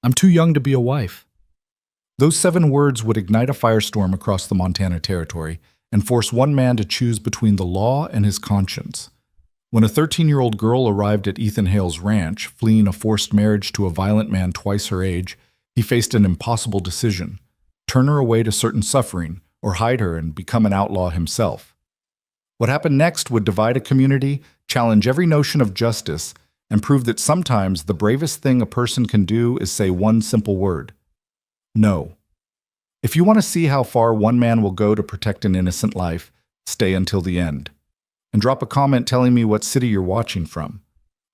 I'm too young to be a wife. Those 7 words would ignite a firestorm across the Montana Territory and force one man to choose between the law and his conscience. When a 13-year-old girl arrived at Ethan Hale's ranch, fleeing a forced marriage to a violent man twice her age, he faced an impossible decision: turn her away to certain suffering, or hide her and become an outlaw himself. What happened next would divide a community, challenge every notion of justice, and prove that sometimes the bravest thing a person can do is say one simple word: no. If you want to see how far one man will go to protect an innocent life, stay until the end. And drop a comment telling me what city you're watching from.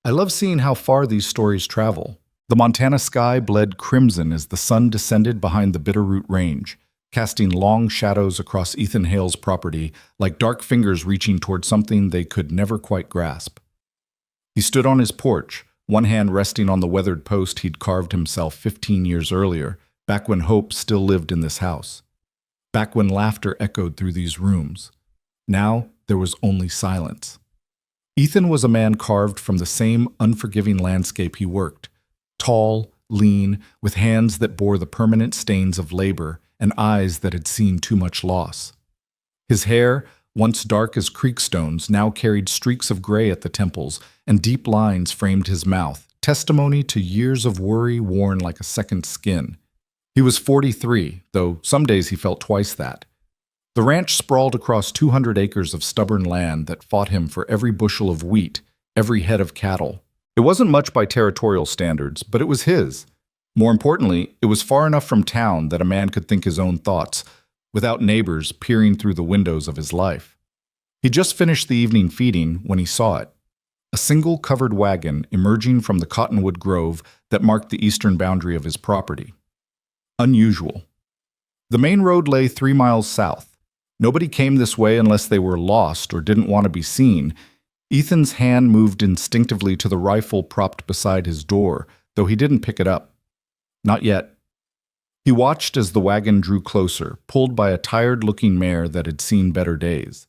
I love seeing how far these stories travel. The Montana sky bled crimson as the sun descended behind the Bitterroot Range, casting long shadows across Ethan Hale's property like dark fingers reaching toward something they could never quite grasp. He stood on his porch, one hand resting on the weathered post he'd carved himself 15 years earlier, back when hope still lived in this house. Back when laughter echoed through these rooms. Now, there was only silence. Ethan was a man carved from the same unforgiving landscape he worked. Tall, lean, with hands that bore the permanent stains of labor and eyes that had seen too much loss. His hair, once dark as creek stones, now carried streaks of gray at the temples, and deep lines framed his mouth, testimony to years of worry worn like a second skin. He was 43, though some days he felt twice that. The ranch sprawled across 200 acres of stubborn land that fought him for every bushel of wheat, every head of cattle. It wasn't much by territorial standards, but it was his. More importantly, it was far enough from town that a man could think his own thoughts, without neighbors peering through the windows of his life. He just finished the evening feeding when he saw it. A single covered wagon emerging from the cottonwood grove that marked the eastern boundary of his property. Unusual. The main road lay 3 miles south. Nobody came this way unless they were lost or didn't want to be seen. Ethan's hand moved instinctively to the rifle propped beside his door, though he didn't pick it up. Not yet. He watched as the wagon drew closer, pulled by a tired-looking mare that had seen better days.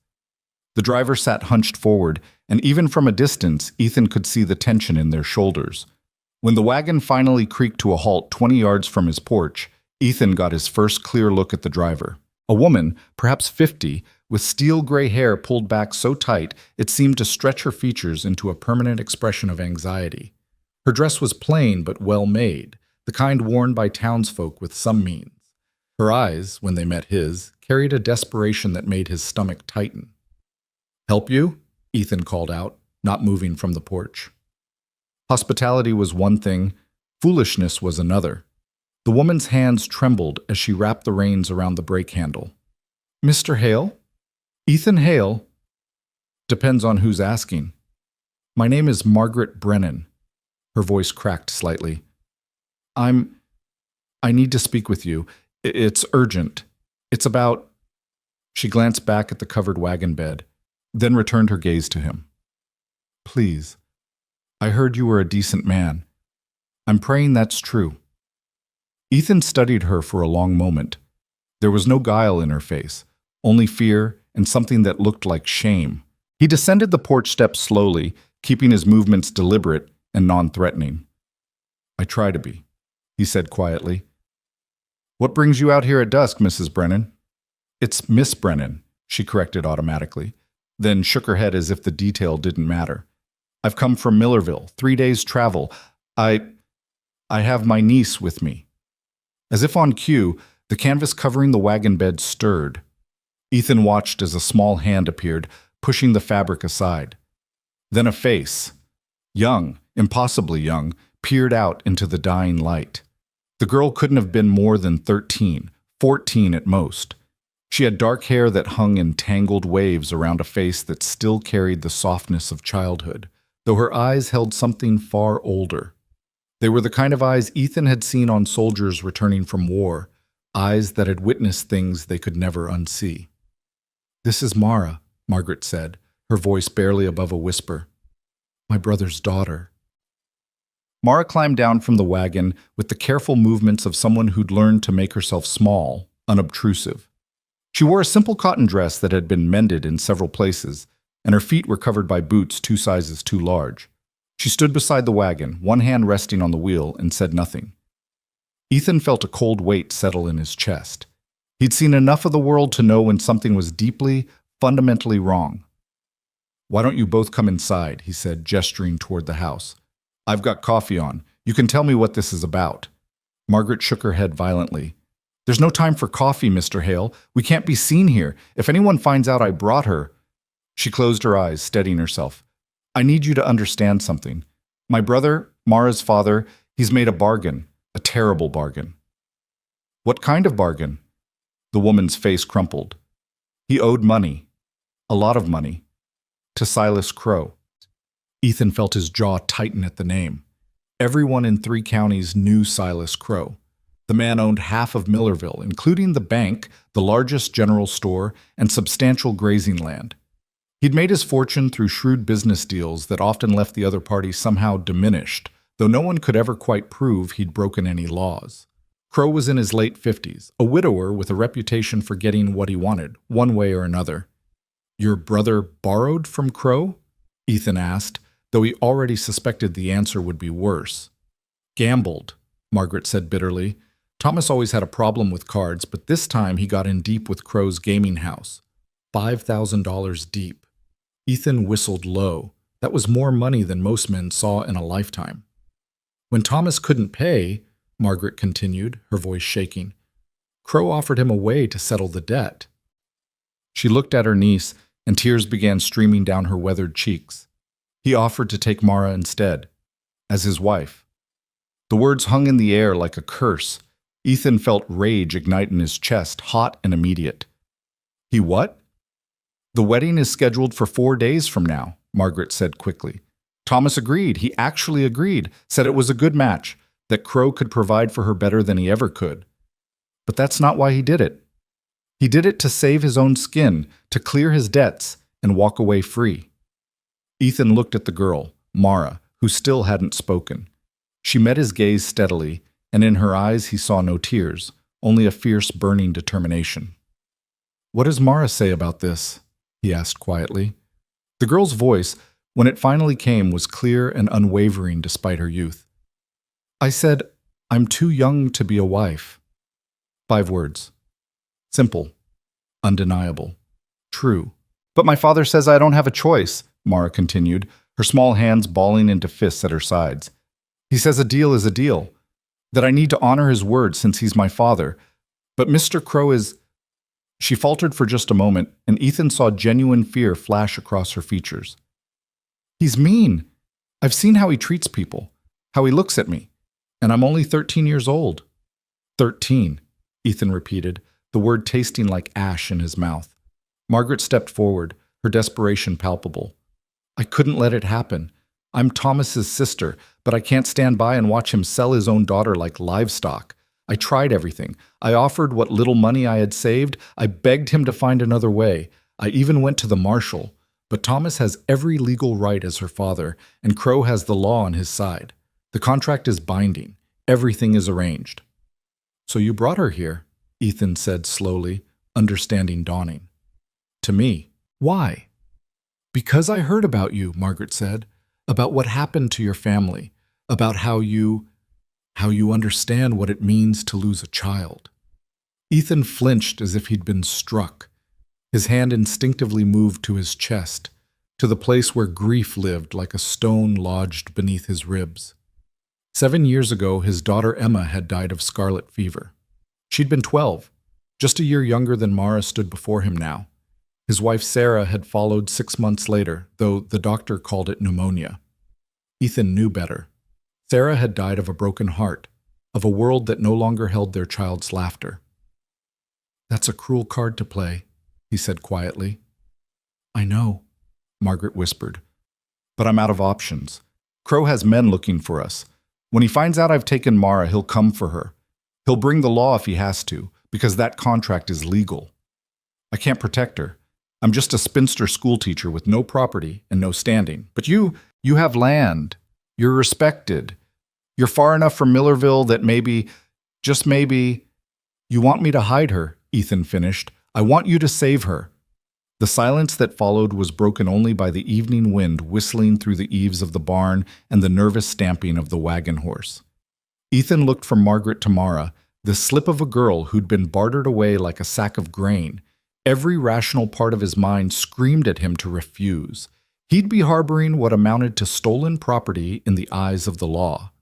The driver sat hunched forward, and even from a distance, Ethan could see the tension in their shoulders. When the wagon finally creaked to a halt 20 yards from his porch, Ethan got his first clear look at the driver. A woman, perhaps 50, with steel gray hair pulled back so tight it seemed to stretch her features into a permanent expression of anxiety. Her dress was plain but well made, the kind worn by townsfolk with some means. Her eyes, when they met his, carried a desperation that made his stomach tighten. "Help you?" Ethan called out, not moving from the porch. Hospitality was one thing, foolishness was another. The woman's hands trembled as she wrapped the reins around the brake handle. "Mr. Hale? Ethan Hale?" "Depends on who's asking." "My name is Margaret Brennan." Her voice cracked slightly. I need to speak with you. It's urgent. It's about—" She glanced back at the covered wagon bed, then returned her gaze to him. "Please. I heard you were a decent man. I'm praying that's true." Ethan studied her for a long moment. There was no guile in her face, only fear and something that looked like shame. He descended the porch steps slowly, keeping his movements deliberate and non-threatening. "I try to be," he said quietly. "What brings you out here at dusk, Mrs. Brennan?" "It's Miss Brennan," she corrected automatically, then shook her head as if the detail didn't matter. "I've come from Millerville, 3 days' travel. I have my niece with me." As if on cue, the canvas covering the wagon bed stirred. Ethan watched as a small hand appeared, pushing the fabric aside. Then a face, young, impossibly young, peered out into the dying light. The girl couldn't have been more than 13, 14 at most. She had dark hair that hung in tangled waves around a face that still carried the softness of childhood, though her eyes held something far older. They were the kind of eyes Ethan had seen on soldiers returning from war, eyes that had witnessed things they could never unsee. "This is Mara," Margaret said, her voice barely above a whisper. "My brother's daughter." Mara climbed down from the wagon with the careful movements of someone who'd learned to make herself small, unobtrusive. She wore a simple cotton dress that had been mended in several places, and her feet were covered by boots 2 sizes too large. She stood beside the wagon, one hand resting on the wheel, and said nothing. Ethan felt a cold weight settle in his chest. He'd seen enough of the world to know when something was deeply, fundamentally wrong. "Why don't you both come inside?" he said, gesturing toward the house. "I've got coffee on. You can tell me what this is about." Margaret shook her head violently. "There's no time for coffee, Mr. Hale. We can't be seen here. If anyone finds out I brought her—" She closed her eyes, steadying herself. "I need you to understand something. My brother, Mara's father, he's made a bargain, a terrible bargain." "What kind of bargain?" The woman's face crumpled. "He owed money, a lot of money, to Silas Crow." Ethan felt his jaw tighten at the name. Everyone in 3 counties knew Silas Crow. The man owned half of Millerville, including the bank, the largest general store, and substantial grazing land. He'd made his fortune through shrewd business deals that often left the other party somehow diminished, though no one could ever quite prove he'd broken any laws. Crow was in his late 50s, a widower with a reputation for getting what he wanted, one way or another. "Your brother borrowed from Crow?" Ethan asked, though he already suspected the answer would be worse. "Gambled," Margaret said bitterly. "Thomas always had a problem with cards, but this time he got in deep with Crow's gaming house. $5,000 deep." Ethan whistled low. That was more money than most men saw in a lifetime. "When Thomas couldn't pay," Margaret continued, her voice shaking, "Crow offered him a way to settle the debt." She looked at her niece, and tears began streaming down her weathered cheeks. He offered to take Mara instead, as his wife. The words hung in the air like a curse. Ethan felt rage ignite in his chest, hot and immediate. "He what?" "The wedding is scheduled for 4 days from now," Margaret said quickly. "Thomas agreed. He actually agreed, said it was a good match, that Crow could provide for her better than he ever could. But that's not why he did it. He did it to save his own skin, to clear his debts, and walk away free." Ethan looked at the girl, Mara, who still hadn't spoken. She met his gaze steadily, and in her eyes he saw no tears, only a fierce, burning determination. "What does Mara say about this?" he asked quietly. The girl's voice, when it finally came, was clear and unwavering despite her youth. "I said, I'm too young to be a wife." 5 words. Simple. Undeniable. True. "But my father says I don't have a choice," Mara continued, her small hands balling into fists at her sides. "He says a deal is a deal, that I need to honor his word since he's my father. But Mr. Crow is—" She faltered for just a moment, and Ethan saw genuine fear flash across her features. "He's mean. I've seen how he treats people, how he looks at me, and I'm only 13 years old." 13, Ethan repeated, the word tasting like ash in his mouth. Margaret stepped forward, her desperation palpable. "I couldn't let it happen. I'm Thomas's sister, but I can't stand by and watch him sell his own daughter like livestock. I tried everything. I offered what little money I had saved. I begged him to find another way. I even went to the marshal. But Thomas has every legal right as her father, and Crow has the law on his side. The contract is binding. Everything is arranged." "So you brought her here," Ethan said slowly, understanding dawning. "To me. Why?" "Because I heard about you," Margaret said, "about what happened to your family, about how you understand what it means to lose a child." Ethan flinched as if he'd been struck. His hand instinctively moved to his chest, to the place where grief lived like a stone lodged beneath his ribs. 7 years ago, his daughter Emma had died of scarlet fever. She'd been 12, just a year younger than Mara stood before him now. His wife Sarah had followed 6 months later, though the doctor called it pneumonia. Ethan knew better. Sarah had died of a broken heart, of a world that no longer held their child's laughter. "That's a cruel card to play," he said quietly. "I know," Margaret whispered. "But I'm out of options. Crow has men looking for us. When he finds out I've taken Mara, he'll come for her. He'll bring the law if he has to, because that contract is legal. I can't protect her. I'm just a spinster schoolteacher with no property and no standing. But you have land. You're respected. You're far enough from Millerville that maybe, just maybe—" "You want me to hide her," Ethan finished. "I want you to save her." The silence that followed was broken only by the evening wind whistling through the eaves of the barn and the nervous stamping of the wagon horse. Ethan looked from Margaret to Mara, the slip of a girl who'd been bartered away like a sack of grain. Every rational part of his mind screamed at him to refuse. He'd be harboring what amounted to stolen property in the eyes of the law.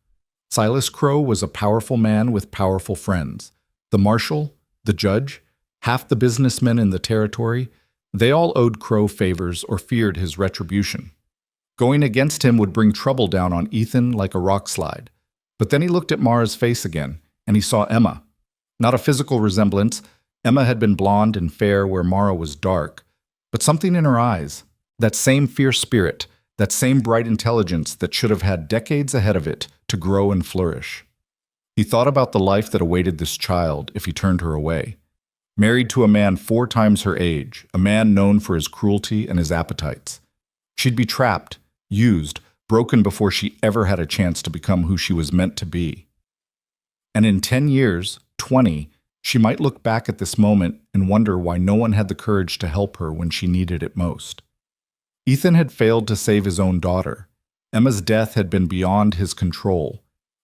Silas Crow was a powerful man with powerful friends. The marshal, the judge, half the businessmen in the territory, they all owed Crow favors or feared his retribution. Going against him would bring trouble down on Ethan like a rock slide. But then he looked at Mara's face again, and he saw Emma. Not a physical resemblance. Emma had been blonde and fair where Mara was dark. But something in her eyes, that same fierce spirit, that same bright intelligence that should have had decades ahead of it to grow and flourish. He thought about the life that awaited this child if he turned her away. Married to a man 4 times her age, a man known for his cruelty and his appetites. She'd be trapped, used, broken before she ever had a chance to become who she was meant to be. And in 10 years, 20, she might look back at this moment and wonder why no one had the courage to help her when she needed it most. Ethan had failed to save his own daughter. Emma's death had been beyond his control,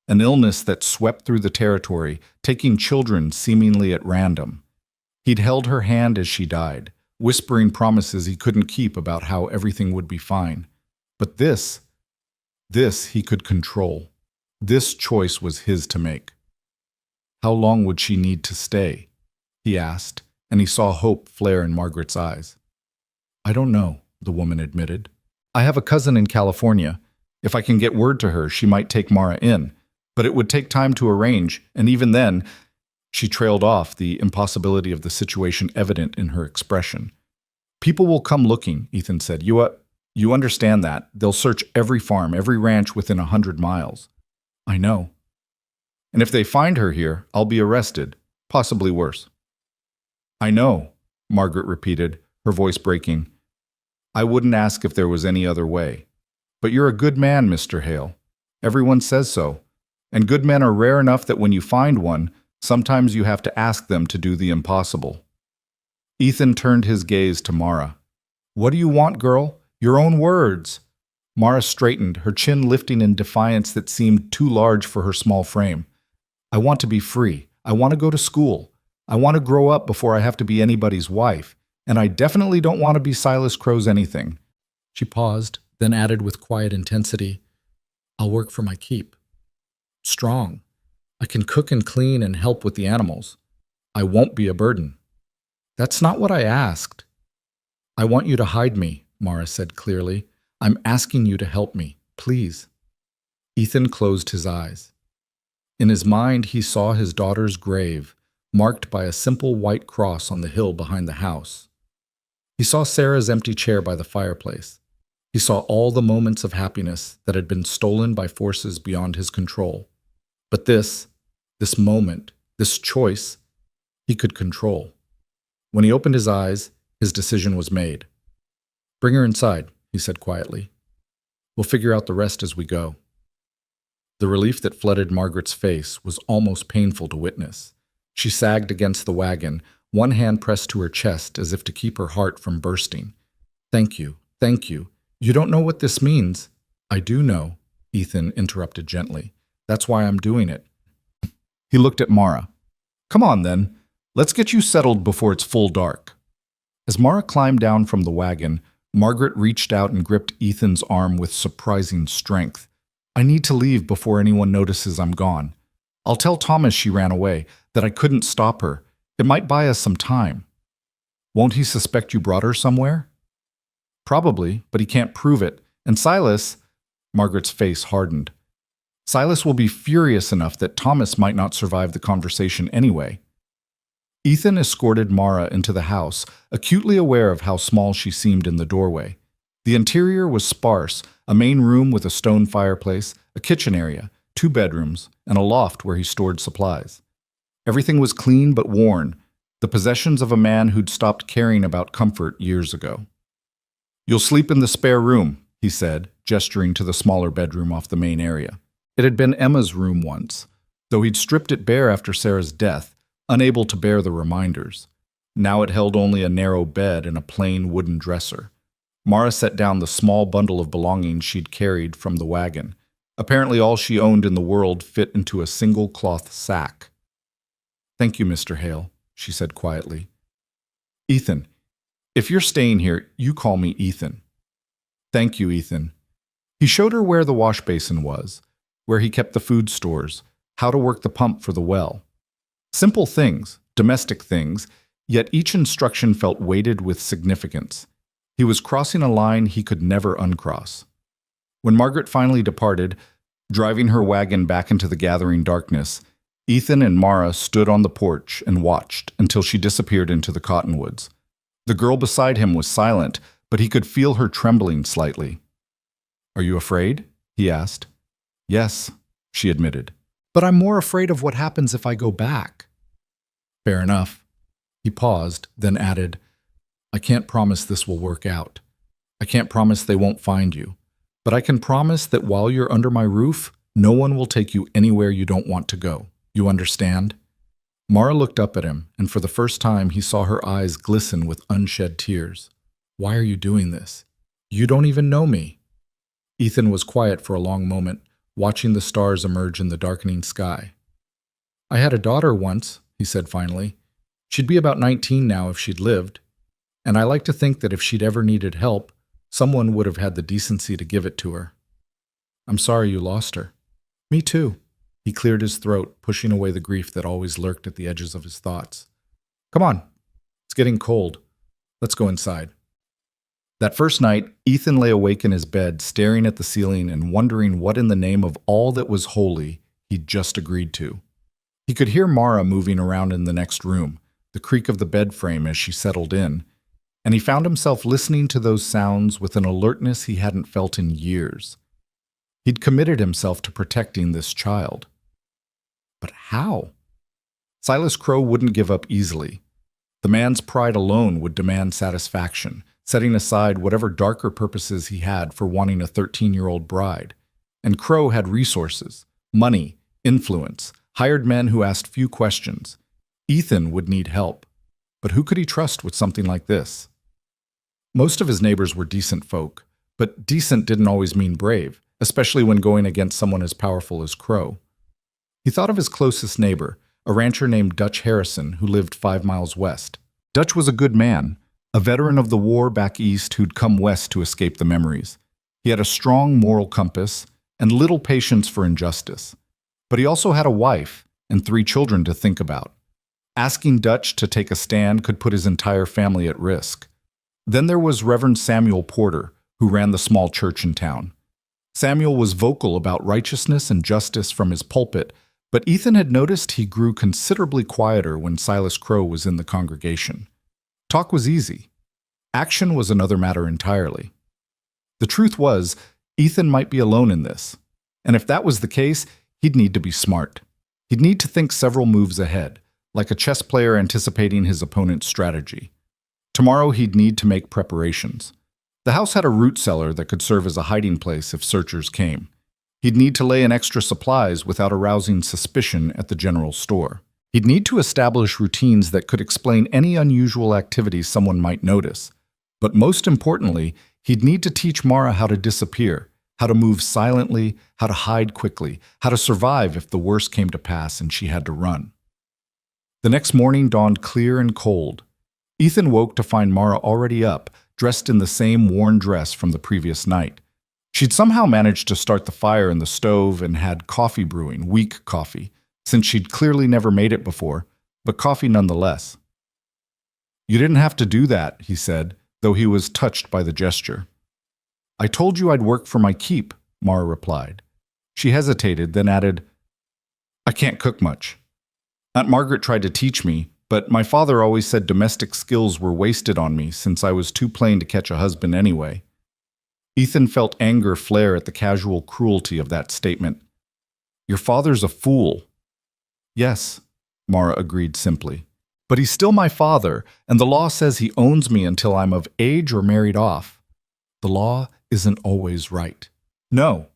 an illness that swept through the territory, taking children seemingly at random. He'd held her hand as she died, whispering promises he couldn't keep about how everything would be fine. But this he could control. This choice was his to make. How long would she need to stay? He asked, and he saw hope flare in Margaret's eyes. I don't know, the woman admitted. I have a cousin in California. If I can get word to her, she might take Mara in. But it would take time to arrange, and even then, she trailed off, the impossibility of the situation evident in her expression. People will come looking, Ethan said. You understand that. They'll search every farm, every ranch within 100 miles. I know. And if they find her here, I'll be arrested, possibly worse. I know, Margaret repeated, her voice breaking. I wouldn't ask if there was any other way. But you're a good man, Mr. Hale. Everyone says so. And good men are rare enough that when you find one, sometimes you have to ask them to do the impossible. Ethan turned his gaze to Mara. What do you want, girl? Your own words. Mara straightened, her chin lifting in defiance that seemed too large for her small frame. I want to be free. I want to go to school. I want to grow up before I have to be anybody's wife. And I definitely don't want to be Silas Crow's anything. She paused, then added with quiet intensity, I'll work for my keep. Strong. I can cook and clean and help with the animals. I won't be a burden. That's not what I asked. I want you to hide me, Mara said clearly. I'm asking you to help me, please. Ethan closed his eyes. In his mind, he saw his daughter's grave, marked by a simple white cross on the hill behind the house. He saw Sarah's empty chair by the fireplace. He saw all the moments of happiness that had been stolen by forces beyond his control. But this moment, this choice, he could control. When he opened his eyes, his decision was made. Bring her inside, he said quietly. We'll figure out the rest as we go. The relief that flooded Margaret's face was almost painful to witness. She sagged against the wagon, one hand pressed to her chest as if to keep her heart from bursting. Thank you, thank you. You don't know what this means. I do know, Ethan interrupted gently. That's why I'm doing it. He looked at Mara. Come on, then. Let's get you settled before it's full dark. As Mara climbed down from the wagon, Margaret reached out and gripped Ethan's arm with surprising strength. I need to leave before anyone notices I'm gone. I'll tell Thomas she ran away, that I couldn't stop her. It might buy us some time. Won't he suspect you brought her somewhere? Probably, but he can't prove it. And Silas, Margaret's face hardened. Silas will be furious enough that Thomas might not survive the conversation anyway. Ethan escorted Mara into the house, acutely aware of how small she seemed in the doorway. The interior was sparse, a main room with a stone fireplace, a kitchen area, 2 bedrooms, and a loft where he stored supplies. Everything was clean but worn, the possessions of a man who'd stopped caring about comfort years ago. You'll sleep in the spare room, he said, gesturing to the smaller bedroom off the main area. It had been Emma's room once, though he'd stripped it bare after Sarah's death, unable to bear the reminders. Now it held only a narrow bed and a plain wooden dresser. Mara set down the small bundle of belongings she'd carried from the wagon. Apparently all she owned in the world fit into a single cloth sack. "Thank you, Mr. Hale," she said quietly. "Ethan, if you're staying here, you call me Ethan." "Thank you, Ethan." He showed her where the wash basin was, where he kept the food stores, how to work the pump for the well. Simple things, domestic things, yet each instruction felt weighted with significance. He was crossing a line he could never uncross. When Margaret finally departed, driving her wagon back into the gathering darkness, Ethan and Mara stood on the porch and watched until she disappeared into the cottonwoods. The girl beside him was silent, but he could feel her trembling slightly. "Are you afraid?" he asked. "Yes," she admitted. "But I'm more afraid of what happens if I go back." "Fair enough." He paused, then added, "I can't promise this will work out. I can't promise they won't find you. But I can promise that while you're under my roof, no one will take you anywhere you don't want to go. You understand?" Mara looked up at him, and for the first time he saw her eyes glisten with unshed tears. "Why are you doing this? You don't even know me." Ethan was quiet for a long moment, watching the stars emerge in the darkening sky. "I had a daughter once," he said finally. "She'd be about 19 now if she'd lived. And I like to think that if she'd ever needed help, someone would have had the decency to give it to her. I'm sorry you lost her." "Me too." He cleared his throat, pushing away the grief that always lurked at the edges of his thoughts. "Come on. It's getting cold. Let's go inside." That first night, Ethan lay awake in his bed, staring at the ceiling and wondering what in the name of all that was holy he'd just agreed to. He could hear Mara moving around in the next room, the creak of the bed frame as she settled in, and he found himself listening to those sounds with an alertness he hadn't felt in years. He'd committed himself to protecting this child. But how? Silas Crow wouldn't give up easily. The man's pride alone would demand satisfaction, setting aside whatever darker purposes he had for wanting a 13-year-old bride. And Crow had resources, money, influence, hired men who asked few questions. Ethan would need help. But who could he trust with something like this? Most of his neighbors were decent folk, but decent didn't always mean brave, especially when going against someone as powerful as Crow. He thought of his closest neighbor, a rancher named Dutch Harrison, who lived 5 miles west. Dutch was a good man, a veteran of the war back east who'd come west to escape the memories. He had a strong moral compass and little patience for injustice. But he also had a wife and 3 children to think about. Asking Dutch to take a stand could put his entire family at risk. Then there was Reverend Samuel Porter, who ran the small church in town. Samuel was vocal about righteousness and justice from his pulpit, but Ethan had noticed he grew considerably quieter when Silas Crow was in the congregation. Talk was easy. Action was another matter entirely. The truth was, Ethan might be alone in this. And if that was the case, he'd need to be smart. He'd need to think several moves ahead, like a chess player anticipating his opponent's strategy. Tomorrow he'd need to make preparations. The house had a root cellar that could serve as a hiding place if searchers came. He'd need to lay in extra supplies without arousing suspicion at the general store. He'd need to establish routines that could explain any unusual activities someone might notice. But most importantly, he'd need to teach Mara how to disappear, how to move silently, how to hide quickly, how to survive if the worst came to pass and she had to run. The next morning dawned clear and cold. Ethan woke to find Mara already up, dressed in the same worn dress from the previous night. She'd somehow managed to start the fire in the stove and had coffee brewing, weak coffee, since she'd clearly never made it before, but coffee nonetheless. "You didn't have to do that," he said, though he was touched by the gesture. "I told you I'd work for my keep," Mara replied. She hesitated, then added, "I can't cook much. Aunt Margaret tried to teach me, but my father always said domestic skills were wasted on me since I was too plain to catch a husband anyway." Ethan felt anger flare at the casual cruelty of that statement. "Your father's a fool." "Yes," Mara agreed simply. "But he's still my father, and the law says he owns me until I'm of age or married off. The law isn't always right." "No,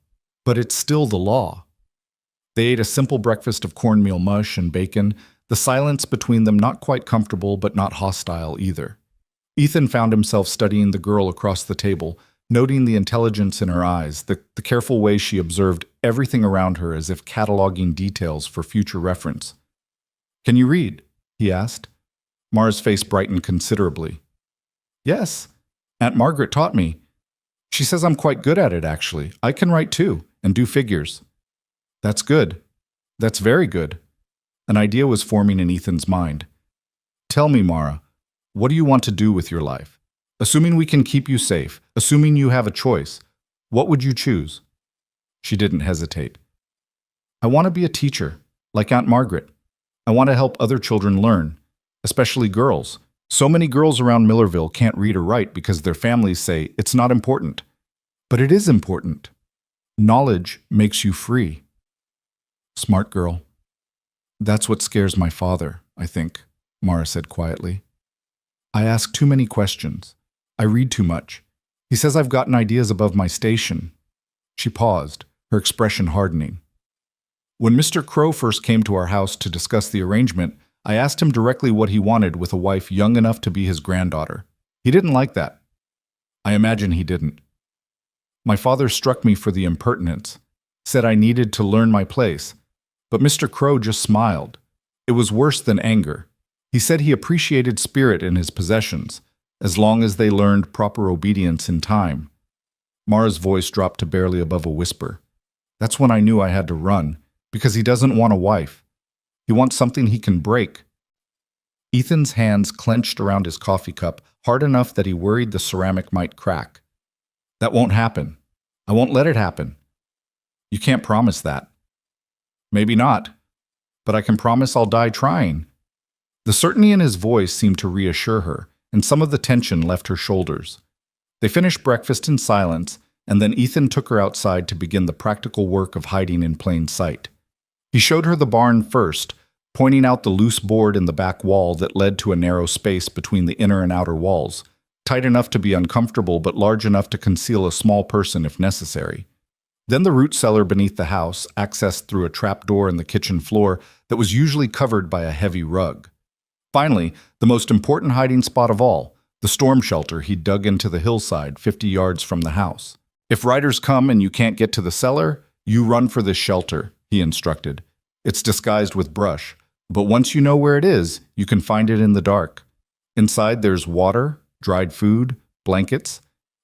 but it's still the law." They ate a simple breakfast of cornmeal mush and bacon, the silence between them not quite comfortable but not hostile either. Ethan found himself studying the girl across the table, noting the intelligence in her eyes, the careful way she observed everything around her as if cataloging details for future reference. "Can you read?" he asked. Mara's face brightened considerably. "Yes. Aunt Margaret taught me. She says I'm quite good at it, actually. I can write too, and do figures." "That's good. That's very good." An idea was forming in Ethan's mind. "Tell me, Mara, what do you want to do with your life? Assuming we can keep you safe, assuming you have a choice, what would you choose?" She didn't hesitate. "I want to be a teacher, like Aunt Margaret. I want to help other children learn, especially girls. So many girls around Millerville can't read or write because their families say it's not important. But it is important. Knowledge makes you free." "Smart girl." "That's what scares my father, I think," Mara said quietly. "I ask too many questions. I read too much. He says I've gotten ideas above my station." She paused, her expression hardening. "When Mr. Crow first came to our house to discuss the arrangement, I asked him directly what he wanted with a wife young enough to be his granddaughter. He didn't like that. I imagine he didn't. My father struck me for the impertinence, said I needed to learn my place, but Mr. Crow just smiled. It was worse than anger. He said he appreciated spirit in his possessions, as long as they learned proper obedience in time." Mara's voice dropped to barely above a whisper. "That's when I knew I had to run, because he doesn't want a wife. He wants something he can break." Ethan's hands clenched around his coffee cup hard enough that he worried the ceramic might crack. "That won't happen. I won't let it happen." "You can't promise that." "Maybe not, but I can promise I'll die trying." The certainty in his voice seemed to reassure her, and some of the tension left her shoulders. They finished breakfast in silence, and then Ethan took her outside to begin the practical work of hiding in plain sight. He showed her the barn first, pointing out the loose board in the back wall that led to a narrow space between the inner and outer walls, tight enough to be uncomfortable but large enough to conceal a small person if necessary. Then the root cellar beneath the house, accessed through a trap door in the kitchen floor that was usually covered by a heavy rug. Finally, the most important hiding spot of all, the storm shelter he dug into the hillside 50 yards from the house. "If riders come and you can't get to the cellar, you run for this shelter," he instructed. "It's disguised with brush, but once you know where it is, you can find it in the dark. Inside there's water, dried food, blankets.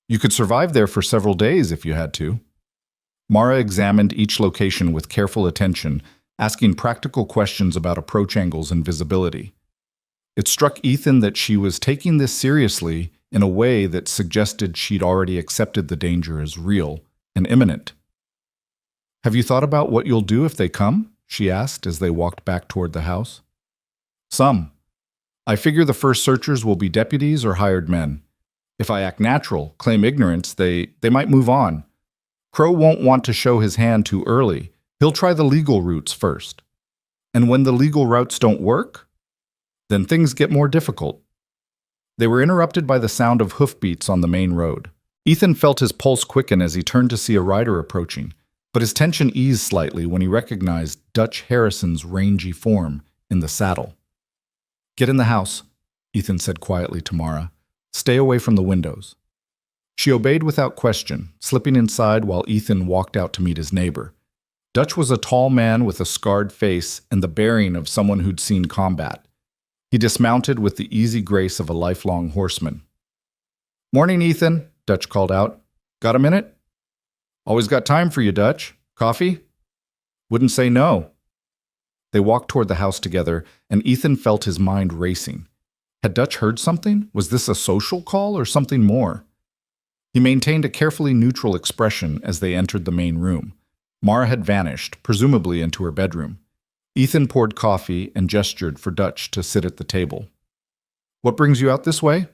You could survive there for several days if you had to." Mara examined each location with careful attention, asking practical questions about approach angles and visibility. It struck Ethan that she was taking this seriously in a way that suggested she'd already accepted the danger as real and imminent. "Have you thought about what you'll do if they come?" she asked as they walked back toward the house. "Some. I figure the first searchers will be deputies or hired men. If I act natural, claim ignorance, they might move on. Crow won't want to show his hand too early. He'll try the legal routes first. And when the legal routes don't work, then things get more difficult." They were interrupted by the sound of hoofbeats on the main road. Ethan felt his pulse quicken as he turned to see a rider approaching, but his tension eased slightly when he recognized Dutch Harrison's rangy form in the saddle. "Get in the house," Ethan said quietly to Mara. "Stay away from the windows." She obeyed without question, slipping inside while Ethan walked out to meet his neighbor. Dutch was a tall man with a scarred face and the bearing of someone who'd seen combat. He dismounted with the easy grace of a lifelong horseman. "Morning, Ethan," Dutch called out. "Got a minute?" "Always got time for you, Dutch. Coffee?" "Wouldn't say no." They walked toward the house together, and Ethan felt his mind racing. Had Dutch heard something? Was this a social call or something more? He maintained a carefully neutral expression as they entered the main room. Mara had vanished, presumably into her bedroom. Ethan poured coffee and gestured for Dutch to sit at the table. "What brings you out this way?"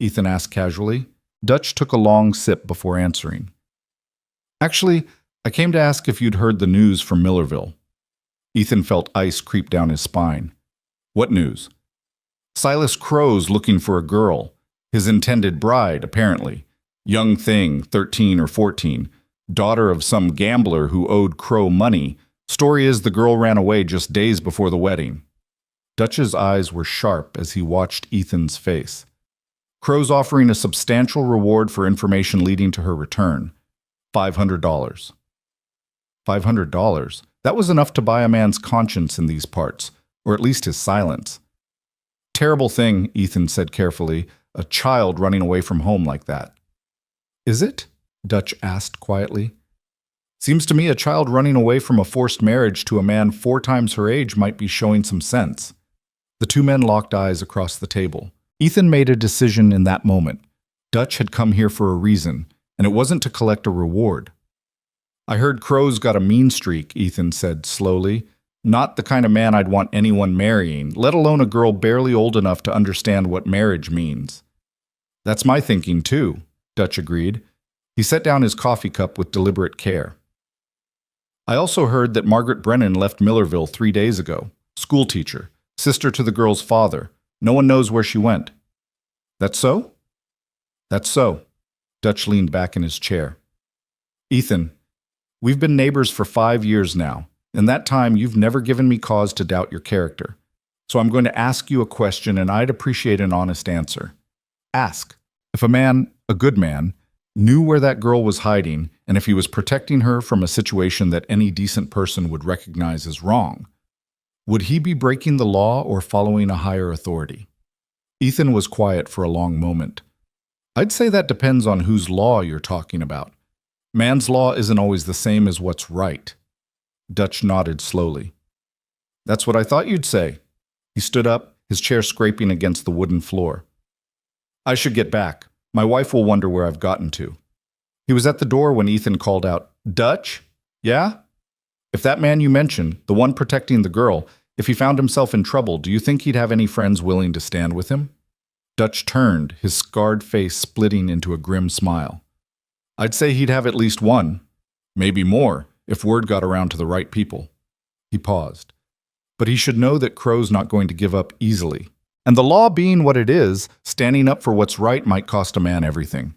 Ethan asked casually. Dutch took a long sip before answering. "Actually, I came to ask if you'd heard the news from Millerville." Ethan felt ice creep down his spine. "What news?" "Silas Crow's looking for a girl. His intended bride, apparently. Young thing, 13 or 14. Daughter of some gambler who owed Crow money. Story is the girl ran away just days before the wedding." Dutch's eyes were sharp as he watched Ethan's face. "Crow's offering a substantial reward for information leading to her return. $500. $500. That was enough to buy a man's conscience in these parts, or at least his silence. Terrible thing, Ethan said carefully, a child running away from home like that. Is it? Dutch asked quietly. Seems to me a child running away from a forced marriage to a man 4 times her age might be showing some sense. The two men locked eyes across the table. Ethan made a decision in that moment. Dutch had come here for a reason, and it wasn't to collect a reward. I heard Crow's got a mean streak, Ethan said slowly. Not the kind of man I'd want anyone marrying, let alone a girl barely old enough to understand what marriage means. That's my thinking too, Dutch agreed. He set down his coffee cup with deliberate care. I also heard that Margaret Brennan left Millerville 3 days ago. Schoolteacher, sister to the girl's father. No one knows where she went. That's so? That's so. Dutch leaned back in his chair. Ethan, we've been neighbors for 5 years now. In that time, you've never given me cause to doubt your character. So I'm going to ask you a question, and I'd appreciate an honest answer. Ask. If a man, a good man, knew where that girl was hiding, and if he was protecting her from a situation that any decent person would recognize as wrong, would he be breaking the law or following a higher authority? Ethan was quiet for a long moment. I'd say that depends on whose law you're talking about. Man's law isn't always the same as what's right. Dutch nodded slowly. That's what I thought you'd say. He stood up, his chair scraping against the wooden floor. I should get back. My wife will wonder where I've gotten to. He was at the door when Ethan called out, Dutch? Yeah? If that man you mentioned, the one protecting the girl, if he found himself in trouble, do you think he'd have any friends willing to stand with him? Dutch turned, his scarred face splitting into a grim smile. I'd say he'd have at least one, maybe more, if word got around to the right people. He paused. But he should know that Crow's not going to give up easily. And the law being what it is, standing up for what's right might cost a man everything.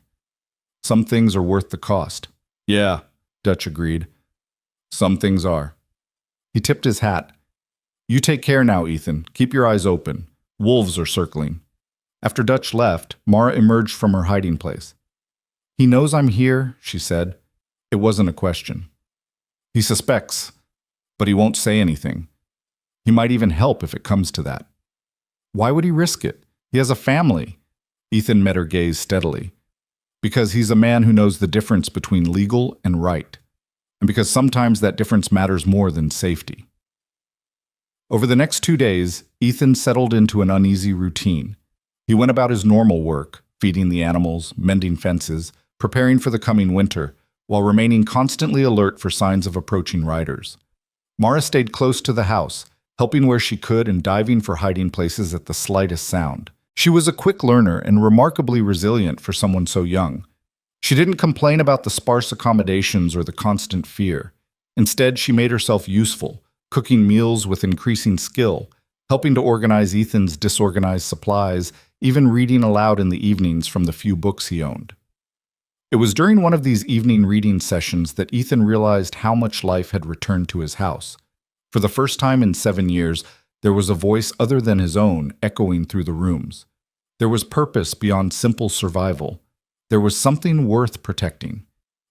Some things are worth the cost. Yeah, Dutch agreed. Some things are. He tipped his hat. You take care now, Ethan. Keep your eyes open. Wolves are circling. After Dutch left, Mara emerged from her hiding place. He knows I'm here, she said. It wasn't a question. He suspects, but he won't say anything. He might even help if it comes to that. Why would he risk it? He has a family. Ethan met her gaze steadily. Because he's a man who knows the difference between legal and right. And because sometimes that difference matters more than safety. Over the next 2 days, Ethan settled into an uneasy routine. He went about his normal work, feeding the animals, mending fences, preparing for the coming winter, while remaining constantly alert for signs of approaching riders. Mara stayed close to the house, helping where she could and diving for hiding places at the slightest sound. She was a quick learner and remarkably resilient for someone so young. She didn't complain about the sparse accommodations or the constant fear. Instead, she made herself useful, cooking meals with increasing skill, helping to organize Ethan's disorganized supplies, even reading aloud in the evenings from the few books he owned. It was during one of these evening reading sessions that Ethan realized how much life had returned to his house. For the first time in 7 years, there was a voice other than his own echoing through the rooms. There was purpose beyond simple survival. There was something worth protecting.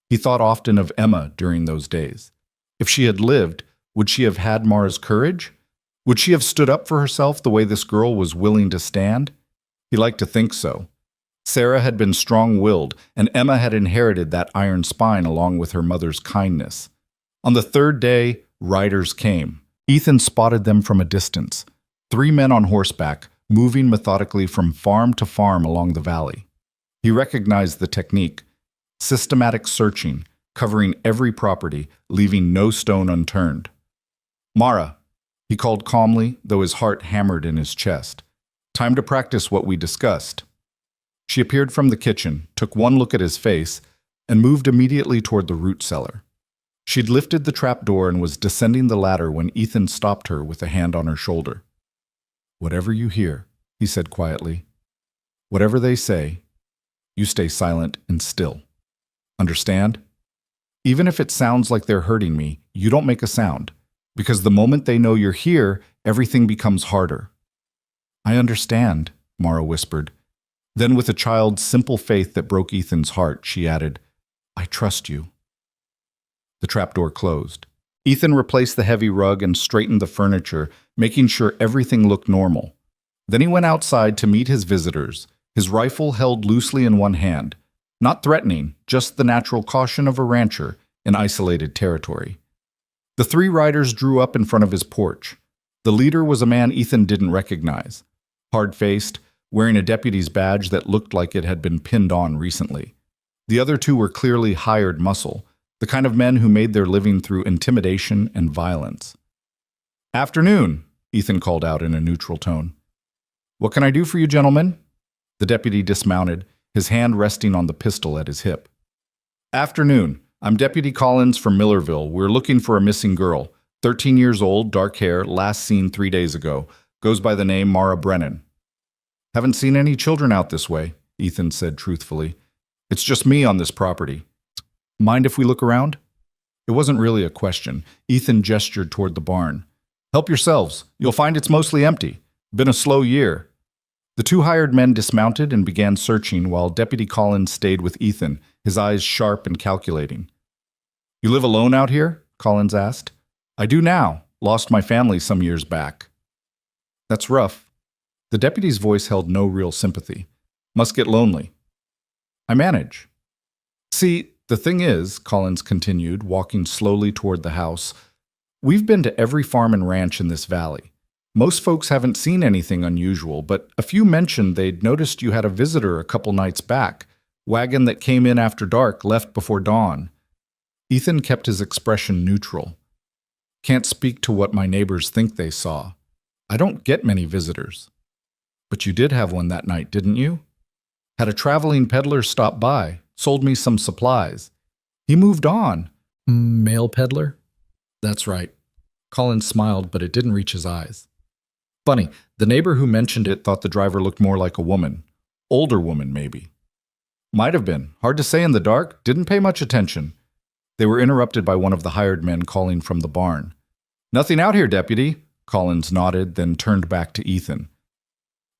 He thought often of Emma during those days. If she had lived, would she have had Mara's courage? Would she have stood up for herself the way this girl was willing to stand? He liked to think so. Sarah had been strong-willed, and Emma had inherited that iron spine along with her mother's kindness. On the 3rd day, riders came. Ethan spotted them from a distance. 3 men on horseback, moving methodically from farm to farm along the valley. He recognized the technique. Systematic searching, covering every property, leaving no stone unturned. Mara, he called calmly, though his heart hammered in his chest. Time to practice what we discussed. She appeared from the kitchen, took one look at his face, and moved immediately toward the root cellar. She'd lifted the trapdoor and was descending the ladder when Ethan stopped her with a hand on her shoulder. Whatever you hear, he said quietly. Whatever they say, you stay silent and still. Understand? Even if it sounds like they're hurting me, you don't make a sound, because the moment they know you're here, everything becomes harder. I understand, Mara whispered. Then with a child's simple faith that broke Ethan's heart, she added, I trust you. The trapdoor closed. Ethan replaced the heavy rug and straightened the furniture, making sure everything looked normal. Then he went outside to meet his visitors, his rifle held loosely in one hand. Not threatening, just the natural caution of a rancher in isolated territory. The three riders drew up in front of his porch. The leader was a man Ethan didn't recognize, hard-faced, wearing a deputy's badge that looked like it had been pinned on recently. The other two were clearly hired muscle, the kind of men who made their living through intimidation and violence. "Afternoon," Ethan called out in a neutral tone. "What can I do for you, gentlemen?" The deputy dismounted, his hand resting on the pistol at his hip. "Afternoon. I'm Deputy Collins from Millerville. We're looking for a missing girl. 13 years old, dark hair, last seen 3 days ago. Goes by the name Mara Brennan." "Haven't seen any children out this way," Ethan said truthfully. "It's just me on this property. Mind if we look around?" It wasn't really a question. Ethan gestured toward the barn. "Help yourselves. You'll find it's mostly empty. Been a slow year." The two hired men dismounted and began searching while Deputy Collins stayed with Ethan, his eyes sharp and calculating. "You live alone out here?" Collins asked. "I do now. Lost my family some years back." "That's rough." The deputy's voice held no real sympathy. "Must get lonely." "I manage." "See, the thing is," Collins continued, walking slowly toward the house, "we've been to every farm and ranch in this valley. Most folks haven't seen anything unusual, but a few mentioned they'd noticed you had a visitor a couple nights back. Wagon that came in after dark, left before dawn." Ethan kept his expression neutral. "Can't speak to what my neighbors think they saw. I don't get many visitors." "But you did have one that night, didn't you?" "Had a traveling peddler stop by, sold me some supplies. He moved on." "Mail peddler?" "That's right." Collins smiled, but it didn't reach his eyes. "Funny, the neighbor who mentioned it thought the driver looked more like a woman. Older woman, maybe." "Might have been. Hard to say in the dark. Didn't pay much attention." They were interrupted by one of the hired men calling from the barn. "Nothing out here, deputy." Collins nodded, then turned back to Ethan.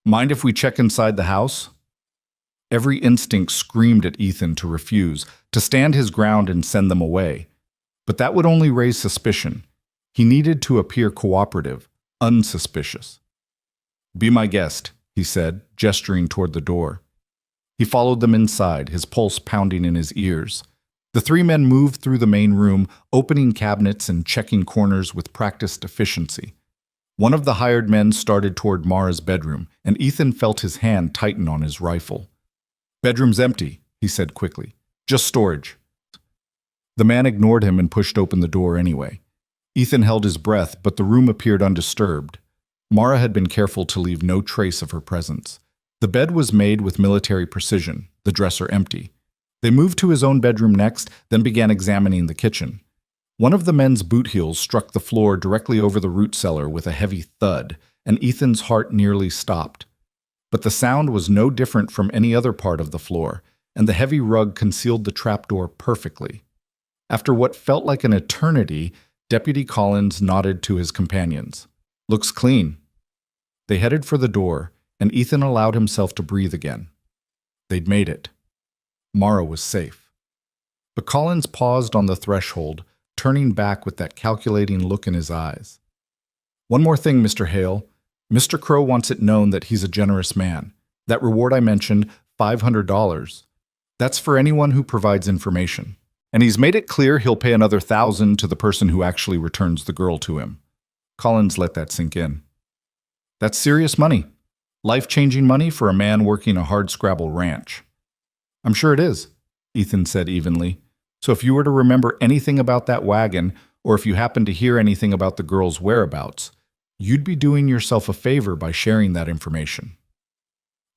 "Mind if we check inside the house?" Every instinct screamed at Ethan to refuse, to stand his ground and send them away. But that would only raise suspicion. He needed to appear cooperative, unsuspicious. "Be my guest," he said, gesturing toward the door. He followed them inside, his pulse pounding in his ears. The three men moved through the main room, opening cabinets and checking corners with practiced efficiency. One of the hired men started toward Mara's bedroom, and Ethan felt his hand tighten on his rifle. "Bedroom's empty," he said quickly. "Just storage." The man ignored him and pushed open the door anyway. Ethan held his breath, but the room appeared undisturbed. Mara had been careful to leave no trace of her presence. The bed was made with military precision, the dresser empty. They moved to his own bedroom next, then began examining the kitchen. One of the men's boot heels struck the floor directly over the root cellar with a heavy thud, and Ethan's heart nearly stopped. But the sound was no different from any other part of the floor, and the heavy rug concealed the trapdoor perfectly. After what felt like an eternity, Deputy Collins nodded to his companions. "Looks clean." They headed for the door, and Ethan allowed himself to breathe again. They'd made it. Mara was safe. But Collins paused on the threshold, turning back with that calculating look in his eyes. "One more thing, Mr. Hale. Mr. Crow wants it known that he's a generous man. That reward I mentioned, $500, that's for anyone who provides information. And he's made it clear he'll pay another $1,000 to the person who actually returns the girl to him." Collins let that sink in. "That's serious money. Life-changing money for a man working a hardscrabble ranch." "I'm sure it is," Ethan said evenly. "So if you were to remember anything about that wagon, or if you happen to hear anything about the girl's whereabouts, you'd be doing yourself a favor by sharing that information."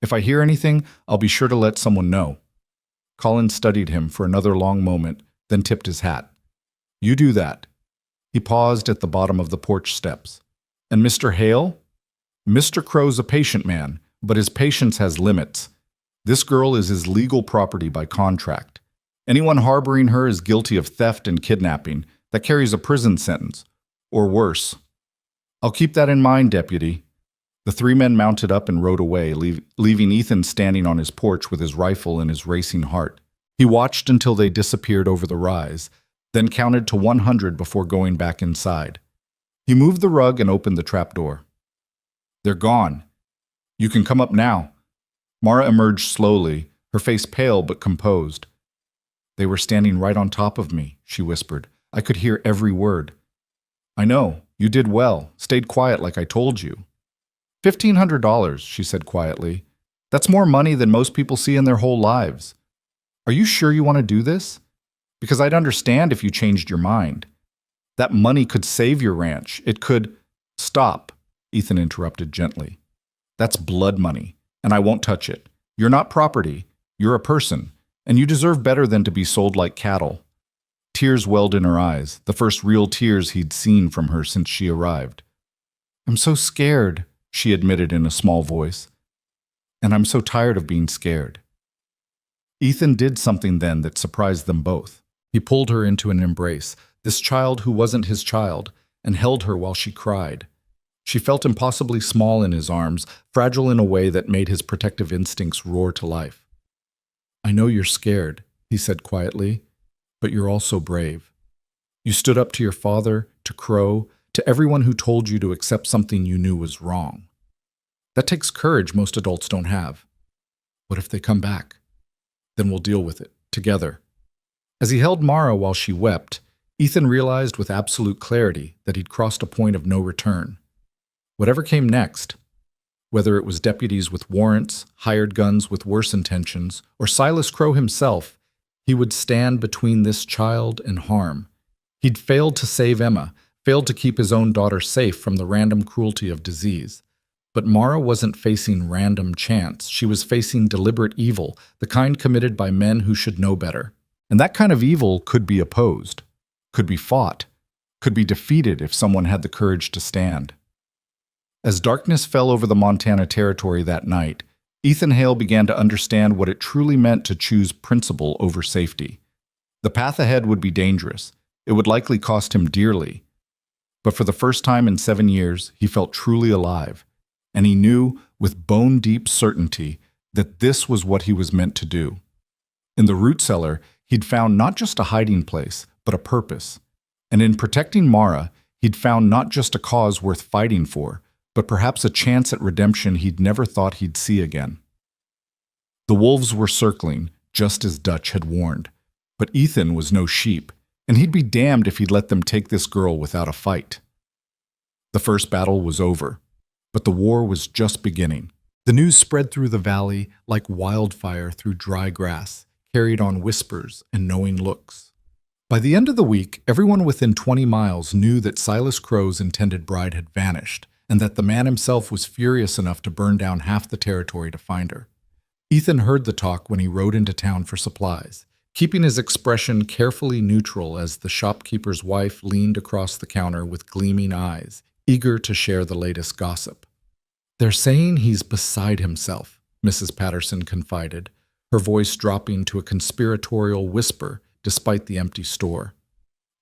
"If I hear anything, I'll be sure to let someone know." Collins studied him for another long moment, then tipped his hat. "You do that." He paused at the bottom of the porch steps. "And Mr. Hale?" "Mr. Crow's a patient man, but his patience has limits. This girl is his legal property by contract. Anyone harboring her is guilty of theft and kidnapping. That carries a prison sentence, or worse." "I'll keep that in mind, Deputy." The three men mounted up and rode away, leaving Ethan standing on his porch with his rifle and his racing heart. He watched until they disappeared over the rise, then counted to 100 before going back inside. He moved the rug and opened the trapdoor. "They're gone. You can come up now." Mara emerged slowly, her face pale but composed. "They were standing right on top of me," she whispered. "I could hear every word." "I know. You did well. Stayed quiet like I told you." $1,500, she said quietly. "That's more money than most people see in their whole lives. Are you sure you want to do this? Because I'd understand if you changed your mind. That money could save your ranch. It could—" "Stop," Ethan interrupted gently. "That's blood money, and I won't touch it. You're not property. You're a person, and you deserve better than to be sold like cattle." Tears welled in her eyes, the first real tears he'd seen from her since she arrived. "I'm so scared," she admitted in a small voice. "And I'm so tired of being scared." Ethan did something then that surprised them both. He pulled her into an embrace, this child who wasn't his child, and held her while she cried. She felt impossibly small in his arms, fragile in a way that made his protective instincts roar to life. "I know you're scared," he said quietly, "but you're also brave. You stood up to your father, to Crow, to everyone who told you to accept something you knew was wrong. That takes courage most adults don't have. What if they come back? Then we'll deal with it, together." As he held Mara while she wept, Ethan realized with absolute clarity that he'd crossed a point of no return. Whatever came next, whether it was deputies with warrants, hired guns with worse intentions, or Silas Crow himself, he would stand between this child and harm. He'd failed to save Emma, failed to keep his own daughter safe from the random cruelty of disease. But Mara wasn't facing random chance. She was facing deliberate evil, the kind committed by men who should know better. And that kind of evil could be opposed, could be fought, could be defeated if someone had the courage to stand. As darkness fell over the Montana Territory that night, Ethan Hale began to understand what it truly meant to choose principle over safety. The path ahead would be dangerous. It would likely cost him dearly. But for the first time in 7 years, he felt truly alive. And he knew, with bone-deep certainty, that this was what he was meant to do. In the root cellar, he'd found not just a hiding place, but a purpose. And in protecting Mara, he'd found not just a cause worth fighting for, but perhaps a chance at redemption he'd never thought he'd see again. The wolves were circling, just as Dutch had warned. But Ethan was no sheep, and he'd be damned if he'd let them take this girl without a fight. The first battle was over, but the war was just beginning. The news spread through the valley like wildfire through dry grass, carried on whispers and knowing looks. By the end of the week, everyone within 20 miles knew that Silas Crow's intended bride had vanished, and that the man himself was furious enough to burn down half the territory to find her. Ethan heard the talk when he rode into town for supplies, keeping his expression carefully neutral as the shopkeeper's wife leaned across the counter with gleaming eyes, eager to share the latest gossip. "They're saying he's beside himself," Mrs. Patterson confided, her voice dropping to a conspiratorial whisper despite the empty store.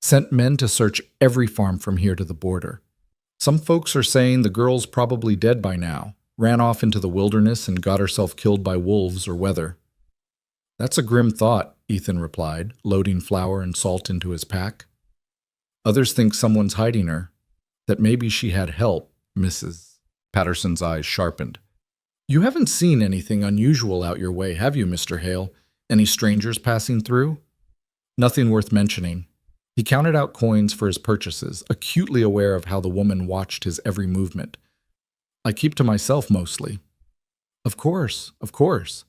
"Sent men to search every farm from here to the border. Some folks are saying the girl's probably dead by now, ran off into the wilderness and got herself killed by wolves or weather." "That's a grim thought," Ethan replied, loading flour and salt into his pack. "Others think someone's hiding her, that maybe she had help." Mrs. Patterson's eyes sharpened. "You haven't seen anything unusual out your way, have you, Mr. Hale? Any strangers passing through?" "Nothing worth mentioning." He counted out coins for his purchases, acutely aware of how the woman watched his every movement. "I keep to myself mostly." Of course, of course."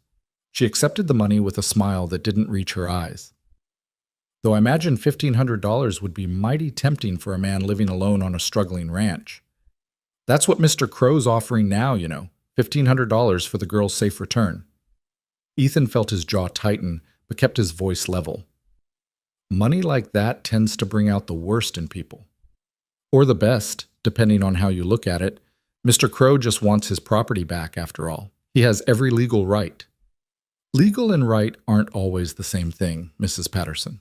She accepted the money with a smile that didn't reach her eyes. "Though I imagine $1,500 would be mighty tempting for a man living alone on a struggling ranch. That's what Mr. Crow's offering now, you know, $1,500 for the girl's safe return." Ethan felt his jaw tighten, but kept his voice level. Money like that tends to bring out the worst in people. Or the best, depending on how you look at it. Mr. Crow just wants his property back, after all. He has every legal right. "Legal and right aren't always the same thing, Mrs. Patterson."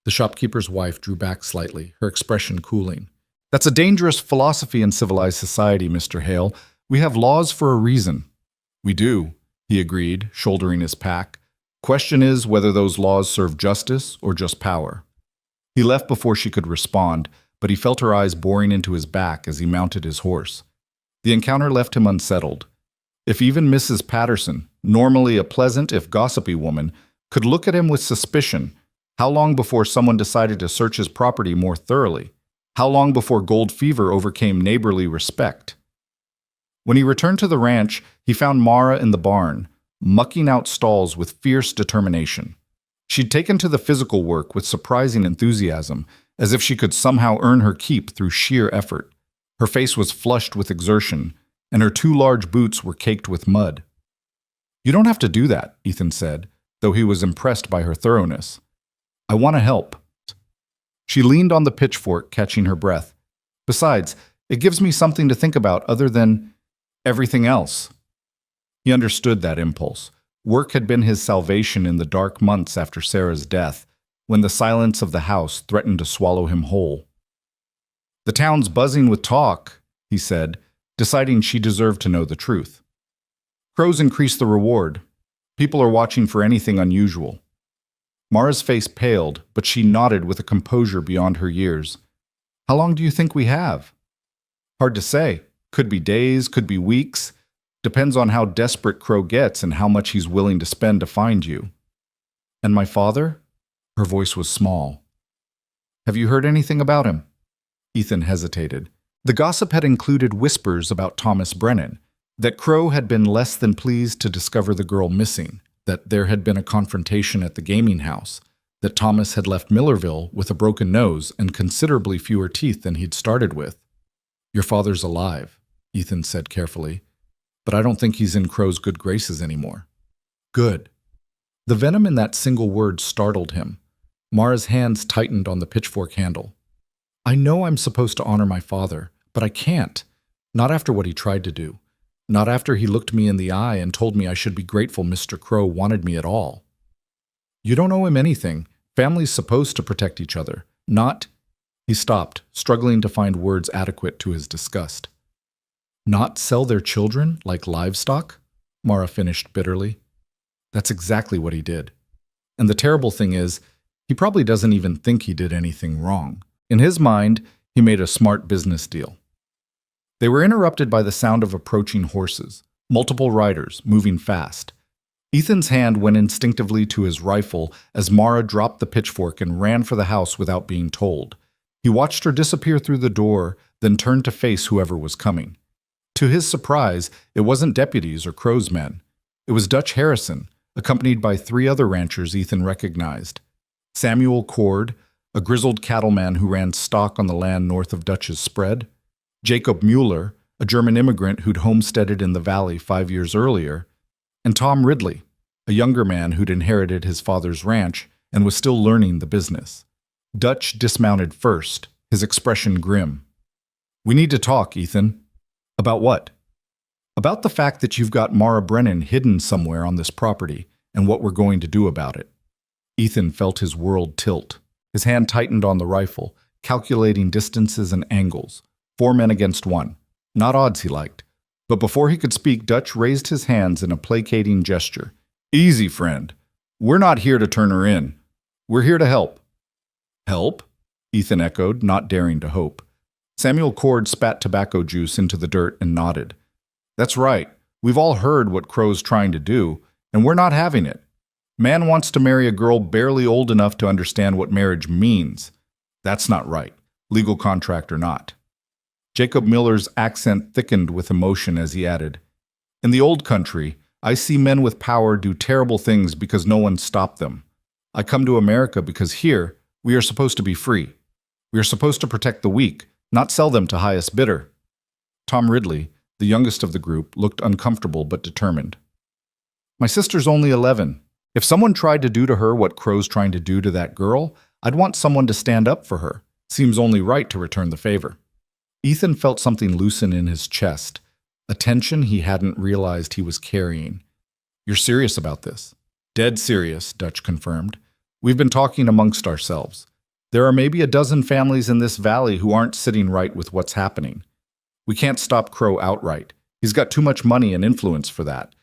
The shopkeeper's wife drew back slightly, her expression cooling. "That's a dangerous philosophy in civilized society, Mr. Hale. We have laws for a reason." "We do," he agreed, shouldering his pack. "Question is whether those laws serve justice or just power." He left before she could respond, but he felt her eyes boring into his back as he mounted his horse. The encounter left him unsettled. If even Mrs. Patterson, normally a pleasant if gossipy woman, could look at him with suspicion, how long before someone decided to search his property more thoroughly? How long before gold fever overcame neighborly respect? When he returned to the ranch, he found Mara in the barn, mucking out stalls with fierce determination. She'd taken to the physical work with surprising enthusiasm, as if she could somehow earn her keep through sheer effort. Her face was flushed with exertion, and her 2 large boots were caked with mud. "You don't have to do that," Ethan said, though he was impressed by her thoroughness. "I want to help." She leaned on the pitchfork, catching her breath. "Besides, it gives me something to think about other than everything else." He understood that impulse. Work had been his salvation in the dark months after Sarah's death, when the silence of the house threatened to swallow him whole. "The town's buzzing with talk," he said, deciding she deserved to know the truth. "Crows increase the reward. People are watching for anything unusual." Mara's face paled, but she nodded with a composure beyond her years. "How long do you think we have?" "Hard to say. Could be days, could be weeks. Depends on how desperate Crow gets and how much he's willing to spend to find you." "And my father?" Her voice was small. "Have you heard anything about him?" Ethan hesitated. The gossip had included whispers about Thomas Brennan, that Crow had been less than pleased to discover the girl missing, that there had been a confrontation at the gaming house, that Thomas had left Millerville with a broken nose and considerably fewer teeth than he'd started with. "Your father's alive," Ethan said carefully, "but I don't think he's in Crow's good graces anymore." "Good." The venom in that single word startled him. Mara's hands tightened on the pitchfork handle. "I know I'm supposed to honor my father, but I can't. Not after what he tried to do. Not after he looked me in the eye and told me I should be grateful Mr. Crow wanted me at all." "You don't owe him anything. Family's supposed to protect each other. Not—" He stopped, struggling to find words adequate to his disgust. "Not sell their children like livestock?" Mara finished bitterly. "That's exactly what he did. And the terrible thing is, he probably doesn't even think he did anything wrong. In his mind, he made a smart business deal." They were interrupted by the sound of approaching horses, multiple riders, moving fast. Ethan's hand went instinctively to his rifle as Mara dropped the pitchfork and ran for the house without being told. He watched her disappear through the door, then turned to face whoever was coming. To his surprise, it wasn't deputies or Crow's men. It was Dutch Harrison, accompanied by 3 other ranchers Ethan recognized. Samuel Cord, a grizzled cattleman who ran stock on the land north of Dutch's spread, Jacob Mueller, a German immigrant who'd homesteaded in the valley 5 years earlier, and Tom Ridley, a younger man who'd inherited his father's ranch and was still learning the business. Dutch dismounted first, his expression grim. "We need to talk, Ethan." "About what?" "About the fact that you've got Mara Brennan hidden somewhere on this property and what we're going to do about it." Ethan felt his world tilt. His hand tightened on the rifle, calculating distances and angles. 4 men against 1. Not odds he liked. But before he could speak, Dutch raised his hands in a placating gesture. "Easy, friend. We're not here to turn her in. We're here to help." "Help?" Ethan echoed, not daring to hope. Samuel Cord spat tobacco juice into the dirt and nodded. "That's right. We've all heard what Crow's trying to do, and we're not having it. Man wants to marry a girl barely old enough to understand what marriage means. That's not right, legal contract or not." Jacob Miller's accent thickened with emotion as he added, "In the old country, I see men with power do terrible things because no one stopped them. I come to America because here, we are supposed to be free. We are supposed to protect the weak, not sell them to highest bidder." Tom Ridley, the youngest of the group, looked uncomfortable but determined. "My sister's only 11. If someone tried to do to her what Crow's trying to do to that girl, I'd want someone to stand up for her. Seems only right to return the favor." Ethan felt something loosen in his chest, a tension he hadn't realized he was carrying. "You're serious about this?" "Dead serious," Dutch confirmed. "We've been talking amongst ourselves. There are maybe a dozen families in this valley who aren't sitting right with what's happening. We can't stop Crow outright. He's got too much money and influence for that.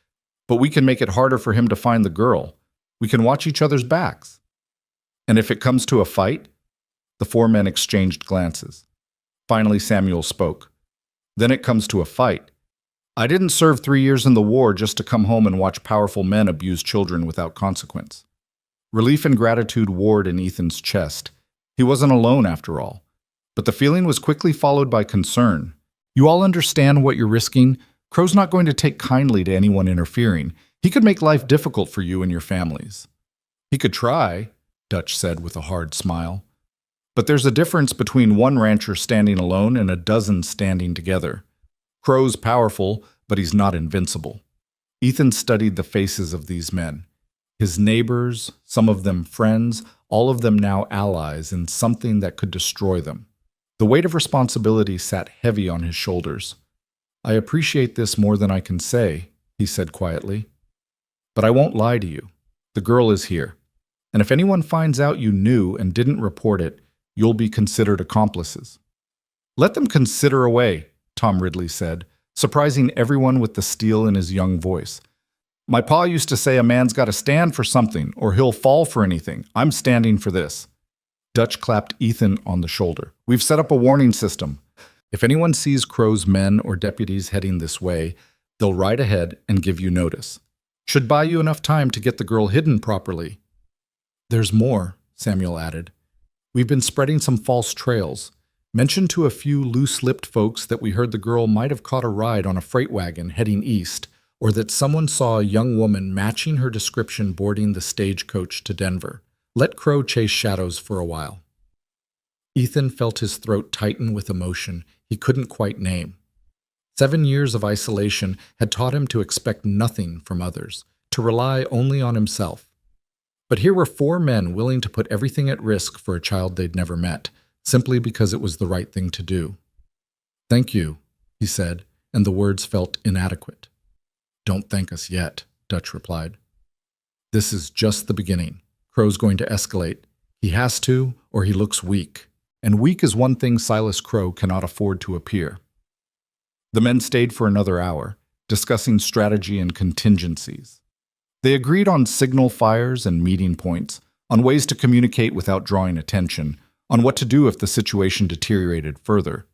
But we can make it harder for him to find the girl. We can watch each other's backs. And if it comes to a fight, The four men exchanged glances. Finally, Samuel spoke. Then it comes to a fight. I didn't serve 3 years in the war just to come home and watch powerful men abuse children without consequence. Relief and gratitude warred in Ethan's chest. He wasn't alone after all. But the feeling was quickly followed by concern. You all understand what you're risking? Crow's not going to take kindly to anyone interfering. He could make life difficult for you and your families. He could try, Dutch said with a hard smile. But there's a difference between one rancher standing alone and a dozen standing together. Crow's powerful, but he's not invincible. Ethan studied the faces of these men. His neighbors, some of them friends, all of them now allies in something that could destroy them. The weight of responsibility sat heavy on his shoulders. I appreciate this more than I can say, he said quietly. But I won't lie to you. The girl is here. And if anyone finds out you knew and didn't report it, you'll be considered accomplices. Let them consider away, Tom Ridley said, surprising everyone with the steel in his young voice. My pa used to say a man's got to stand for something or he'll fall for anything. I'm standing for this. Dutch clapped Ethan on the shoulder. We've set up a warning system. If anyone sees Crow's men or deputies heading this way, they'll ride ahead and give you notice. Should buy you enough time to get the girl hidden properly. There's more, Samuel added. We've been spreading some false trails. Mentioned to a few loose-lipped folks that we heard the girl might have caught a ride on a freight wagon heading east, or that someone saw a young woman matching her description boarding the stagecoach to Denver. Let Crow chase shadows for a while. Ethan felt his throat tighten with emotion he couldn't quite name. 7 years of isolation had taught him to expect nothing from others, to rely only on himself. But here were 4 men willing to put everything at risk for a child they'd never met, simply because it was the right thing to do. Thank you, he said, and the words felt inadequate. Don't thank us yet, Dutch replied. This is just the beginning. Crow's going to escalate. He has to, or he looks weak. And weak is one thing Silas Crow cannot afford to appear. The men stayed for another hour, discussing strategy and contingencies. They agreed on signal fires and meeting points, on ways to communicate without drawing attention, on what to do if the situation deteriorated further.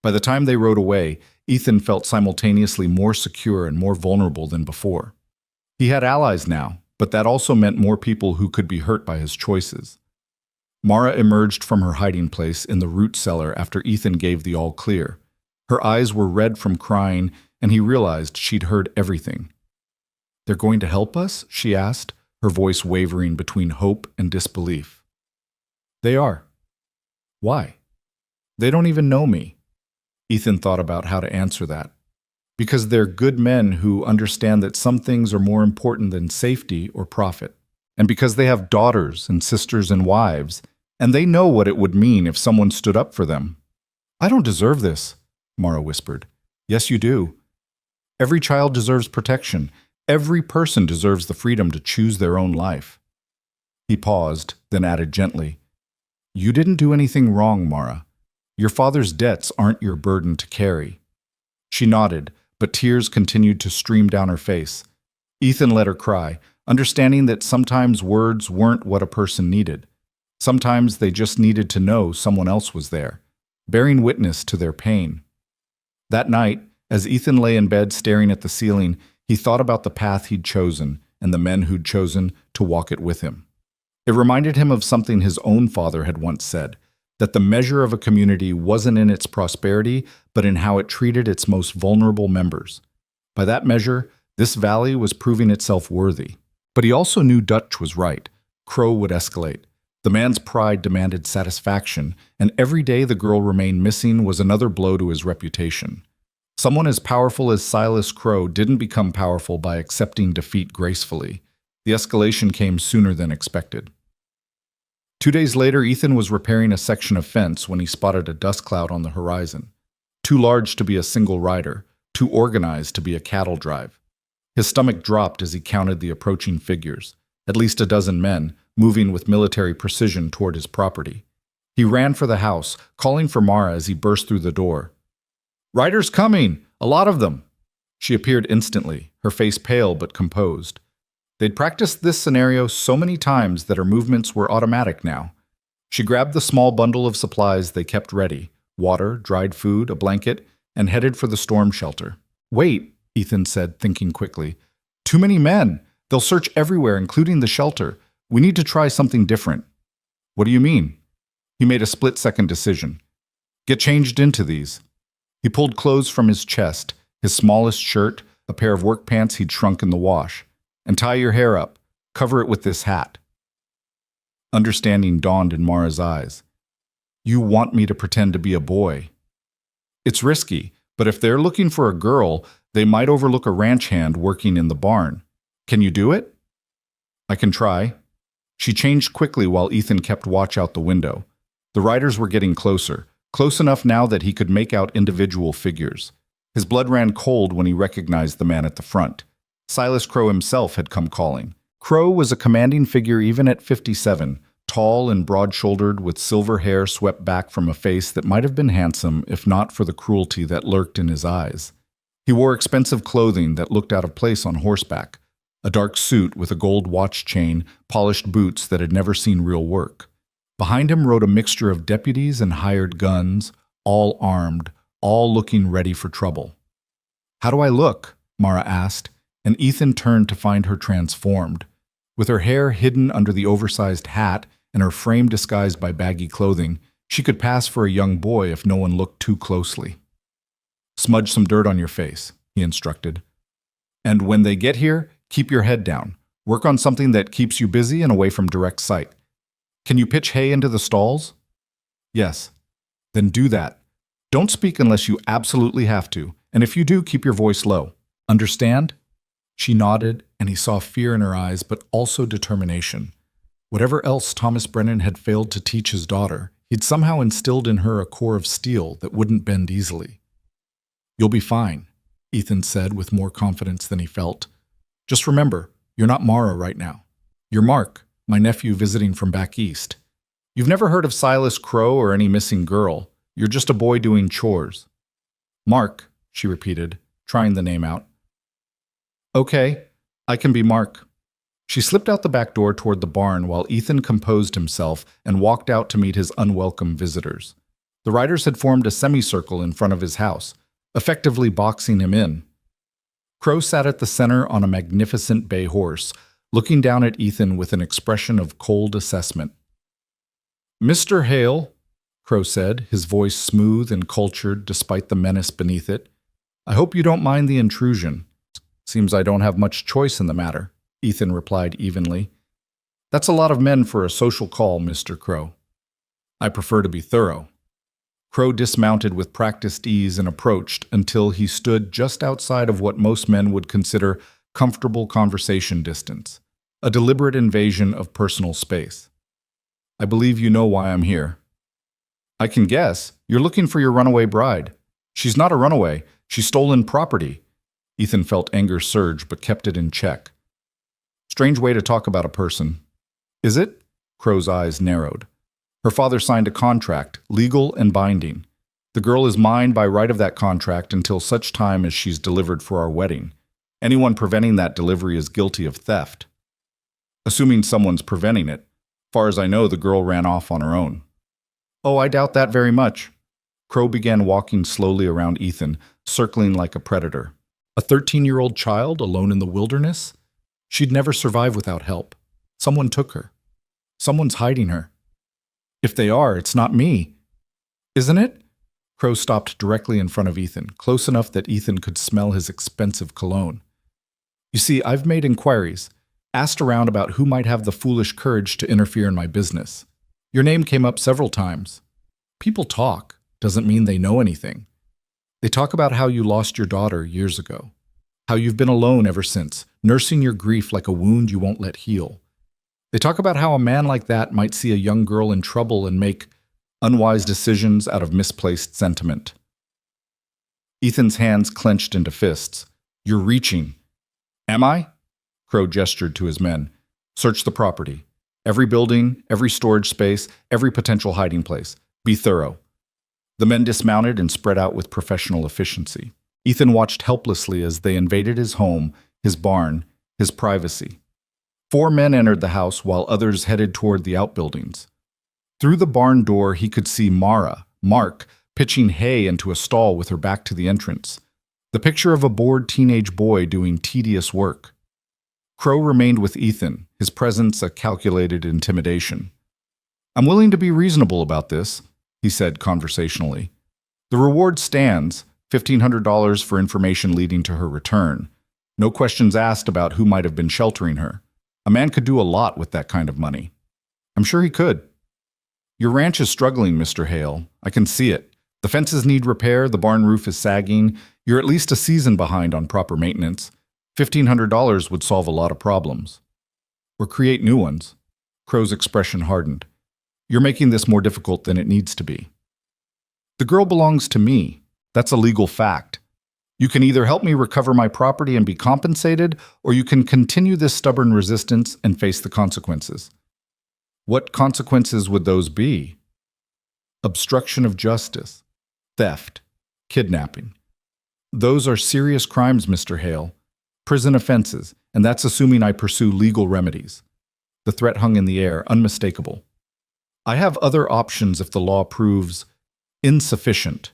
By the time they rode away, Ethan felt simultaneously more secure and more vulnerable than before. He had allies now, but that also meant more people who could be hurt by his choices. Mara emerged from her hiding place in the root cellar after Ethan gave the all clear. Her eyes were red from crying, and he realized she'd heard everything. They're going to help us? She asked, her voice wavering between hope and disbelief. They are. Why? They don't even know me. Ethan thought about how to answer that. Because they're good men who understand that some things are more important than safety or profit. And because they have daughters and sisters and wives, and they know what it would mean if someone stood up for them. I don't deserve this, Mara whispered. Yes, you do. Every child deserves protection. Every person deserves the freedom to choose their own life. He paused, then added gently, You didn't do anything wrong, Mara. Your father's debts aren't your burden to carry. She nodded, but tears continued to stream down her face. Ethan let her cry, understanding that sometimes words weren't what a person needed. Sometimes they just needed to know someone else was there, bearing witness to their pain. That night, as Ethan lay in bed staring at the ceiling, he thought about the path he'd chosen and the men who'd chosen to walk it with him. It reminded him of something his own father had once said, that the measure of a community wasn't in its prosperity, but in how it treated its most vulnerable members. By that measure, this valley was proving itself worthy. But he also knew Dutch was right. Crow would escalate. The man's pride demanded satisfaction, and every day the girl remained missing was another blow to his reputation. Someone as powerful as Silas Crow didn't become powerful by accepting defeat gracefully. The escalation came sooner than expected. 2 days later, Ethan was repairing a section of fence when he spotted a dust cloud on the horizon. Too large to be a single rider, too organized to be a cattle drive. His stomach dropped as he counted the approaching figures, at least a dozen men, moving with military precision toward his property. He ran for the house, calling for Mara as he burst through the door. Riders coming! A lot of them! She appeared instantly, her face pale but composed. They'd practiced this scenario so many times that her movements were automatic now. She grabbed the small bundle of supplies they kept ready, water, dried food, a blanket, and headed for the storm shelter. Wait, Ethan said, thinking quickly. Too many men. They'll search everywhere, including the shelter. We need to try something different. What do you mean? He made a split-second decision. Get changed into these. He pulled clothes from his chest, his smallest shirt, a pair of work pants he'd shrunk in the wash. And tie your hair up. Cover it with this hat. Understanding dawned in Mara's eyes. You want me to pretend to be a boy. It's risky, but if they're looking for a girl, they might overlook a ranch hand working in the barn. Can you do it? I can try. She changed quickly while Ethan kept watch out the window. The riders were getting closer, close enough now that he could make out individual figures. His blood ran cold when he recognized the man at the front. Silas Crow himself had come calling. Crow was a commanding figure even at 57, tall and broad-shouldered with silver hair swept back from a face that might have been handsome if not for the cruelty that lurked in his eyes. He wore expensive clothing that looked out of place on horseback, a dark suit with a gold watch chain, polished boots that had never seen real work. Behind him rode a mixture of deputies and hired guns, all armed, all looking ready for trouble. How do I look? Mara asked, and Ethan turned to find her transformed. With her hair hidden under the oversized hat and her frame disguised by baggy clothing, she could pass for a young boy if no one looked too closely. Smudge some dirt on your face, he instructed. And when they get here, keep your head down. Work on something that keeps you busy and away from direct sight. Can you pitch hay into the stalls? Yes. Then do that. Don't speak unless you absolutely have to, and if you do, keep your voice low. Understand? She nodded, and he saw fear in her eyes, but also determination. Whatever else Thomas Brennan had failed to teach his daughter, he'd somehow instilled in her a core of steel that wouldn't bend easily. You'll be fine, Ethan said with more confidence than he felt. Just remember, you're not Mara right now. You're Mark, my nephew visiting from back east. You've never heard of Silas Crow or any missing girl. You're just a boy doing chores. Mark, she repeated, trying the name out. Okay, I can be Mark. She slipped out the back door toward the barn while Ethan composed himself and walked out to meet his unwelcome visitors. The riders had formed a semicircle in front of his house, effectively boxing him in. Crow sat at the center on a magnificent bay horse, looking down at Ethan with an expression of cold assessment. Mr. Hale, Crow said, his voice smooth and cultured despite the menace beneath it, I hope you don't mind the intrusion. Seems I don't have much choice in the matter, Ethan replied evenly. That's a lot of men for a social call, Mr. Crow. I prefer to be thorough. Crow dismounted with practiced ease and approached until he stood just outside of what most men would consider comfortable conversation distance, a deliberate invasion of personal space. I believe you know why I'm here. I can guess. You're looking for your runaway bride. She's not a runaway. She's stolen property. Ethan felt anger surge but kept it in check. Strange way to talk about a person. Is it? Crow's eyes narrowed. Her father signed a contract, legal and binding. The girl is mine by right of that contract until such time as she's delivered for our wedding. Anyone preventing that delivery is guilty of theft. Assuming someone's preventing it. Far as I know, the girl ran off on her own. Oh, I doubt that very much. Crow began walking slowly around Ethan, circling like a predator. A 13-year-old child alone in the wilderness? She'd never survive without help. Someone took her. Someone's hiding her. If they are, it's not me. Isn't it? Crow stopped directly in front of Ethan, close enough that Ethan could smell his expensive cologne. You see, I've made inquiries, asked around about who might have the foolish courage to interfere in my business. Your name came up several times. People talk, doesn't mean they know anything. They talk about how you lost your daughter years ago, how you've been alone ever since, nursing your grief like a wound you won't let heal. They talk about how a man like that might see a young girl in trouble and make unwise decisions out of misplaced sentiment. Ethan's hands clenched into fists. You're reaching. Am I? Crow gestured to his men. Search the property. Every building, every storage space, every potential hiding place. Be thorough. The men dismounted and spread out with professional efficiency. Ethan watched helplessly as they invaded his home, his barn, his privacy. 4 men entered the house while others headed toward the outbuildings. Through the barn door, he could see Mark, pitching hay into a stall with her back to the entrance. The picture of a bored teenage boy doing tedious work. Crow remained with Ethan, his presence a calculated intimidation. "I'm willing to be reasonable about this," he said conversationally. "The reward stands, $1,500 for information leading to her return. No questions asked about who might have been sheltering her. A man could do a lot with that kind of money." "I'm sure he could." "Your ranch is struggling, Mr. Hale. I can see it. The fences need repair, the barn roof is sagging. You're at least a season behind on proper maintenance. $1,500 would solve a lot of problems. Or create new ones." Crow's expression hardened. "You're making this more difficult than it needs to be." "The girl belongs to me. That's a legal fact. You can either help me recover my property and be compensated, or you can continue this stubborn resistance and face the consequences." "What consequences would those be?" "Obstruction of justice, theft, kidnapping. Those are serious crimes, Mr. Hale. Prison offenses, and that's assuming I pursue legal remedies." The threat hung in the air, unmistakable. "I have other options if the law proves insufficient."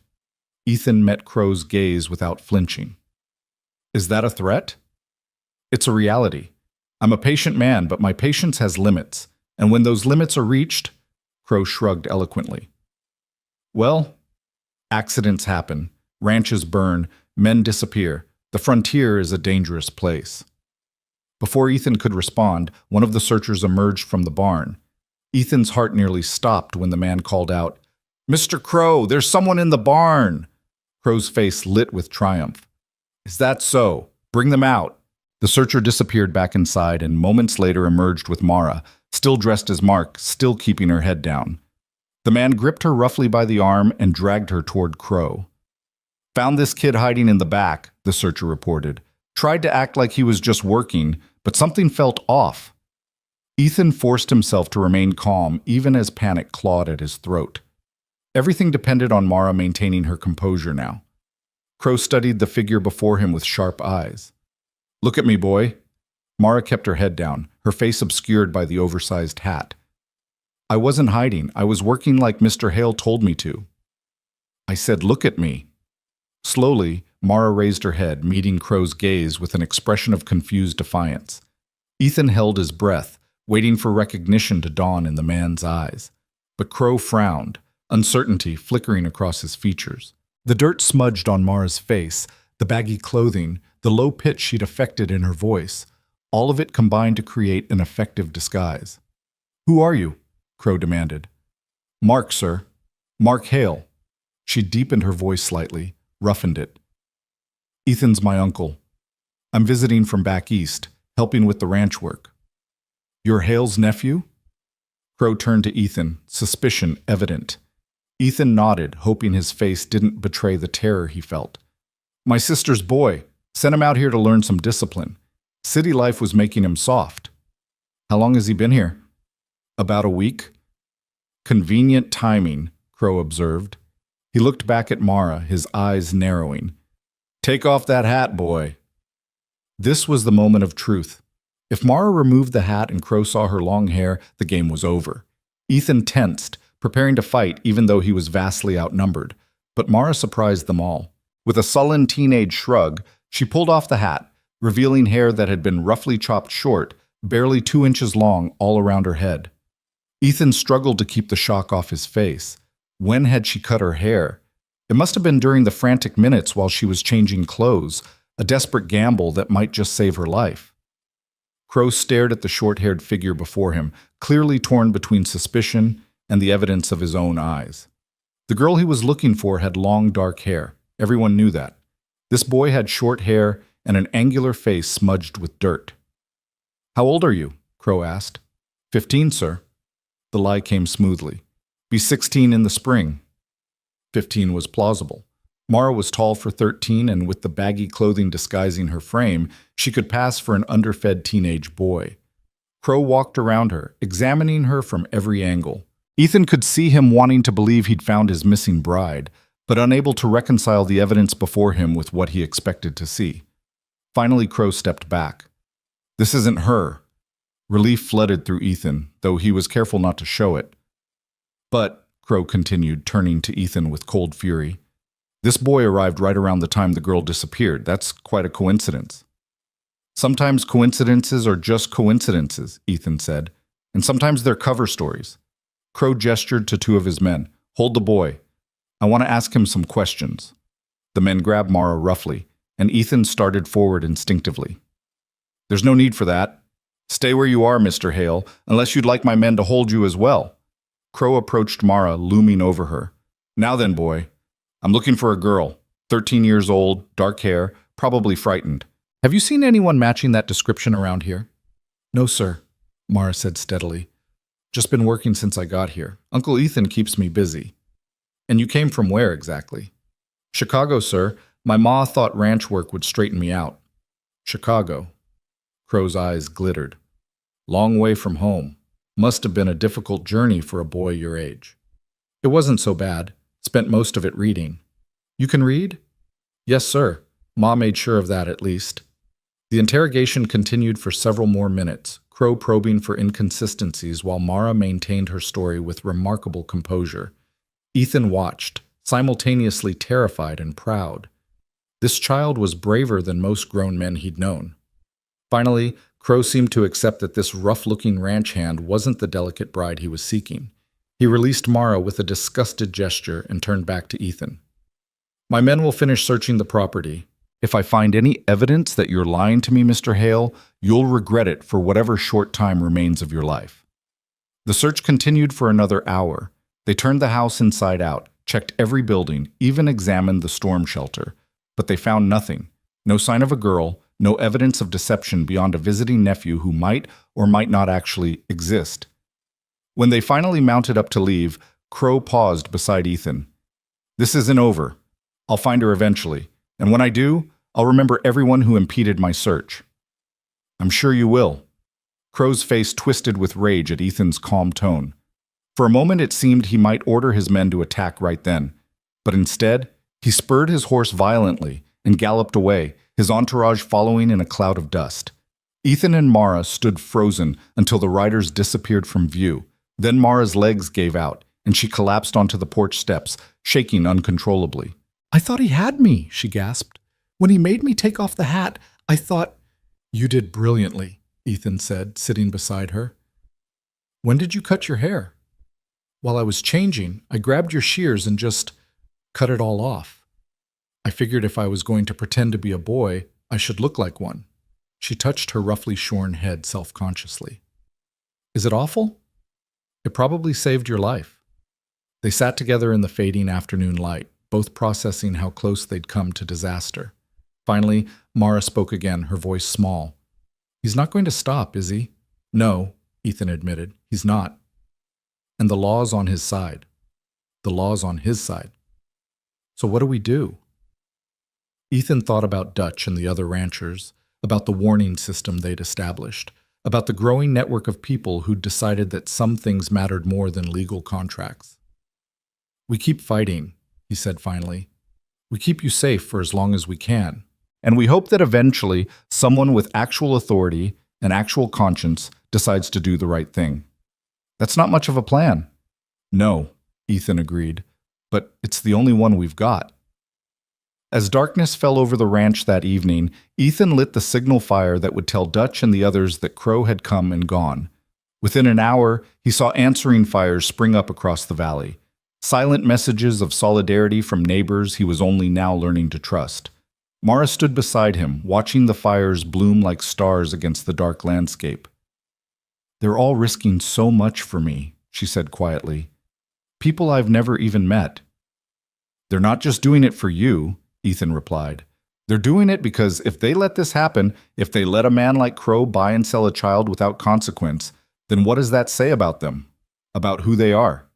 Ethan met Crow's gaze without flinching. "Is that a threat?" "It's a reality. I'm a patient man, but my patience has limits. And when those limits are reached," Crow shrugged eloquently. "Well, accidents happen, ranches burn, men disappear. The frontier is a dangerous place." Before Ethan could respond, one of the searchers emerged from the barn. Ethan's heart nearly stopped when the man called out, "Mr. Crow, there's someone in the barn!" Crow's face lit with triumph. "Is that so? Bring them out." The searcher disappeared back inside and moments later emerged with Mara, still dressed as Mark, still keeping her head down. The man gripped her roughly by the arm and dragged her toward Crow. "Found this kid hiding in the back," the searcher reported. "Tried to act like he was just working, but something felt off." Ethan forced himself to remain calm even as panic clawed at his throat. Everything depended on Mara maintaining her composure now. Crow studied the figure before him with sharp eyes. "Look at me, boy." Mara kept her head down, her face obscured by the oversized hat. "I wasn't hiding. I was working like Mr. Hale told me to." "I said, look at me." Slowly, Mara raised her head, meeting Crow's gaze with an expression of confused defiance. Ethan held his breath, waiting for recognition to dawn in the man's eyes. But Crow frowned, uncertainty flickering across his features. The dirt smudged on Mara's face, the baggy clothing, the low pitch she'd affected in her voice. All of it combined to create an effective disguise. "Who are you?" Crow demanded. "Mark, sir. Mark Hale." She deepened her voice slightly, roughened it. "Ethan's my uncle. I'm visiting from back east, helping with the ranch work." "You're Hale's nephew?" Crow turned to Ethan, suspicion evident. Ethan nodded, hoping his face didn't betray the terror he felt. "My sister's boy. Sent him out here to learn some discipline. City life was making him soft." "How long has he been here?" "About a week." "Convenient timing," Crow observed. He looked back at Mara, his eyes narrowing. "Take off that hat, boy." This was the moment of truth. If Mara removed the hat and Crow saw her long hair, the game was over. Ethan tensed, preparing to fight even though he was vastly outnumbered. But Mara surprised them all. With a sullen teenage shrug, she pulled off the hat, revealing hair that had been roughly chopped short, barely 2 inches long all around her head. Ethan struggled to keep the shock off his face. When had she cut her hair? It must have been during the frantic minutes while she was changing clothes, a desperate gamble that might just save her life. Crow stared at the short-haired figure before him, clearly torn between suspicion and the evidence of his own eyes. The girl he was looking for had long, dark hair. Everyone knew that. This boy had short hair and an angular face smudged with dirt. "How old are you?" Crow asked. 15, sir." The lie came smoothly. "Be 16 in the spring." 15 was plausible. Mara was tall for 13, and with the baggy clothing disguising her frame, she could pass for an underfed teenage boy. Crow walked around her, examining her from every angle. Ethan could see him wanting to believe he'd found his missing bride, but unable to reconcile the evidence before him with what he expected to see. Finally, Crow stepped back. "This isn't her." Relief flooded through Ethan, though he was careful not to show it. But, Crow continued, turning to Ethan with cold fury, this boy arrived right around the time the girl disappeared. That's quite a coincidence. Sometimes coincidences are just coincidences, Ethan said, and sometimes they're cover stories. Crow gestured to two of his men. Hold the boy. I want to ask him some questions. The men grabbed Mara roughly, and Ethan started forward instinctively. There's no need for that. Stay where you are, Mr. Hale, unless you'd like my men to hold you as well. Crow approached Mara, looming over her. Now then, boy. I'm looking for a girl, 13 years old, dark hair, probably frightened. Have you seen anyone matching that description around here? No, sir, Mara said steadily. Just been working since I got here. Uncle Ethan keeps me busy. And you came from where exactly? Chicago, sir. My ma thought ranch work would straighten me out. Chicago. Crow's eyes glittered. Long way from home. Must have been a difficult journey for a boy your age. It wasn't so bad. Spent most of it reading. You can read? Yes, sir. Ma made sure of that at least. The interrogation continued for several more minutes, Crow probing for inconsistencies while Mara maintained her story with remarkable composure. Ethan watched, simultaneously terrified and proud. This child was braver than most grown men he'd known. Finally, Crow seemed to accept that this rough-looking ranch hand wasn't the delicate bride he was seeking. He released Mara with a disgusted gesture and turned back to Ethan. My men will finish searching the property. If I find any evidence that you're lying to me, Mr. Hale, you'll regret it for whatever short time remains of your life. The search continued for another hour. They turned the house inside out, checked every building, even examined the storm shelter. But they found nothing. No sign of a girl, no evidence of deception beyond a visiting nephew who might or might not actually exist. When they finally mounted up to leave, Crow paused beside Ethan. This isn't over. I'll find her eventually, and when I do, I'll remember everyone who impeded my search. I'm sure you will. Crow's face twisted with rage at Ethan's calm tone. For a moment it seemed he might order his men to attack right then, but instead, he spurred his horse violently and galloped away, his entourage following in a cloud of dust. Ethan and Mara stood frozen until the riders disappeared from view. Then Mara's legs gave out, and she collapsed onto the porch steps, shaking uncontrollably. I thought he had me, she gasped. When he made me take off the hat, I thought... You did brilliantly, Ethan said, sitting beside her. When did you cut your hair? While I was changing, I grabbed your shears and just cut it all off. I figured if I was going to pretend to be a boy, I should look like one. She touched her roughly shorn head self-consciously. Is it awful? It probably saved your life. They sat together in the fading afternoon light, both processing how close they'd come to disaster. Finally, Mara spoke again, her voice small. He's not going to stop, is he? No, Ethan admitted. He's not. And the law's on his side. The law's on his side. So what do we do? Ethan thought about Dutch and the other ranchers, about the warning system they'd established, about the growing network of people who'd decided that some things mattered more than legal contracts. We keep fighting, he said finally. We keep you safe for as long as we can. And we hope that eventually someone with actual authority and actual conscience decides to do the right thing. That's not much of a plan. No, Ethan agreed, but it's the only one we've got. As darkness fell over the ranch that evening, Ethan lit the signal fire that would tell Dutch and the others that Crow had come and gone. Within an hour, he saw answering fires spring up across the valley. Silent messages of solidarity from neighbors he was only now learning to trust. Mara stood beside him, watching the fires bloom like stars against the dark landscape. They're all risking so much for me, she said quietly. People I've never even met. They're not just doing it for you, Ethan replied. They're doing it because if they let this happen, if they let a man like Crow buy and sell a child without consequence, then what does that say about them? About who they are?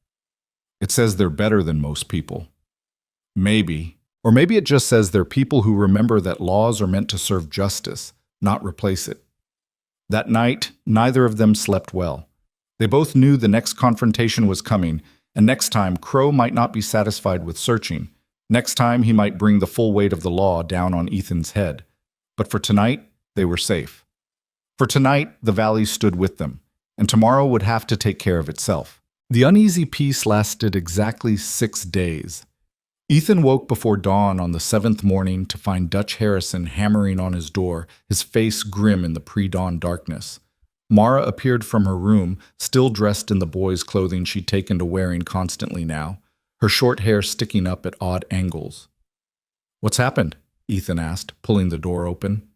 It says they're better than most people. Maybe. Or maybe it just says they're people who remember that laws are meant to serve justice, not replace it. That night, neither of them slept well. They both knew the next confrontation was coming, and next time Crow might not be satisfied with searching. Next time he might bring the full weight of the law down on Ethan's head. But for tonight, they were safe. For tonight, the valley stood with them, and tomorrow would have to take care of itself. The uneasy peace lasted exactly 6 days. Ethan woke before dawn on the 7th morning to find Dutch Harrison hammering on his door, his face grim in the pre-dawn darkness. Mara appeared from her room, still dressed in the boy's clothing she'd taken to wearing constantly now, her short hair sticking up at odd angles. "What's happened?" Ethan asked, pulling the door open.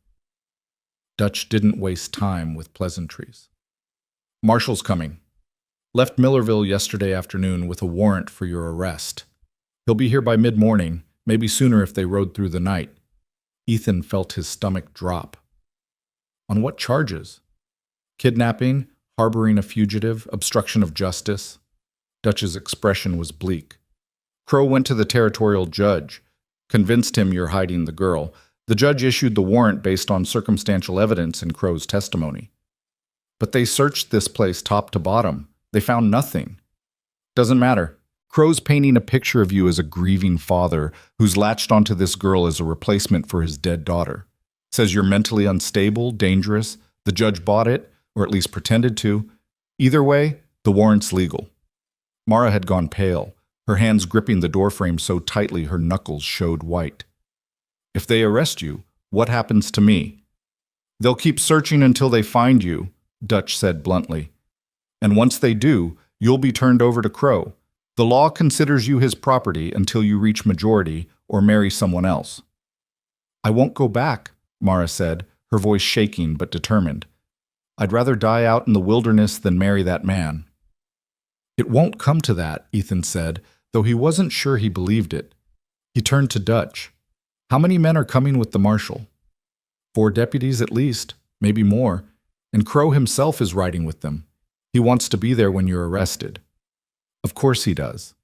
Dutch didn't waste time with pleasantries. "Marshall's coming. Left Millerville yesterday afternoon with a warrant for your arrest. He'll be here by mid-morning, maybe sooner if they rode through the night." Ethan felt his stomach drop. "On what charges?" "Kidnapping, harboring a fugitive, obstruction of justice." Dutch's expression was bleak. "Crow went to the territorial judge, convinced him you're hiding the girl. The judge issued the warrant based on circumstantial evidence in Crow's testimony. But they searched this place top to bottom. They found nothing." "Doesn't matter. Crow's painting a picture of you as a grieving father who's latched onto this girl as a replacement for his dead daughter. Says you're mentally unstable, dangerous. The judge bought it, or at least pretended to. Either way, the warrant's legal." Mara had gone pale, her hands gripping the doorframe so tightly her knuckles showed white. "If they arrest you, what happens to me?" "They'll keep searching until they find you," Dutch said bluntly. "And once they do, you'll be turned over to Crow. The law considers you his property until you reach majority or marry someone else." "I won't go back," Mara said, her voice shaking but determined. "I'd rather die out in the wilderness than marry that man." "It won't come to that," Ethan said, though he wasn't sure he believed it. He turned to Dutch. "How many men are coming with the marshal?" "4 deputies at least, maybe more, and Crow himself is riding with them. He wants to be there when you're arrested." "Of course he does."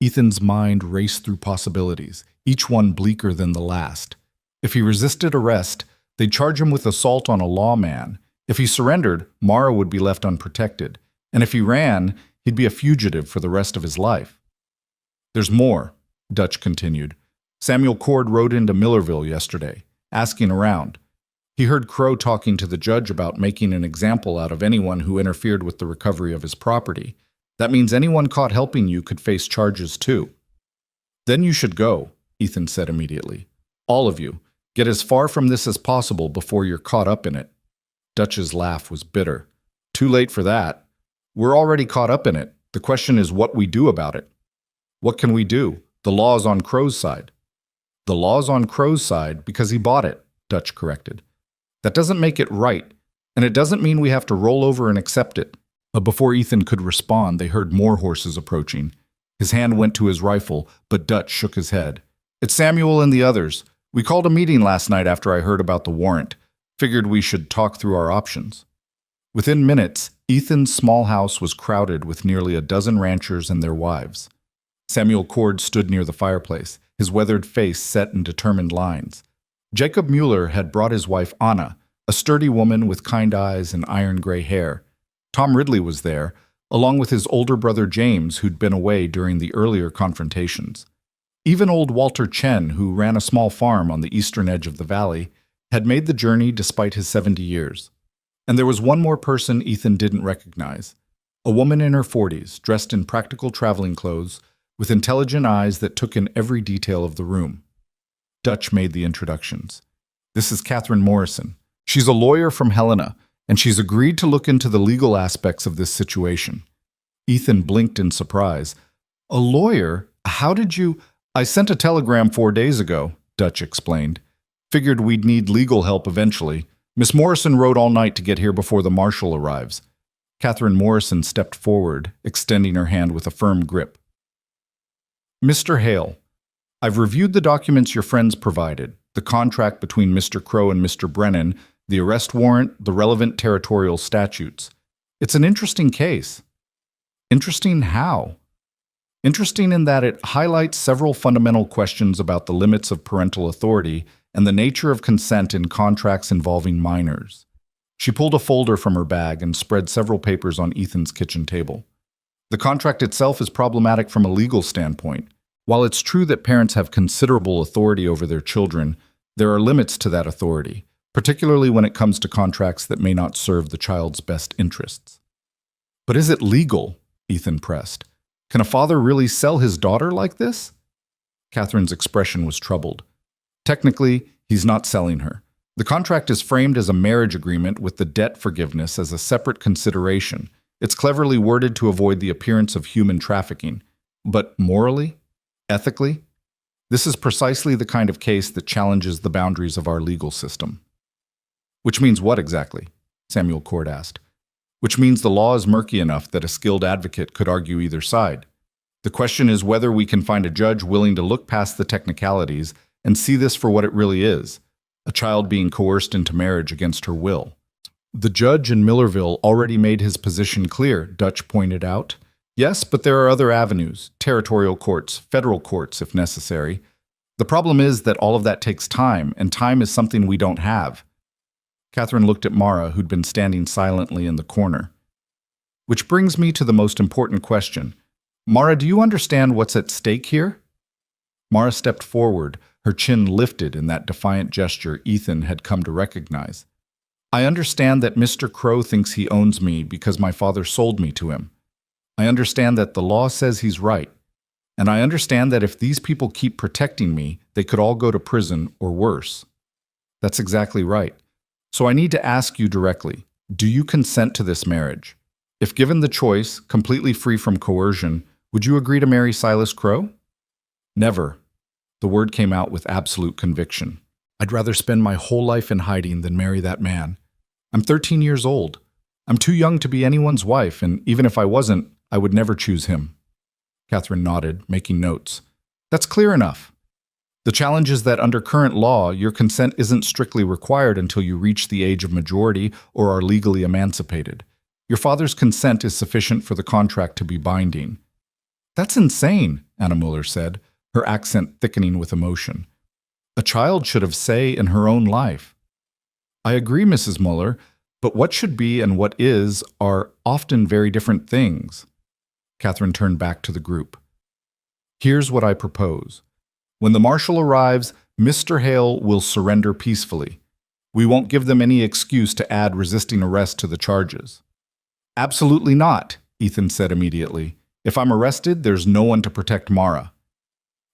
Ethan's mind raced through possibilities, each one bleaker than the last. If he resisted arrest, they'd charge him with assault on a lawman. If he surrendered, Mara would be left unprotected. And if he ran, he'd be a fugitive for the rest of his life. "There's more," Dutch continued. "Samuel Cord rode into Millerville yesterday, asking around. He heard Crow talking to the judge about making an example out of anyone who interfered with the recovery of his property. That means anyone caught helping you could face charges too." "Then you should go," Ethan said immediately. "All of you. Get as far from this as possible before you're caught up in it." Dutch's laugh was bitter. "Too late for that. We're already caught up in it. The question is what we do about it." "What can we do? The law's on Crow's side." "The law's on Crow's side because he bought it," Dutch corrected. "That doesn't make it right, and it doesn't mean we have to roll over and accept it." But before Ethan could respond, they heard more horses approaching. His hand went to his rifle, but Dutch shook his head. "It's Samuel and the others. We called a meeting last night after I heard about the warrant. Figured we should talk through our options." Within minutes, Ethan's small house was crowded with nearly a dozen ranchers and their wives. Samuel Cord stood near the fireplace, his weathered face set in determined lines. Jacob Mueller had brought his wife Anna, a sturdy woman with kind eyes and iron-gray hair. Tom Ridley was there, along with his older brother James, who'd been away during the earlier confrontations. Even old Walter Chen, who ran a small farm on the eastern edge of the valley, had made the journey despite his 70 years. And there was one more person Ethan didn't recognize, a woman in her 40s, dressed in practical traveling clothes, with intelligent eyes that took in every detail of the room. Dutch made the introductions. "This is Catherine Morrison. She's a lawyer from Helena, and she's agreed to look into the legal aspects of this situation." Ethan blinked in surprise. "A lawyer? How did you—" "I sent a telegram 4 days ago," Dutch explained. "Figured we'd need legal help eventually. Miss Morrison rode all night to get here before the marshal arrives." Catherine Morrison stepped forward, extending her hand with a firm grip. "Mr. Hale, I've reviewed the documents your friends provided, the contract between Mr. Crow and Mr. Brennan, the arrest warrant, the relevant territorial statutes. It's an interesting case." "Interesting how?" "Interesting in that it highlights several fundamental questions about the limits of parental authority and the nature of consent in contracts involving minors." She pulled a folder from her bag and spread several papers on Ethan's kitchen table. "The contract itself is problematic from a legal standpoint. While it's true that parents have considerable authority over their children, there are limits to that authority, particularly when it comes to contracts that may not serve the child's best interests." "But is it legal?" Ethan pressed. Can a father really sell his daughter like this? Catherine's expression was troubled. Technically, he's not selling her. The contract is framed as a marriage agreement with the debt forgiveness as a separate consideration. It's cleverly worded to avoid the appearance of human trafficking. But morally? Ethically? This is precisely the kind of case that challenges the boundaries of our legal system. Which means what exactly? Samuel Cord asked. Which means the law is murky enough that a skilled advocate could argue either side. The question is whether we can find a judge willing to look past the technicalities and see this for what it really is, a child being coerced into marriage against her will. The judge in Millerville already made his position clear, Dutch pointed out. Yes, but there are other avenues, territorial courts, federal courts if necessary. The problem is that all of that takes time, and time is something we don't have. Catherine looked at Mara, who'd been standing silently in the corner. Which brings me to the most important question. Mara, do you understand what's at stake here? Mara stepped forward, her chin lifted in that defiant gesture Ethan had come to recognize. I understand that Mr. Crow thinks he owns me because my father sold me to him. I understand that the law says he's right. And I understand that if these people keep protecting me, they could all go to prison or worse. That's exactly right. So I need to ask you directly, do you consent to this marriage? If given the choice, completely free from coercion, would you agree to marry Silas Crow? Never. The word came out with absolute conviction. I'd rather spend my whole life in hiding than marry that man. I'm 13 years old. I'm too young to be anyone's wife, and even if I wasn't, I would never choose him. Catherine nodded, making notes. That's clear enough. The challenge is that under current law, your consent isn't strictly required until you reach the age of majority or are legally emancipated. Your father's consent is sufficient for the contract to be binding. That's insane, Anna Muller said, her accent thickening with emotion. A child should have say in her own life. I agree, Mrs. Muller, but what should be and what is are often very different things. Catherine turned back to the group. Here's what I propose. When the marshal arrives, Mr. Hale will surrender peacefully. We won't give them any excuse to add resisting arrest to the charges. Absolutely not, Ethan said immediately. If I'm arrested, there's no one to protect Mara.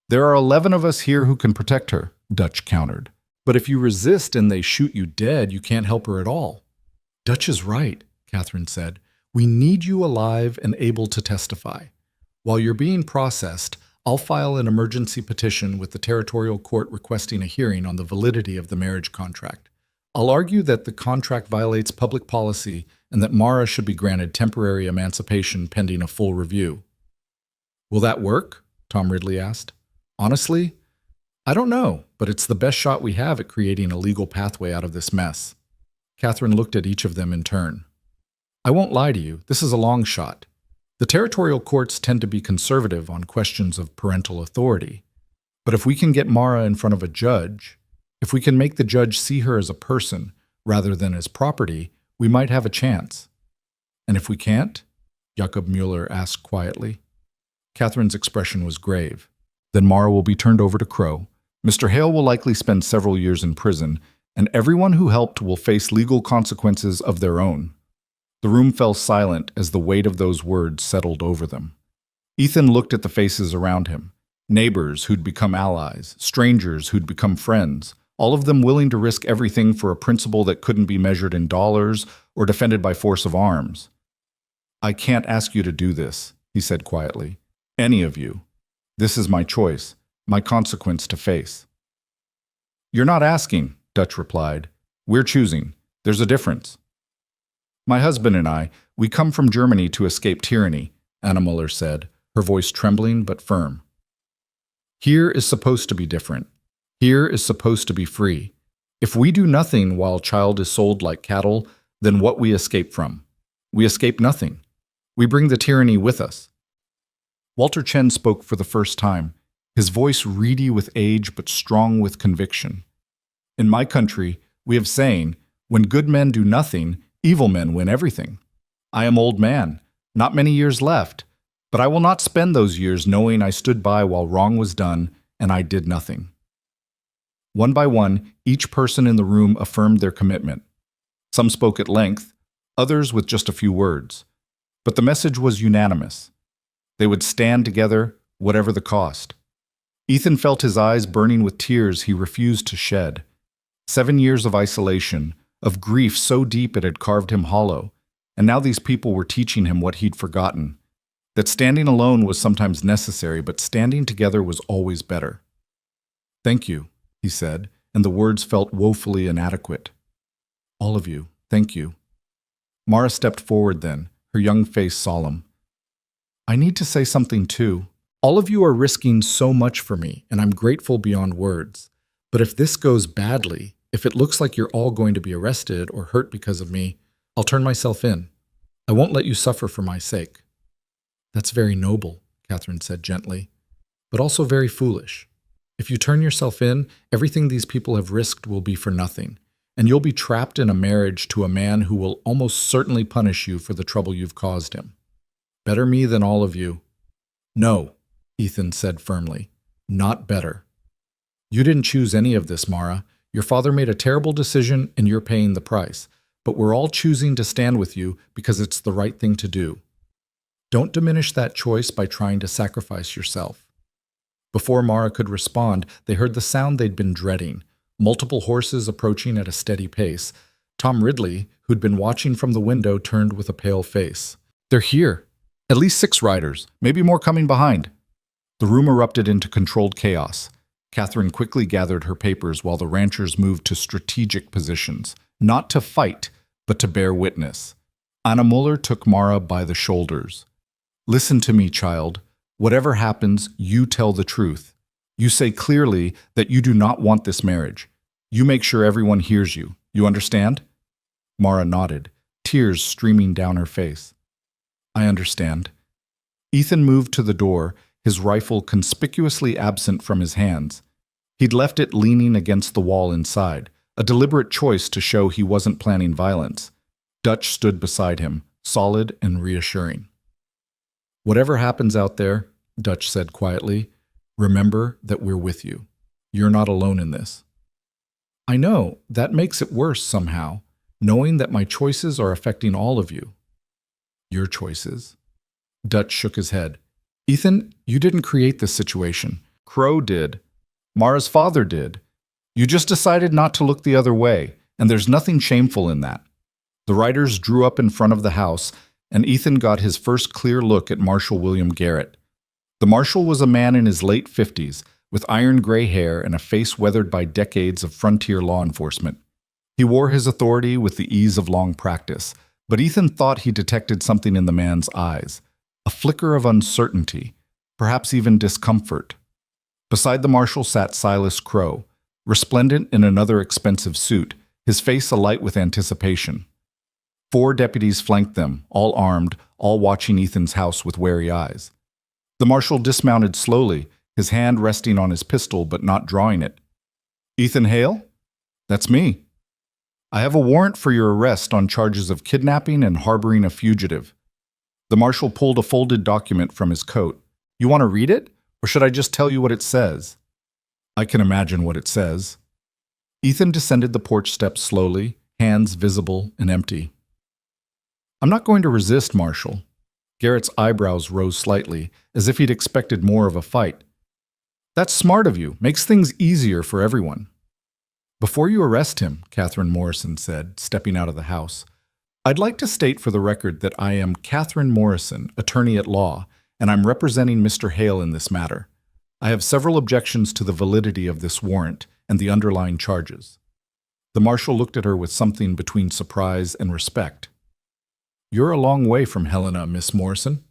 There are 11 of us here who can protect her, Dutch countered. But if you resist and they shoot you dead, you can't help her at all. Dutch is right, Catherine said. We need you alive and able to testify. While you're being processed, I'll file an emergency petition with the territorial court requesting a hearing on the validity of the marriage contract. I'll argue that the contract violates public policy and that Mara should be granted temporary emancipation pending a full review. Will that work? Tom Ridley asked. Honestly, I don't know, but it's the best shot we have at creating a legal pathway out of this mess. Catherine looked at each of them in turn. I won't lie to you, this is a long shot. The territorial courts tend to be conservative on questions of parental authority. But if we can get Mara in front of a judge, if we can make the judge see her as a person rather than as property, we might have a chance. And if we can't? Jakob Mueller asked quietly. Catherine's expression was grave. Then Mara will be turned over to Crow. Mr. Hale will likely spend several years in prison, and everyone who helped will face legal consequences of their own. The room fell silent as the weight of those words settled over them. Ethan looked at the faces around him. Neighbors who'd become allies, strangers who'd become friends, all of them willing to risk everything for a principle that couldn't be measured in dollars or defended by force of arms. I can't ask you to do this, he said quietly. Any of you. This is my choice, my consequence to face. You're not asking, Dutch replied. We're choosing. There's a difference. My husband and I, we come from Germany to escape tyranny, Anna Muller said, her voice trembling but firm. Here is supposed to be different. Here is supposed to be free. If we do nothing while child is sold like cattle, then what we escape from? We escape nothing. We bring the tyranny with us. Walter Chen spoke for the first time, his voice reedy with age but strong with conviction. In my country, we have saying, when good men do nothing, evil men win everything. I am old man, not many years left, but I will not spend those years knowing I stood by while wrong was done and I did nothing. One by one, each person in the room affirmed their commitment. Some spoke at length, others with just a few words. But the message was unanimous. They would stand together, whatever the cost. Ethan felt his eyes burning with tears he refused to shed. 7 years of isolation, of grief so deep it had carved him hollow, and now these people were teaching him what he'd forgotten. That standing alone was sometimes necessary, but standing together was always better. "Thank you," he said, and the words felt woefully inadequate. "All of you, thank you." Mara stepped forward then, her young face solemn. "I need to say something too. All of you are risking so much for me, and I'm grateful beyond words. But if this goes badly, if it looks like you're all going to be arrested or hurt because of me, I'll turn myself in. I won't let you suffer for my sake." "That's very noble," Catherine said gently, "but also very foolish. If you turn yourself in, everything these people have risked will be for nothing, and you'll be trapped in a marriage to a man who will almost certainly punish you for the trouble you've caused him. Better me than all of you." "No," Ethan said firmly, "not better. You didn't choose any of this, Mara. Your father made a terrible decision and you're paying the price, but we're all choosing to stand with you because it's the right thing to do. Don't diminish that choice by trying to sacrifice yourself." Before Mara could respond, they heard the sound they'd been dreading, multiple horses approaching at a steady pace. Tom Ridley, who'd been watching from the window, turned with a pale face. "They're here. At least 6 riders, maybe more coming behind." The room erupted into controlled chaos. Catherine quickly gathered her papers while the ranchers moved to strategic positions, not to fight, but to bear witness. Anna Muller took Mara by the shoulders. "Listen to me, child. Whatever happens, you tell the truth. You say clearly that you do not want this marriage. You make sure everyone hears you. You understand?" Mara nodded, tears streaming down her face. "I understand." Ethan moved to the door, his rifle conspicuously absent from his hands. He'd left it leaning against the wall inside, a deliberate choice to show he wasn't planning violence. Dutch stood beside him, solid and reassuring. "Whatever happens out there," Dutch said quietly, "remember that we're with you. You're not alone in this." "I know, that makes it worse somehow, knowing that my choices are affecting all of you." "Your choices?" Dutch shook his head. "Ethan, you didn't create this situation. Crow did. Mara's father did. You just decided not to look the other way, and there's nothing shameful in that." The riders drew up in front of the house, and Ethan got his first clear look at Marshal William Garrett. The marshal was a man in his late 50s, with iron gray hair and a face weathered by decades of frontier law enforcement. He wore his authority with the ease of long practice, but Ethan thought he detected something in the man's eyes, a flicker of uncertainty, perhaps even discomfort. Beside the marshal sat Silas Crow, resplendent in another expensive suit, his face alight with anticipation. 4 deputies flanked them, all armed, all watching Ethan's house with wary eyes. The marshal dismounted slowly, his hand resting on his pistol but not drawing it. "Ethan Hale? That's me. I have a warrant for your arrest on charges of kidnapping and harboring a fugitive." The marshal pulled a folded document from his coat. "You want to read it? Or should I just tell you what it says?" "I can imagine what it says." Ethan descended the porch steps slowly, hands visible and empty. "I'm not going to resist, Marshal." Garrett's eyebrows rose slightly, as if he'd expected more of a fight. "That's smart of you. Makes things easier for everyone." "Before you arrest him," Catherine Morrison said, stepping out of the house, "I'd like to state for the record that I am Catherine Morrison, attorney at law, and I'm representing Mr. Hale in this matter. I have several objections to the validity of this warrant and the underlying charges." The marshal looked at her with something between surprise and respect. "You're a long way from Helena, Miss Morrison."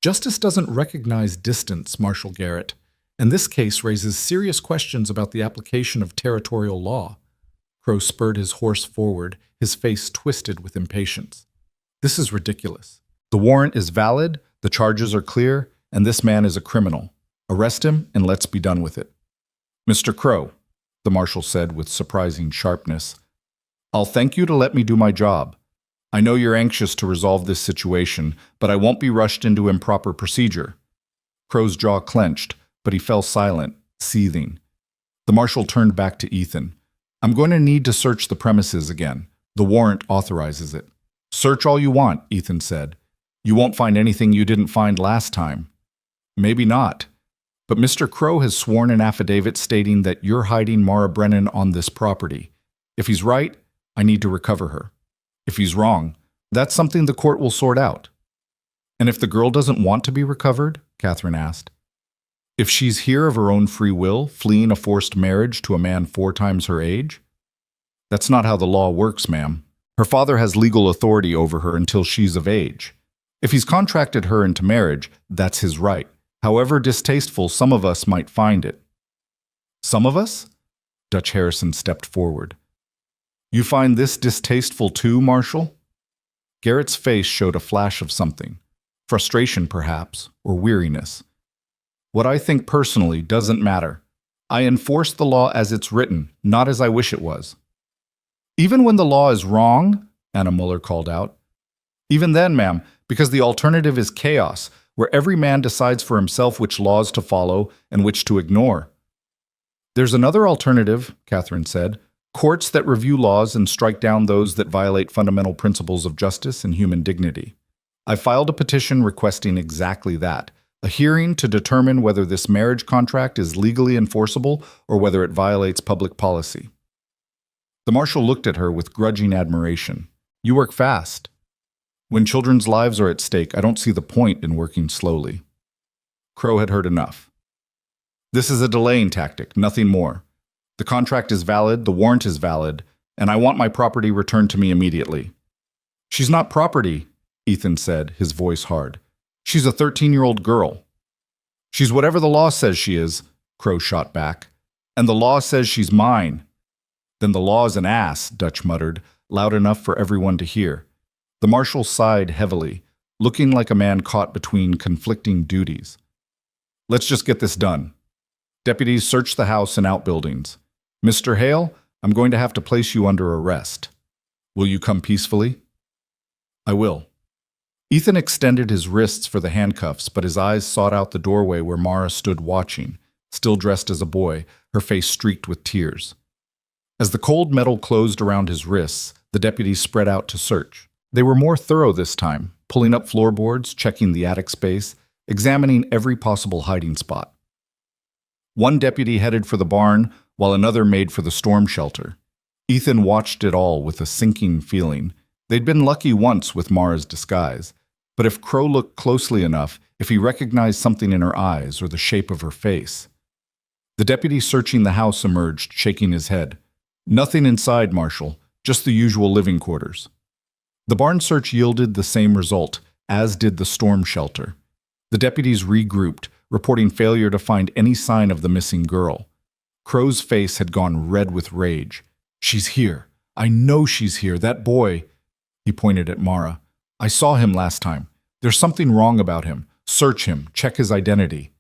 "Justice doesn't recognize distance, Marshal Garrett, and this case raises serious questions about the application of territorial law." Crow spurred his horse forward, his face twisted with impatience. "This is ridiculous. The warrant is valid, the charges are clear, and this man is a criminal. Arrest him, and let's be done with it." "Mr. Crow," the marshal said with surprising sharpness, "I'll thank you to let me do my job. I know you're anxious to resolve this situation, but I won't be rushed into improper procedure." Crow's jaw clenched, but he fell silent, seething. The marshal turned back to Ethan. "I'm going to need to search the premises again. The warrant authorizes it." "Search all you want," Ethan said. You won't find anything you didn't find last time. Maybe not. But Mr. Crow has sworn an affidavit stating that you're hiding Mara Brennan on this property. If he's right, I need to recover her. If he's wrong, that's something the court will sort out. And if the girl doesn't want to be recovered? Catherine asked. If she's here of her own free will, fleeing a forced marriage to a man 4 times her age? That's not how the law works, ma'am. Her father has legal authority over her until she's of age. If he's contracted her into marriage, that's his right. However distasteful some of us might find it. Some of us? Dutch Harrison stepped forward. You find this distasteful too, Marshal? Garrett's face showed a flash of something. Frustration, perhaps, or weariness. What I think personally doesn't matter. I enforce the law as it's written, not as I wish it was. Even when the law is wrong, Anna Muller called out. Even then, ma'am, because the alternative is chaos, where every man decides for himself which laws to follow and which to ignore. There's another alternative, Catherine said, courts that review laws and strike down those that violate fundamental principles of justice and human dignity. I filed a petition requesting exactly that, a hearing to determine whether this marriage contract is legally enforceable or whether it violates public policy. The marshal looked at her with grudging admiration. You work fast. When children's lives are at stake, I don't see the point in working slowly. Crow had heard enough. This is a delaying tactic, nothing more. The contract is valid, the warrant is valid, and I want my property returned to me immediately. She's not property, Ethan said, his voice hard. She's a 13-year-old girl. She's whatever the law says she is, Crow shot back. And the law says she's mine. Then the law's an ass, Dutch muttered, loud enough for everyone to hear. The marshal sighed heavily, looking like a man caught between conflicting duties. Let's just get this done. Deputies, search the house and outbuildings. Mr. Hale, I'm going to have to place you under arrest. Will you come peacefully? I will. Ethan extended his wrists for the handcuffs, but his eyes sought out the doorway where Mara stood watching, still dressed as a boy, her face streaked with tears. As the cold metal closed around his wrists, the deputies spread out to search. They were more thorough this time, pulling up floorboards, checking the attic space, examining every possible hiding spot. One deputy headed for the barn, while another made for the storm shelter. Ethan watched it all with a sinking feeling. They'd been lucky once with Mara's disguise, but if Crow looked closely enough, if he recognized something in her eyes or the shape of her face. The deputy searching the house emerged, shaking his head. Nothing inside, Marshal, just the usual living quarters. The barn search yielded the same result, as did the storm shelter. The deputies regrouped, reporting failure to find any sign of the missing girl. Crow's face had gone red with rage. She's here. I know she's here. That boy. He pointed at Mara. I saw him last time. There's something wrong about him. Search him. Check his identity.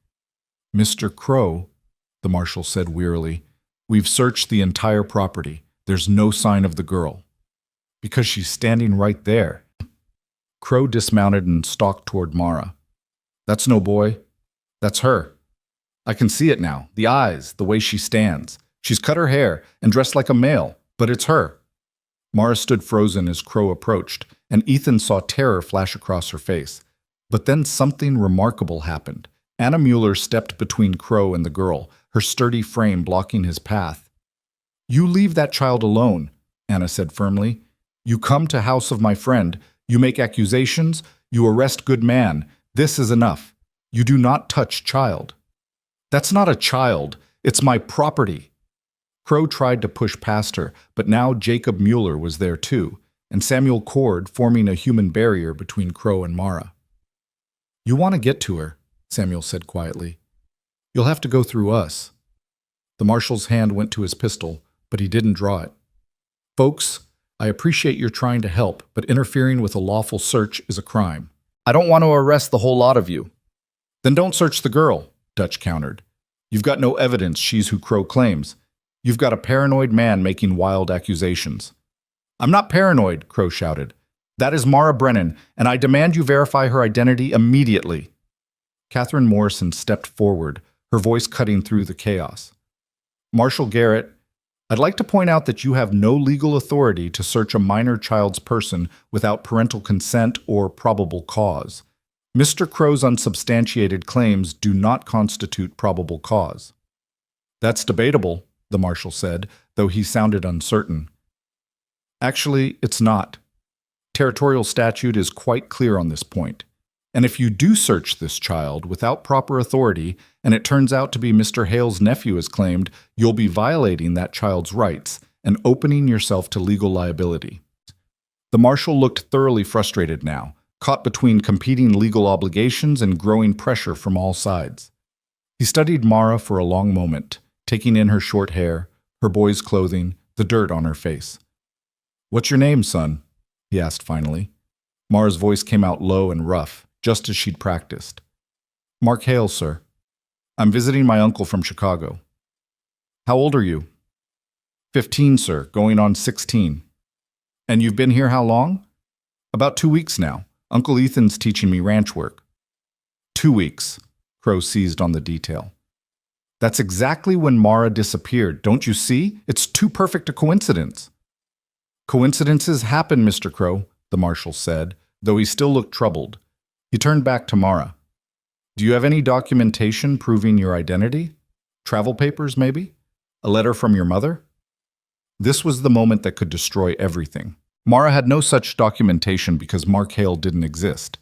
Mr. Crow, the marshal said wearily, we've searched the entire property. There's no sign of the girl. Because she's standing right there. Crow dismounted and stalked toward Mara. That's no boy. That's her. I can see it now. The eyes, the way she stands. She's cut her hair and dressed like a male, but it's her. Mara stood frozen as Crow approached, and Ethan saw terror flash across her face. But then something remarkable happened. Anna Mueller stepped between Crow and the girl, her sturdy frame blocking his path. You leave that child alone, Anna said firmly. You come to house of my friend. You make accusations. You arrest good man. This is enough. You do not touch child. That's not a child. It's my property. Crow tried to push past her, but now Jacob Mueller was there too, and Samuel Cord forming a human barrier between Crow and Mara. You want to get to her, Samuel said quietly. You'll have to go through us. The marshal's hand went to his pistol, but he didn't draw it. Folks, I appreciate your trying to help, but interfering with a lawful search is a crime. I don't want to arrest the whole lot of you. Then don't search the girl, Dutch countered. You've got no evidence she's who Crow claims. You've got a paranoid man making wild accusations. I'm not paranoid, Crow shouted. That is Mara Brennan, and I demand you verify her identity immediately. Catherine Morrison stepped forward, her voice cutting through the chaos. Marshal Garrett, I'd like to point out that you have no legal authority to search a minor child's person without parental consent or probable cause. Mr. Crow's unsubstantiated claims do not constitute probable cause. That's debatable, the marshal said, though he sounded uncertain. Actually, it's not. Territorial statute is quite clear on this point. And if you do search this child without proper authority, and it turns out to be Mr. Hale's nephew as claimed, you'll be violating that child's rights and opening yourself to legal liability. The marshal looked thoroughly frustrated now, caught between competing legal obligations and growing pressure from all sides. He studied Mara for a long moment, taking in her short hair, her boy's clothing, the dirt on her face. "What's your name, son?" he asked finally. Mara's voice came out low and rough, just as she'd practiced. "Mark Hale, sir. I'm visiting my uncle from Chicago." "How old are you?" 15, sir, going on 16. "And you've been here how long?" "About 2 weeks now. Uncle Ethan's teaching me ranch work." 2 weeks. Crow seized on the detail. "That's exactly when Mara disappeared, don't you see? It's too perfect a coincidence." "Coincidences happen, Mr. Crow," the marshal said, though he still looked troubled. He turned back to Mara. "Do you have any documentation proving your identity? Travel papers, maybe? A letter from your mother?" This was the moment that could destroy everything. Mara had no such documentation because Mark Hale didn't exist.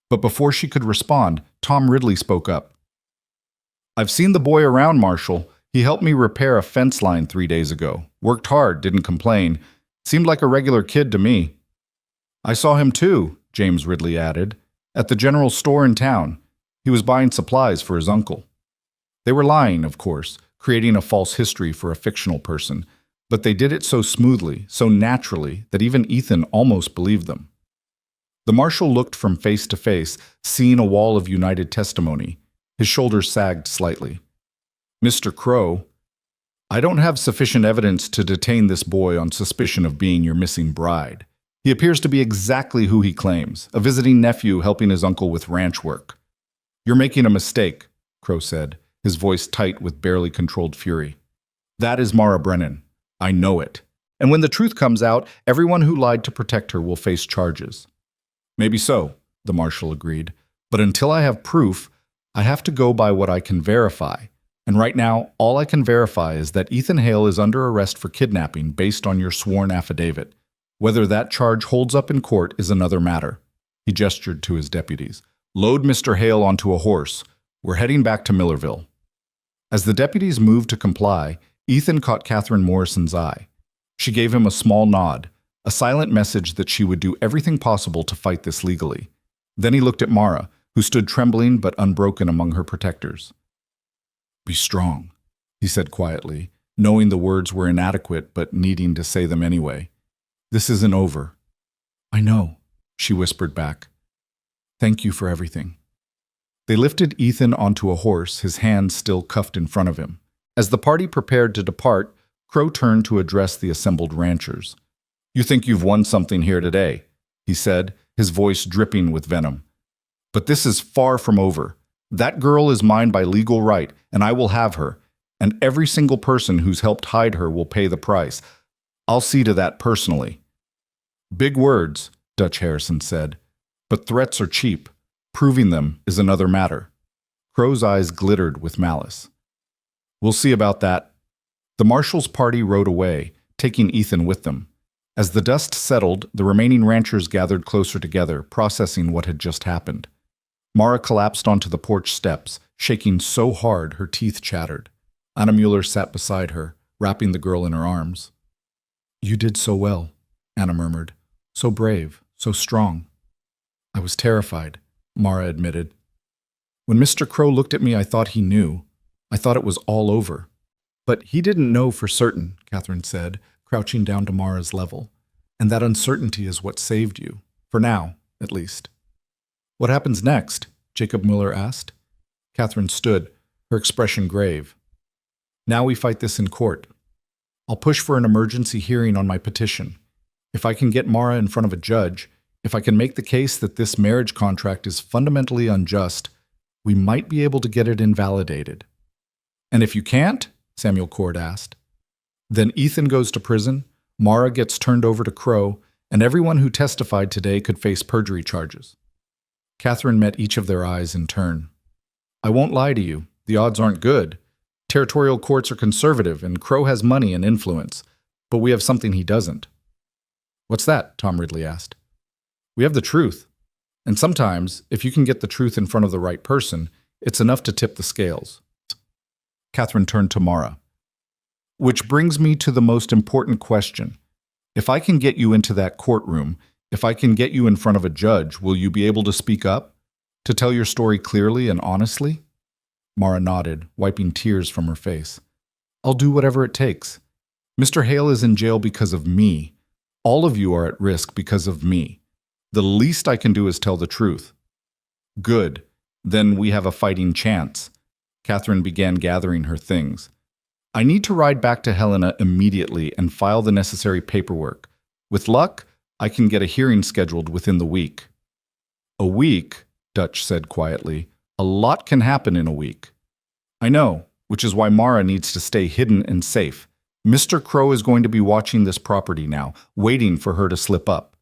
But before she could respond, Tom Ridley spoke up. "I've seen the boy around, Marshal. He helped me repair a fence line 3 days ago. Worked hard, didn't complain. Seemed like a regular kid to me." "I saw him too," James Ridley added, "at the general store in town. He was buying supplies for his uncle." They were lying, of course, creating a false history for a fictional person, but they did it so smoothly, so naturally, that even Ethan almost believed them. The marshal looked from face to face, seeing a wall of united testimony. His shoulders sagged slightly. "Mr. Crow, I don't have sufficient evidence to detain this boy on suspicion of being your missing bride. He appears to be exactly who he claims, a visiting nephew helping his uncle with ranch work." "You're making a mistake," Crow said, his voice tight with barely controlled fury. "That is Mara Brennan. I know it. And when the truth comes out, everyone who lied to protect her will face charges." "Maybe so," the marshal agreed. "But until I have proof, I have to go by what I can verify. And right now, all I can verify is that Ethan Hale is under arrest for kidnapping based on your sworn affidavit. Whether that charge holds up in court is another matter." He gestured to his deputies. "Load Mr. Hale onto a horse. We're heading back to Millerville." As the deputies moved to comply, Ethan caught Catherine Morrison's eye. She gave him a small nod, a silent message that she would do everything possible to fight this legally. Then he looked at Mara, who stood trembling but unbroken among her protectors. "Be strong," he said quietly, knowing the words were inadequate but needing to say them anyway. "This isn't over." "I know," she whispered back. "Thank you for everything." They lifted Ethan onto a horse, his hands still cuffed in front of him. As the party prepared to depart, Crow turned to address the assembled ranchers. "You think you've won something here today," he said, his voice dripping with venom. "But this is far from over. That girl is mine by legal right, and I will have her, and every single person who's helped hide her will pay the price. I'll see to that personally." "Big words," Dutch Harrison said, "but threats are cheap. Proving them is another matter." Crow's eyes glittered with malice. "We'll see about that." The marshal's party rode away, taking Ethan with them. As the dust settled, the remaining ranchers gathered closer together, processing what had just happened. Mara collapsed onto the porch steps, shaking so hard her teeth chattered. Anna Mueller sat beside her, wrapping the girl in her arms. "You did so well," Anna murmured. "So brave, so strong." "I was terrified," Mara admitted. "When Mr. Crow looked at me, I thought he knew. I thought it was all over." "But he didn't know for certain," Catherine said, crouching down to Mara's level. "And that uncertainty is what saved you. For now, at least." "What happens next?" Jacob Mueller asked. Catherine stood, her expression grave. "Now we fight this in court. I'll push for an emergency hearing on my petition. If I can get Mara in front of a judge, if I can make the case that this marriage contract is fundamentally unjust, we might be able to get it invalidated." "And if you can't?" Samuel Cord asked. Then Ethan goes to prison, Mara gets turned over to Crow, and everyone who testified today could face perjury charges. Catherine met each of their eyes in turn. I won't lie to you, the odds aren't good. Territorial courts are conservative, and Crow has money and influence, but we have something he doesn't. What's that? Tom Ridley asked. We have the truth. And sometimes, if you can get the truth in front of the right person, it's enough to tip the scales. Catherine turned to Mara. Which brings me to the most important question. If I can get you into that courtroom, if I can get you in front of a judge, will you be able to speak up? To tell your story clearly and honestly? Mara nodded, wiping tears from her face. I'll do whatever it takes. Mr. Hale is in jail because of me. All of you are at risk because of me. The least I can do is tell the truth. Good. Then we have a fighting chance. Catherine began gathering her things. I need to ride back to Helena immediately and file the necessary paperwork. With luck, I can get a hearing scheduled within the week. A week, Dutch said quietly. A lot can happen in a week. I know, which is why Mara needs to stay hidden and safe. Mr. Crow is going to be watching this property now, waiting for her to slip up.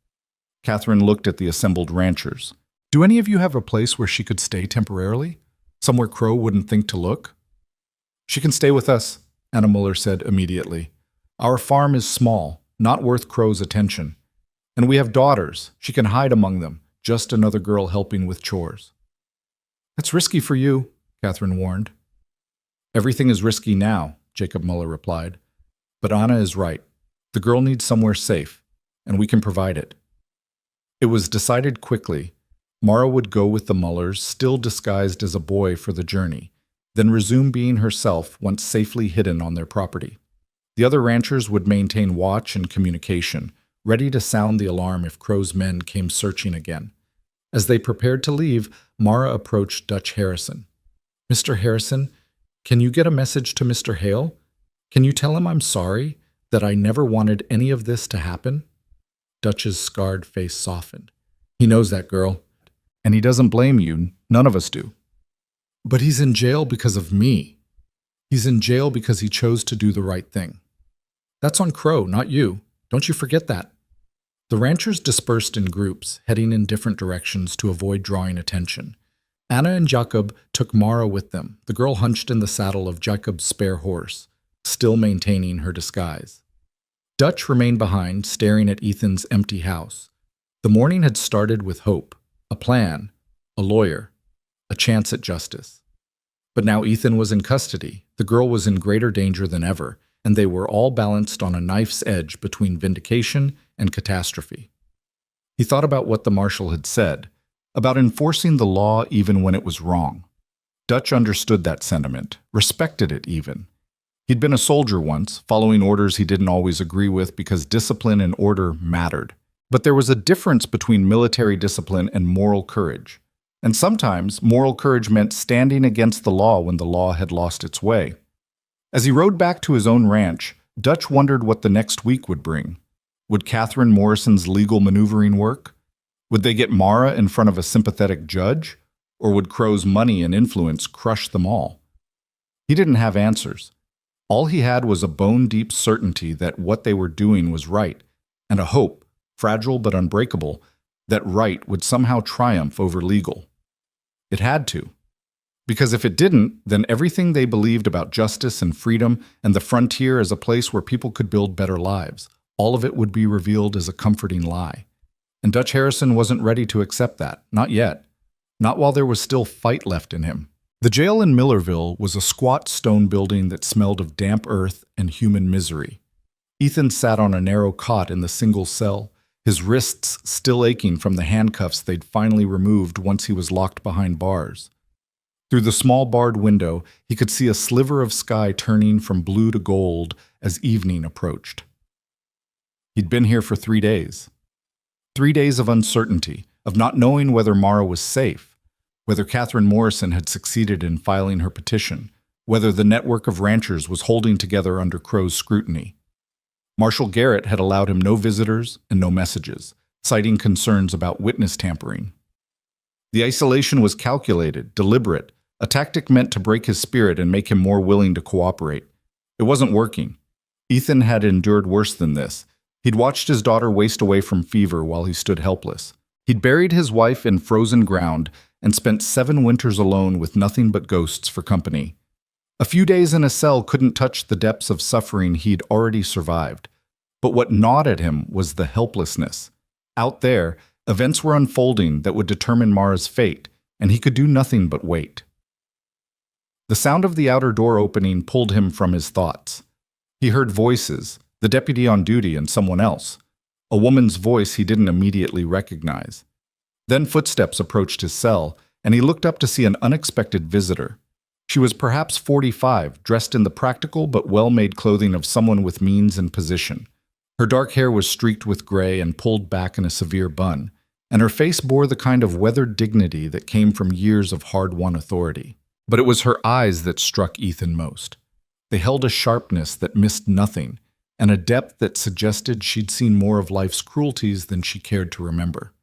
Catherine looked at the assembled ranchers. Do any of you have a place where she could stay temporarily? Somewhere Crow wouldn't think to look? She can stay with us, Anna Muller said immediately. Our farm is small, not worth Crow's attention. And we have daughters. She can hide among them, just another girl helping with chores. That's risky for you, Catherine warned. Everything is risky now, Jacob Muller replied. But Anna is right. The girl needs somewhere safe, and we can provide it. It was decided quickly. Mara would go with the Mullers, still disguised as a boy for the journey, then resume being herself once safely hidden on their property. The other ranchers would maintain watch and communication, ready to sound the alarm if Crow's men came searching again. As they prepared to leave, Mara approached Dutch Harrison. Mr. Harrison, can you get a message to Mr. Hale? Can you tell him I'm sorry, that I never wanted any of this to happen? Dutch's scarred face softened. He knows that girl, and he doesn't blame you. None of us do. But he's in jail because of me. He's in jail because he chose to do the right thing. That's on Crow, not you. Don't you forget that. The ranchers dispersed in groups, heading in different directions to avoid drawing attention. Anna and Jacob took Mara with them, the girl hunched in the saddle of Jacob's spare horse, still maintaining her disguise. Dutch remained behind, staring at Ethan's empty house. The morning had started with hope, a plan, a lawyer, a chance at justice. But now Ethan was in custody, the girl was in greater danger than ever, and they were all balanced on a knife's edge between vindication and catastrophe. He thought about what the marshal had said, about enforcing the law even when it was wrong. Dutch understood that sentiment, respected it even. He'd been a soldier once, following orders he didn't always agree with because discipline and order mattered. But there was a difference between military discipline and moral courage. And sometimes, moral courage meant standing against the law when the law had lost its way. As he rode back to his own ranch, Dutch wondered what the next week would bring. Would Catherine Morrison's legal maneuvering work? Would they get Mara in front of a sympathetic judge? Or would Crow's money and influence crush them all? He didn't have answers. All he had was a bone-deep certainty that what they were doing was right, and a hope, fragile but unbreakable, that right would somehow triumph over legal. It had to. Because if it didn't, then everything they believed about justice and freedom and the frontier as a place where people could build better lives, all of it would be revealed as a comforting lie. And Dutch Harrison wasn't ready to accept that, not yet. Not while there was still fight left in him. The jail in Millerville was a squat stone building that smelled of damp earth and human misery. Ethan sat on a narrow cot in the single cell, his wrists still aching from the handcuffs they'd finally removed once he was locked behind bars. Through the small barred window, he could see a sliver of sky turning from blue to gold as evening approached. He'd been here for 3 days. 3 days of uncertainty, of not knowing whether Mara was safe, whether Catherine Morrison had succeeded in filing her petition, whether the network of ranchers was holding together under Crow's scrutiny. Marshal Garrett had allowed him no visitors and no messages, citing concerns about witness tampering. The isolation was calculated, deliberate, a tactic meant to break his spirit and make him more willing to cooperate. It wasn't working. Ethan had endured worse than this. He'd watched his daughter waste away from fever while he stood helpless. He'd buried his wife in frozen ground and spent 7 winters alone with nothing but ghosts for company. A few days in a cell couldn't touch the depths of suffering he'd already survived. But what gnawed at him was the helplessness. Out there, events were unfolding that would determine Mara's fate, and he could do nothing but wait. The sound of the outer door opening pulled him from his thoughts. He heard voices, the deputy on duty and someone else. A woman's voice he didn't immediately recognize. Then footsteps approached his cell, and he looked up to see an unexpected visitor. She was perhaps 45, dressed in the practical but well-made clothing of someone with means and position. Her dark hair was streaked with gray and pulled back in a severe bun, and her face bore the kind of weathered dignity that came from years of hard-won authority. But it was her eyes that struck Ethan most. They held a sharpness that missed nothing, and a depth that suggested she'd seen more of life's cruelties than she cared to remember.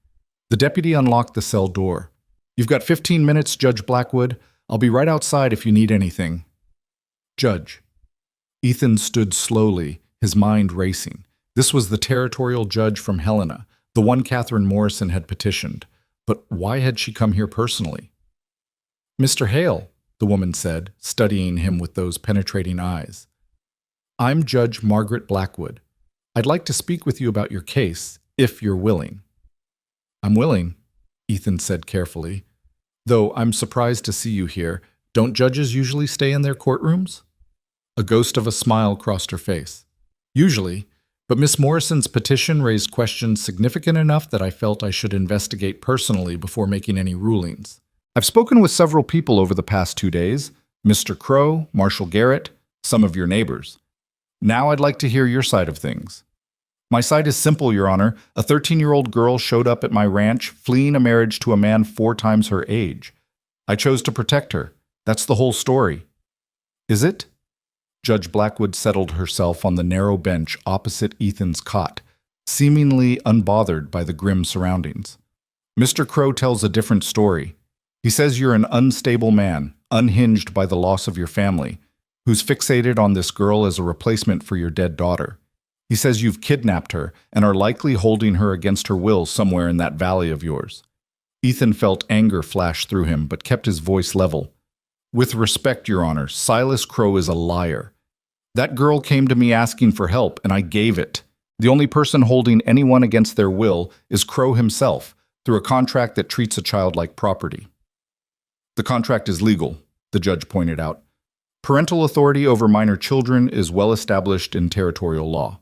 The deputy unlocked the cell door. "You've got 15 minutes, Judge Blackwood. I'll be right outside if you need anything." "Judge." Ethan stood slowly, his mind racing. This was the territorial judge from Helena, the one Catherine Morrison had petitioned. But why had she come here personally? "Mr. Hale," the woman said, studying him with those penetrating eyes. "I'm Judge Margaret Blackwood. I'd like to speak with you about your case, if you're willing." "I'm willing," Ethan said carefully. "Though I'm surprised to see you here. Don't judges usually stay in their courtrooms?" A ghost of a smile crossed her face. "Usually, but Miss Morrison's petition raised questions significant enough that I felt I should investigate personally before making any rulings. I've spoken with several people over the past 2 days, Mr. Crow, Marshal Garrett, some of your neighbors. Now I'd like to hear your side of things." "My side is simple, Your Honor. A 13-year-old girl showed up at my ranch, fleeing a marriage to a man 4 times her age. I chose to protect her. That's the whole story." "Is it?" Judge Blackwood settled herself on the narrow bench opposite Ethan's cot, seemingly unbothered by the grim surroundings. "Mr. Crow tells a different story. He says you're an unstable man, unhinged by the loss of your family, who's fixated on this girl as a replacement for your dead daughter. He says you've kidnapped her and are likely holding her against her will somewhere in that valley of yours." Ethan felt anger flash through him, but kept his voice level. "With respect, Your Honor, Silas Crow is a liar. That girl came to me asking for help, and I gave it. The only person holding anyone against their will is Crow himself, through a contract that treats a child like property." "The contract is legal," the judge pointed out. "Parental authority over minor children is well established in territorial law."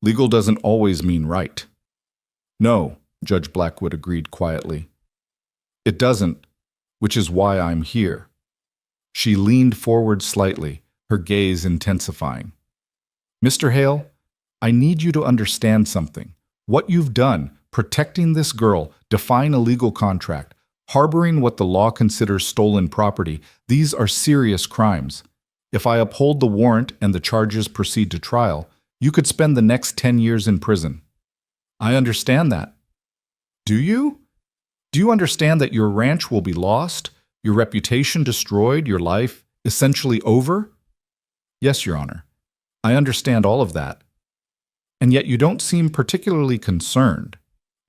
"Legal doesn't always mean right." "No," Judge Blackwood agreed quietly. "It doesn't, which is why I'm here." She leaned forward slightly, her gaze intensifying. "Mr. Hale, I need you to understand something. What you've done, protecting this girl, defying a legal contract, harboring what the law considers stolen property, these are serious crimes. If I uphold the warrant and the charges proceed to trial, you could spend the next 10 years in prison." "I understand that." "Do you? Do you understand that your ranch will be lost, your reputation destroyed, your life essentially over?" "Yes, Your Honor. I understand all of that." "And yet you don't seem particularly concerned."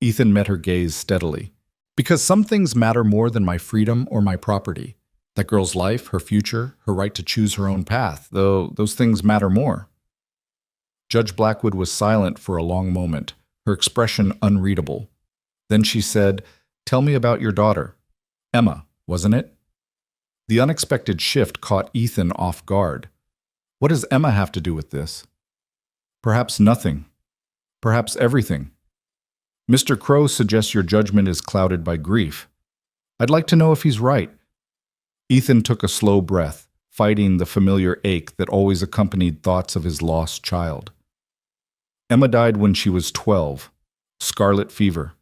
Ethan met her gaze steadily. "Because some things matter more than my freedom or my property. That girl's life, her future, her right to choose her own path, though those things matter more." Judge Blackwood was silent for a long moment, her expression unreadable. Then she said, "Tell me about your daughter. Emma, wasn't it?" The unexpected shift caught Ethan off guard. What does Emma have to do with this? Perhaps nothing. Perhaps everything. Mr. Crow suggests your judgment is clouded by grief. I'd like to know if he's right. Ethan took a slow breath, fighting the familiar ache that always accompanied thoughts of his lost child. Emma died when she was 12. Scarlet fever.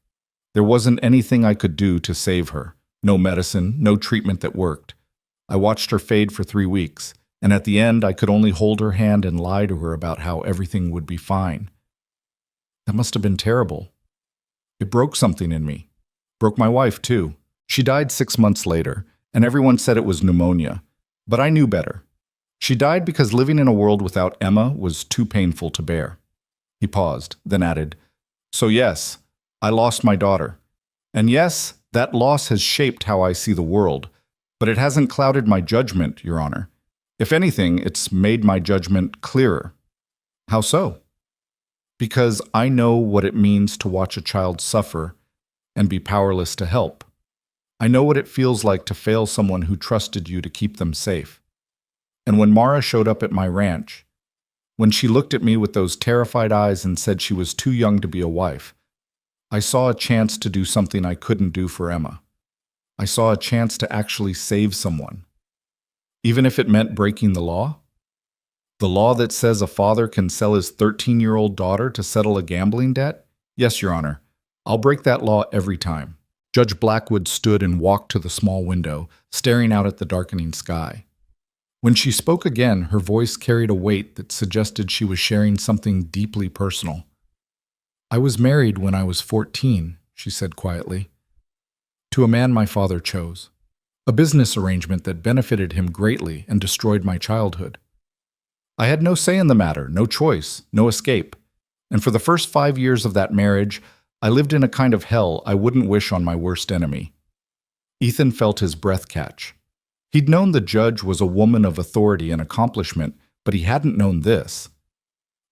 There wasn't anything I could do to save her. No medicine, no treatment that worked. I watched her fade for 3 weeks, and at the end I could only hold her hand and lie to her about how everything would be fine. That must have been terrible. It broke something in me. Broke my wife, too. She died 6 months later, and everyone said it was pneumonia. But I knew better. She died because living in a world without Emma was too painful to bear. He paused, then added, "So yes, I lost my daughter. And yes, that loss has shaped how I see the world, but it hasn't clouded my judgment, Your Honor. If anything, it's made my judgment clearer." "How so?" "Because I know what it means to watch a child suffer and be powerless to help. I know what it feels like to fail someone who trusted you to keep them safe. And when Mara showed up at my ranch, when she looked at me with those terrified eyes and said she was too young to be a wife, I saw a chance to do something I couldn't do for Emma. I saw a chance to actually save someone. Even if it meant breaking the law? The law that says a father can sell his 13-year-old daughter to settle a gambling debt? Yes, Your Honor. I'll break that law every time." Judge Blackwood stood and walked to the small window, staring out at the darkening sky. When she spoke again, her voice carried a weight that suggested she was sharing something deeply personal. "I was married when I was 14, she said quietly, "to a man my father chose. A business arrangement that benefited him greatly and destroyed my childhood. I had no say in the matter, no choice, no escape. And for the first 5 years of that marriage, I lived in a kind of hell I wouldn't wish on my worst enemy." Ethan felt his breath catch. He'd known the judge was a woman of authority and accomplishment, but he hadn't known this.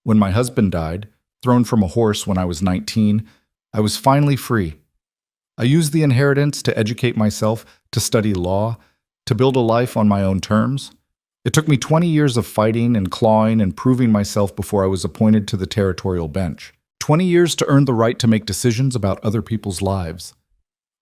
"When my husband died, thrown from a horse when I was 19, I was finally free. I used the inheritance to educate myself, to study law, to build a life on my own terms. It took me 20 years of fighting and clawing and proving myself before I was appointed to the territorial bench. 20 years to earn the right to make decisions about other people's lives."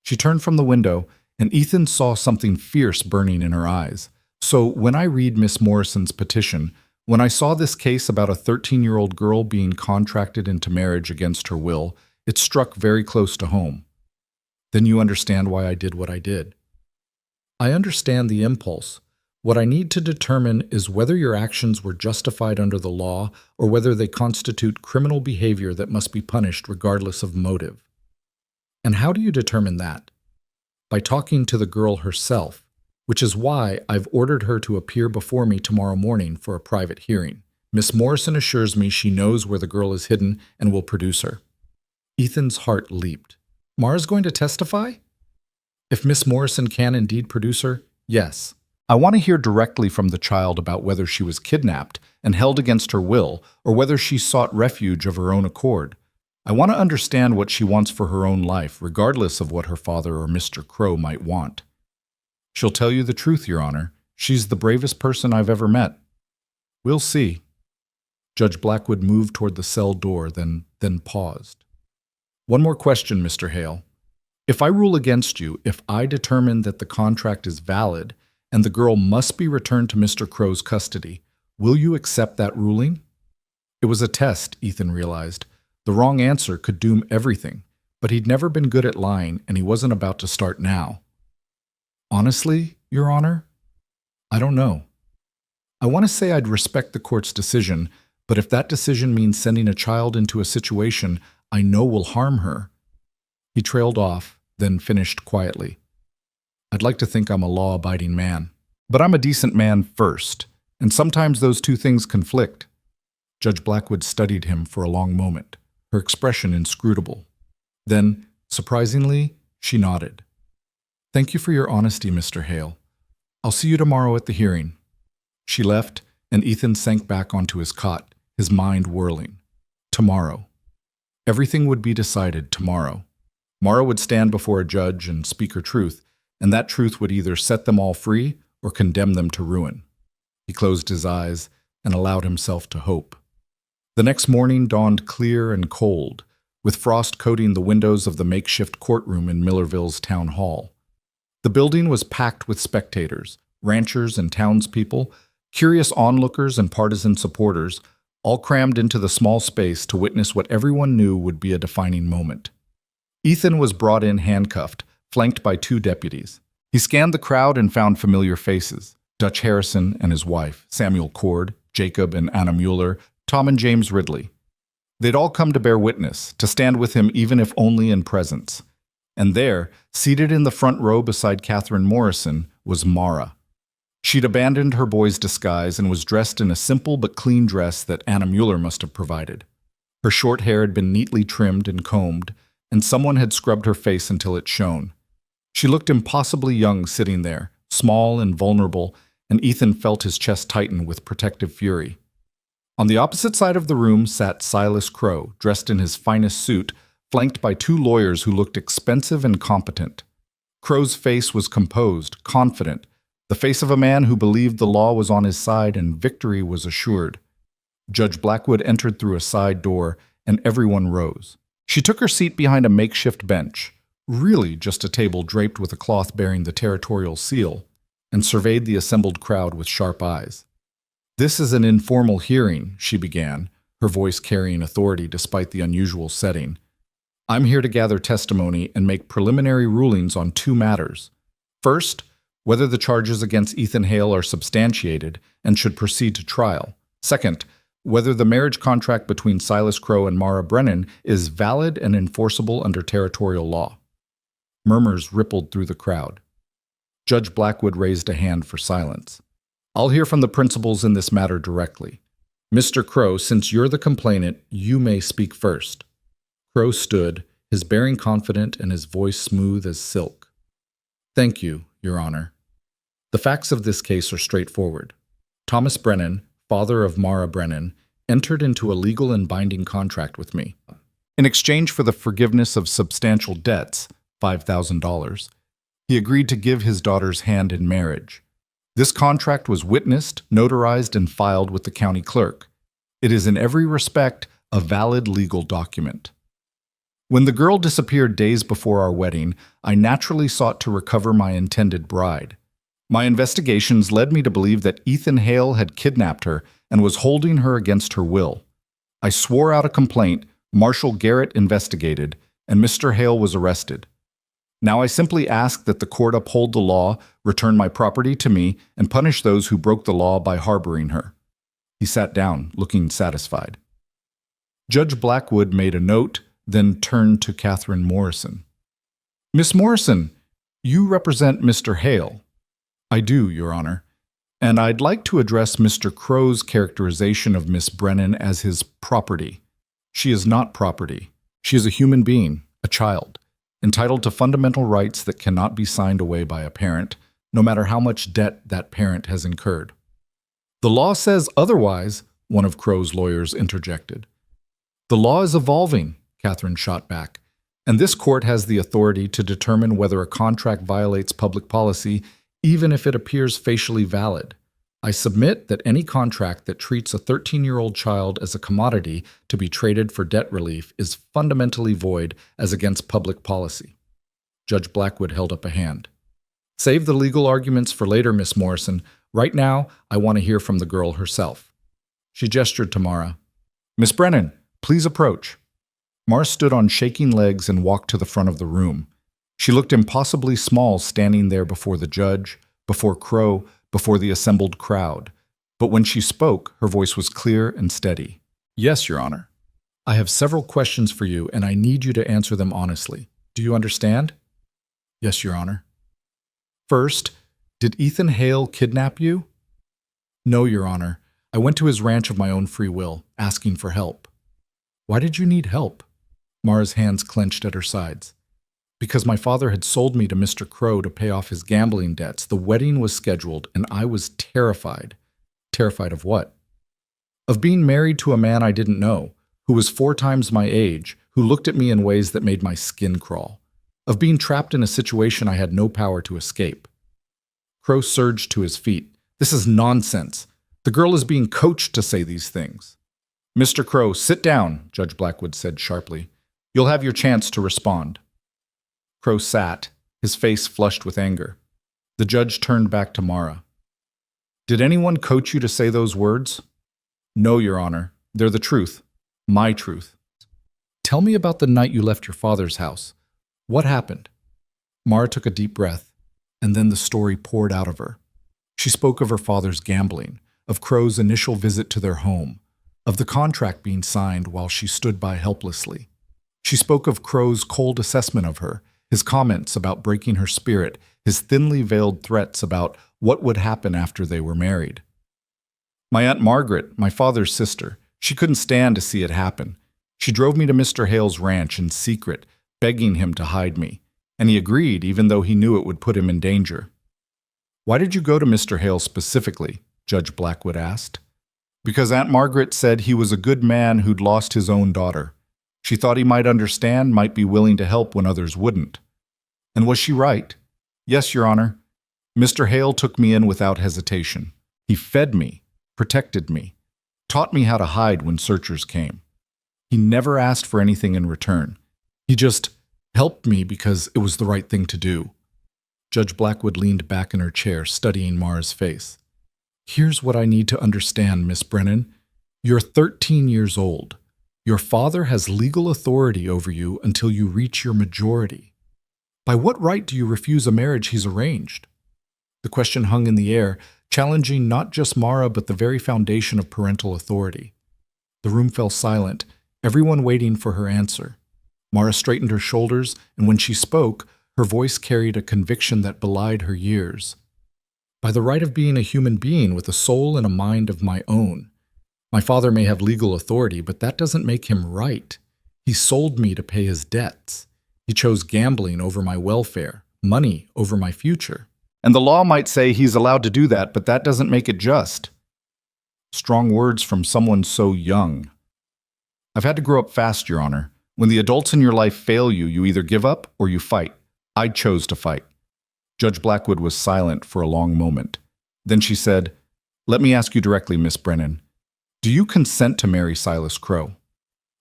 She turned from the window, and Ethan saw something fierce burning in her eyes. "So when I read Miss Morrison's petition, when I saw this case about a 13-year-old girl being contracted into marriage against her will, it struck very close to home. Then you understand why I did what I did." "I understand the impulse. What I need to determine is whether your actions were justified under the law or whether they constitute criminal behavior that must be punished regardless of motive." "And how do you determine that?" "By talking to the girl herself, which is why I've ordered her to appear before me tomorrow morning for a private hearing. Miss Morrison assures me she knows where the girl is hidden and will produce her." Ethan's heart leaped. "Mara's going to testify?" "If Miss Morrison can indeed produce her, yes. I want to hear directly from the child about whether she was kidnapped and held against her will or whether she sought refuge of her own accord. I want to understand what she wants for her own life, regardless of what her father or Mr. Crow might want. She'll tell you the truth, Your Honor. She's the bravest person I've ever met." "We'll see." Judge Blackwood moved toward the cell door, then paused. "One more question, Mr. Hale. If I rule against you, if I determine that the contract is valid and the girl must be returned to Mr. Crow's custody, will you accept that ruling?" It was a test, Ethan realized. The wrong answer could doom everything, but he'd never been good at lying, and he wasn't about to start now. "Honestly, Your Honor, I don't know. I want to say I'd respect the court's decision, but if that decision means sending a child into a situation I know will harm her..." He trailed off, then finished quietly. "I'd like to think I'm a law-abiding man. But I'm a decent man first, and sometimes those two things conflict." Judge Blackwood studied him for a long moment, her expression inscrutable. Then, surprisingly, she nodded. "Thank you for your honesty, Mr. Hale. I'll see you tomorrow at the hearing." She left, and Ethan sank back onto his cot, his mind whirling. Tomorrow. Everything would be decided tomorrow. Mara would stand before a judge and speak her truth, and that truth would either set them all free or condemn them to ruin. He closed his eyes and allowed himself to hope. The next morning dawned clear and cold, with frost coating the windows of the makeshift courtroom in Millerville's town hall. The building was packed with spectators, ranchers and townspeople, curious onlookers and partisan supporters, all crammed into the small space to witness what everyone knew would be a defining moment. Ethan was brought in handcuffed, flanked by 2 deputies. He scanned the crowd and found familiar faces: Dutch Harrison and his wife, Samuel Cord, Jacob and Anna Mueller, Tom and James Ridley. They'd all come to bear witness, to stand with him even if only in presence. And there, seated in the front row beside Catherine Morrison, was Mara. She'd abandoned her boy's disguise and was dressed in a simple but clean dress that Anna Mueller must have provided. Her short hair had been neatly trimmed and combed, and someone had scrubbed her face until it shone. She looked impossibly young sitting there, small and vulnerable, and Ethan felt his chest tighten with protective fury. On the opposite side of the room sat Silas Crow, dressed in his finest suit, flanked by two lawyers who looked expensive and competent. Crow's face was composed, confident, the face of a man who believed the law was on his side and victory was assured. Judge Blackwood entered through a side door, and everyone rose. She took her seat behind a makeshift bench, really just a table draped with a cloth bearing the territorial seal, and surveyed the assembled crowd with sharp eyes. "This is an informal hearing," she began, her voice carrying authority despite the unusual setting. "I'm here to gather testimony and make preliminary rulings on two matters. First, whether the charges against Ethan Hale are substantiated and should proceed to trial. Second, whether the marriage contract between Silas Crow and Mara Brennan is valid and enforceable under territorial law." Murmurs rippled through the crowd. Judge Blackwood raised a hand for silence. "I'll hear from the principals in this matter directly. Mr. Crow, since you're the complainant, you may speak first." Crow stood, his bearing confident and his voice smooth as silk. "Thank you, Your Honor. The facts of this case are straightforward. Thomas Brennan, father of Mara Brennan, entered into a legal and binding contract with me. In exchange for the forgiveness of substantial debts, $5,000, he agreed to give his daughter's hand in marriage. This contract was witnessed, notarized, and filed with the county clerk. It is in every respect a valid legal document. When the girl disappeared days before our wedding, I naturally sought to recover my intended bride. My investigations led me to believe that Ethan Hale had kidnapped her and was holding her against her will. I swore out a complaint, Marshal Garrett investigated, and Mr. Hale was arrested. Now I simply ask that the court uphold the law, return my property to me, and punish those who broke the law by harboring her." He sat down, looking satisfied. Judge Blackwood made a note, then turned to Catherine Morrison. "Miss Morrison, you represent Mr. Hale." "I do, Your Honor. And I'd like to address Mr. Crow's characterization of Miss Brennan as his property. She is not property. She is a human being, a child, entitled to fundamental rights that cannot be signed away by a parent, no matter how much debt that parent has incurred." "The law says otherwise," one of Crow's lawyers interjected. "The law is evolving," Catherine shot back, "and this court has the authority to determine whether a contract violates public policy, even if it appears facially valid. I submit that any contract that treats a 13-year-old child as a commodity to be traded for debt relief is fundamentally void as against public policy." Judge Blackwood held up a hand. "Save the legal arguments for later, Miss Morrison. Right now, I want to hear from the girl herself." She gestured to Mara. "Miss Brennan, please approach." Mara stood on shaking legs and walked to the front of the room. She looked impossibly small standing there before the judge, before Crow, before the assembled crowd. But when she spoke, her voice was clear and steady. "Yes, Your Honor. I have several questions for you, and I need you to answer them honestly. Do you understand?" "Yes, Your Honor." "First, did Ethan Hale kidnap you?" "No, Your Honor. I went to his ranch of my own free will, asking for help." "Why did you need help?" Mara's hands clenched at her sides. "Because my father had sold me to Mr. Crow to pay off his gambling debts. The wedding was scheduled, and I was terrified." "Terrified of what?" "Of being married to a man I didn't know, who was 4 times my age, who looked at me in ways that made my skin crawl. Of being trapped in a situation I had no power to escape." Crow surged to his feet. "This is nonsense. The girl is being coached to say these things." "Mr. Crow, sit down," Judge Blackwood said sharply. "You'll have your chance to respond." Crow sat, his face flushed with anger. The judge turned back to Mara. "Did anyone coach you to say those words?" "No, Your Honor. They're the truth. My truth." "Tell me about the night you left your father's house. What happened?" Mara took a deep breath, and then the story poured out of her. She spoke of her father's gambling, of Crow's initial visit to their home, of the contract being signed while she stood by helplessly. She spoke of Crow's cold assessment of her, his comments about breaking her spirit, his thinly veiled threats about what would happen after they were married. My Aunt Margaret, my father's sister, she couldn't stand to see it happen. She drove me to Mr. Hale's ranch in secret, begging him to hide me, and he agreed even though he knew it would put him in danger. Why did you go to Mr. Hale specifically? Judge Blackwood asked. Because Aunt Margaret said he was a good man who'd lost his own daughter. She thought he might understand, might be willing to help when others wouldn't. And was she right? Yes, Your Honor. Mr. Hale took me in without hesitation. He fed me, protected me, taught me how to hide when searchers came. He never asked for anything in return. He just helped me because it was the right thing to do. Judge Blackwood leaned back in her chair, studying Mara's face. Here's what I need to understand, Miss Brennan. You're 13 years old. Your father has legal authority over you until you reach your majority. By what right do you refuse a marriage he's arranged? The question hung in the air, challenging not just Mara but the very foundation of parental authority. The room fell silent, everyone waiting for her answer. Mara straightened her shoulders, and when she spoke, her voice carried a conviction that belied her years. By the right of being a human being with a soul and a mind of my own. My father may have legal authority, but that doesn't make him right. He sold me to pay his debts. He chose gambling over my welfare, money over my future. And the law might say he's allowed to do that, but that doesn't make it just. Strong words from someone so young. I've had to grow up fast, Your Honor. When the adults in your life fail you, you either give up or you fight. I chose to fight. Judge Blackwood was silent for a long moment. Then she said, Let me ask you directly, Miss Brennan. Do you consent to marry Silas Crow?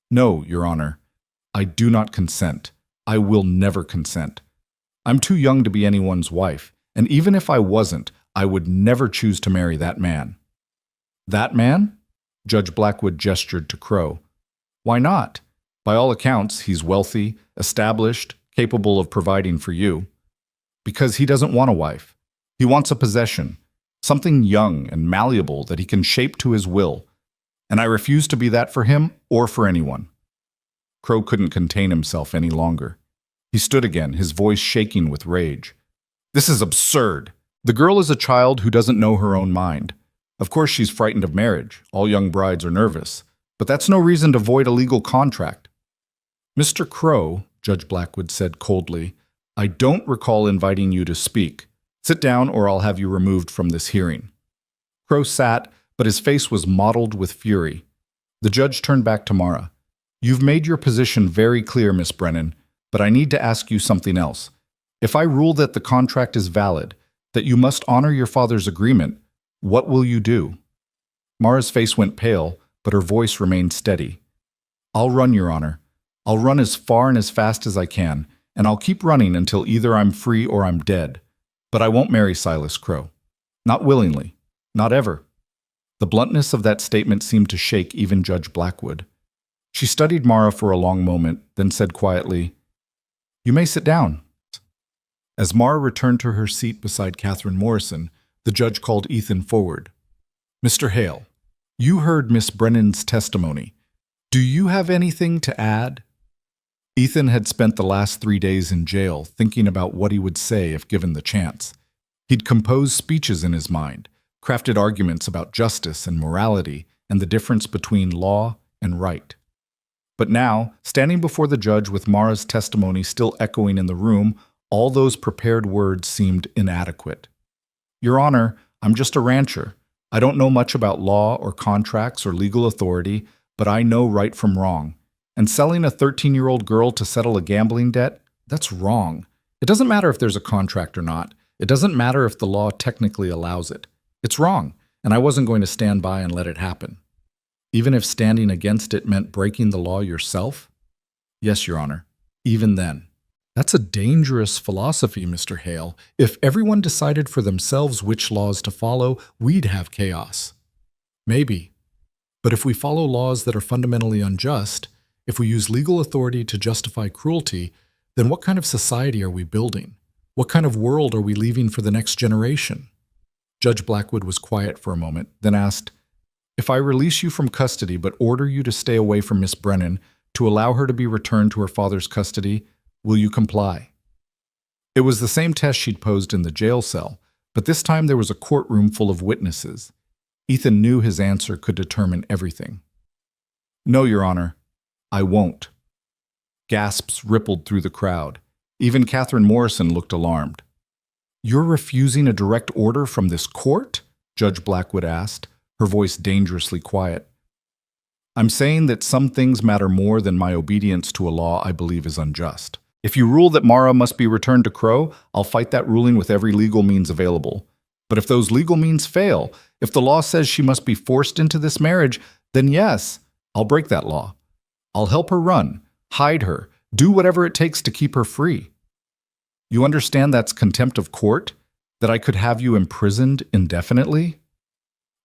No, Your Honor. I do not consent. I will never consent. I'm too young to be anyone's wife, and even if I wasn't, I would never choose to marry that man. That man? Judge Blackwood gestured to Crow. Why not? By all accounts, he's wealthy, established, capable of providing for you. Because he doesn't want a wife. He wants a possession, something young and malleable that he can shape to his will. And I refuse to be that for him or for anyone. Crow couldn't contain himself any longer. He stood again, his voice shaking with rage. This is absurd. The girl is a child who doesn't know her own mind. Of course she's frightened of marriage. All young brides are nervous. But that's no reason to void a legal contract. Mr. Crow, Judge Blackwood said coldly, I don't recall inviting you to speak. Sit down or I'll have you removed from this hearing. Crow sat, but his face was mottled with fury. The judge turned back to Mara. You've made your position very clear, Miss Brennan, but I need to ask you something else. If I rule that the contract is valid, that you must honor your father's agreement, what will you do? Mara's face went pale, but her voice remained steady. I'll run, Your Honor. I'll run as far and as fast as I can, and I'll keep running until either I'm free or I'm dead. But I won't marry Silas Crow. Not willingly. Not ever. The bluntness of that statement seemed to shake even Judge Blackwood. She studied Mara for a long moment, then said quietly, You may sit down. As Mara returned to her seat beside Catherine Morrison, the judge called Ethan forward. Mr. Hale, you heard Miss Brennan's testimony. Do you have anything to add? Ethan had spent the last 3 days in jail thinking about what he would say if given the chance. He'd composed speeches in his mind, crafted arguments about justice and morality and the difference between law and right. But now, standing before the judge with Mara's testimony still echoing in the room, all those prepared words seemed inadequate. Your Honor, I'm just a rancher. I don't know much about law or contracts or legal authority, but I know right from wrong. And selling a 13-year-old girl to settle a gambling debt, that's wrong. It doesn't matter if there's a contract or not. It doesn't matter if the law technically allows it. It's wrong, and I wasn't going to stand by and let it happen. Even if standing against it meant breaking the law yourself? Yes, Your Honor, even then. That's a dangerous philosophy, Mr. Hale. If everyone decided for themselves which laws to follow, we'd have chaos. Maybe. But if we follow laws that are fundamentally unjust, if we use legal authority to justify cruelty, then what kind of society are we building? What kind of world are we leaving for the next generation? Judge Blackwood was quiet for a moment, then asked, If I release you from custody but order you to stay away from Miss Brennan to allow her to be returned to her father's custody, will you comply? It was the same test she'd posed in the jail cell, but this time there was a courtroom full of witnesses. Ethan knew his answer could determine everything. "No, Your Honor, I won't." Gasps rippled through the crowd. Even Catherine Morrison looked alarmed. "You're refusing a direct order from this court?" Judge Blackwood asked, her voice dangerously quiet. "I'm saying that some things matter more than my obedience to a law I believe is unjust. If you rule that Mara must be returned to Crow, I'll fight that ruling with every legal means available. But if those legal means fail, if the law says she must be forced into this marriage, then yes, I'll break that law. I'll help her run, hide her, do whatever it takes to keep her free. You understand that's contempt of court? That I could have you imprisoned indefinitely?"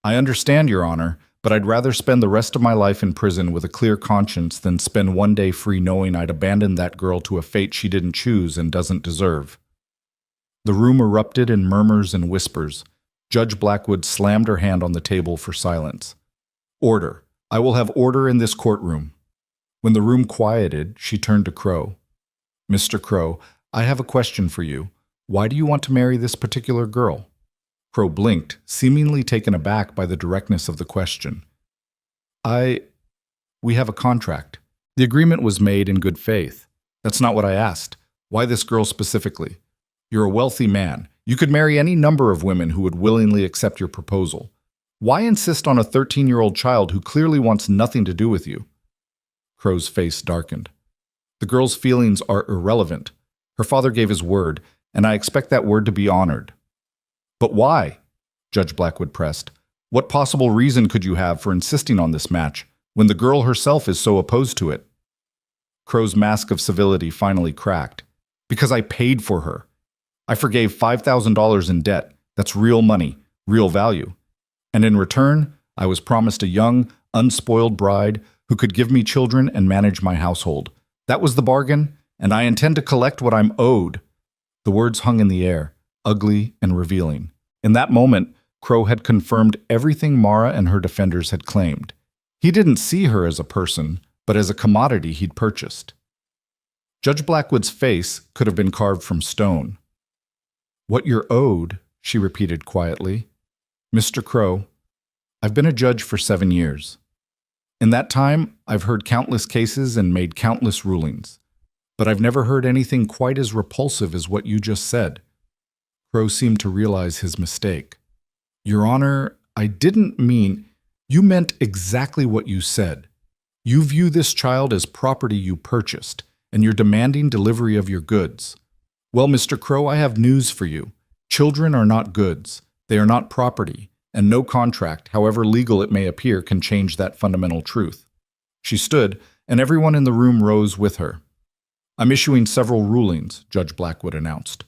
"I understand, Your Honor, but I'd rather spend the rest of my life in prison with a clear conscience than spend one day free knowing I'd abandoned that girl to a fate she didn't choose and doesn't deserve." The room erupted in murmurs and whispers. Judge Blackwood slammed her hand on the table for silence. "Order. I will have order in this courtroom." When the room quieted, she turned to Crow. "Mr. Crow, I have a question for you. Why do you want to marry this particular girl?" Crow blinked, seemingly taken aback by the directness of the question. We have a contract. The agreement was made in good faith. That's not what I asked. Why this girl specifically? You're a wealthy man. You could marry any number of women who would willingly accept your proposal. Why insist on a 13-year-old child who clearly wants nothing to do with you?" Crow's face darkened. "The girl's feelings are irrelevant. Her father gave his word, and I expect that word to be honored." "But why?" Judge Blackwood pressed. "What possible reason could you have for insisting on this match, when the girl herself is so opposed to it?" Crow's mask of civility finally cracked. "Because I paid for her. I forgave $5,000 in debt. That's real money, real value. And in return, I was promised a young, unspoiled bride who could give me children and manage my household. That was the bargain, and I intend to collect what I'm owed." The words hung in the air, ugly and revealing. In that moment, Crow had confirmed everything Mara and her defenders had claimed. He didn't see her as a person, but as a commodity he'd purchased. Judge Blackwood's face could have been carved from stone. "What you're owed," she repeated quietly. "Mr. Crow, I've been a judge for 7 years. In that time, I've heard countless cases and made countless rulings. But I've never heard anything quite as repulsive as what you just said." Crow seemed to realize his mistake. "Your Honor, I didn't mean—" "You meant exactly what you said. You view this child as property you purchased, and you're demanding delivery of your goods. Well, Mr. Crow, I have news for you. Children are not goods. They are not property, and no contract, however legal it may appear, can change that fundamental truth." She stood, and everyone in the room rose with her. "I'm issuing several rulings," Judge Blackwood announced.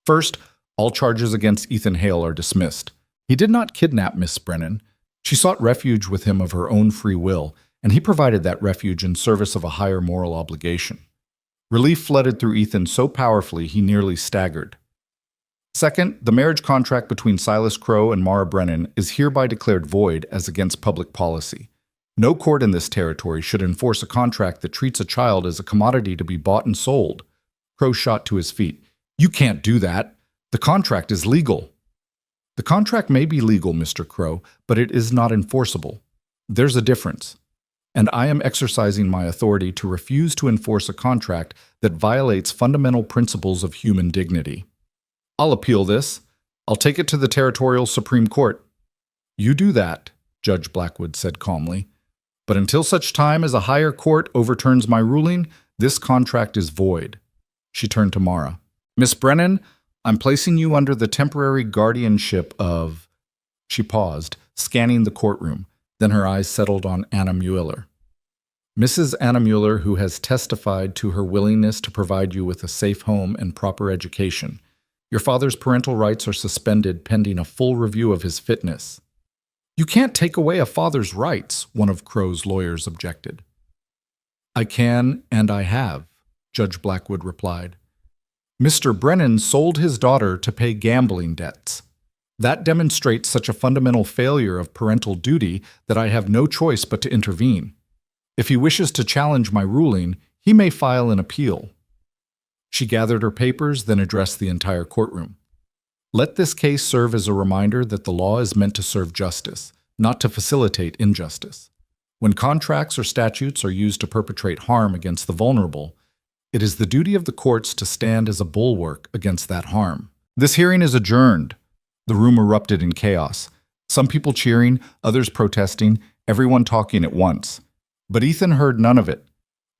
"First, all charges against Ethan Hale are dismissed. He did not kidnap Miss Brennan. She sought refuge with him of her own free will, and he provided that refuge in service of a higher moral obligation. Relief flooded through Ethan so powerfully he nearly staggered. Second, the marriage contract between Silas Crow and Mara Brennan is hereby declared void as against public policy. No court in this territory should enforce a contract that treats a child as a commodity to be bought and sold." Crow shot to his feet. "You can't do that. The contract is legal." "The contract may be legal, Mr. Crow, but it is not enforceable. There's a difference. And I am exercising my authority to refuse to enforce a contract that violates fundamental principles of human dignity. I'll appeal this. I'll take it to the Territorial Supreme Court." "You do that," Judge Blackwood said calmly. "But until such time as a higher court overturns my ruling, this contract is void." She turned to Mara. "Miss Brennan, I'm placing you under the temporary guardianship of—" She paused, scanning the courtroom. Then her eyes settled on Anna Mueller. "Mrs. Anna Mueller, who has testified to her willingness to provide you with a safe home and proper education. Your father's parental rights are suspended pending a full review of his fitness." "You can't take away a father's rights," one of Crow's lawyers objected. "I can, and I have," Judge Blackwood replied. "Mr. Brennan sold his daughter to pay gambling debts. That demonstrates such a fundamental failure of parental duty that I have no choice but to intervene. If he wishes to challenge my ruling, he may file an appeal." She gathered her papers, then addressed the entire courtroom. Let this case serve as a reminder that the law is meant to serve justice, not to facilitate injustice. When contracts or statutes are used to perpetrate harm against the vulnerable, it is the duty of the courts to stand as a bulwark against that harm. This hearing is adjourned. The room erupted in chaos. Some people cheering, others protesting, everyone talking at once. But Ethan heard none of it.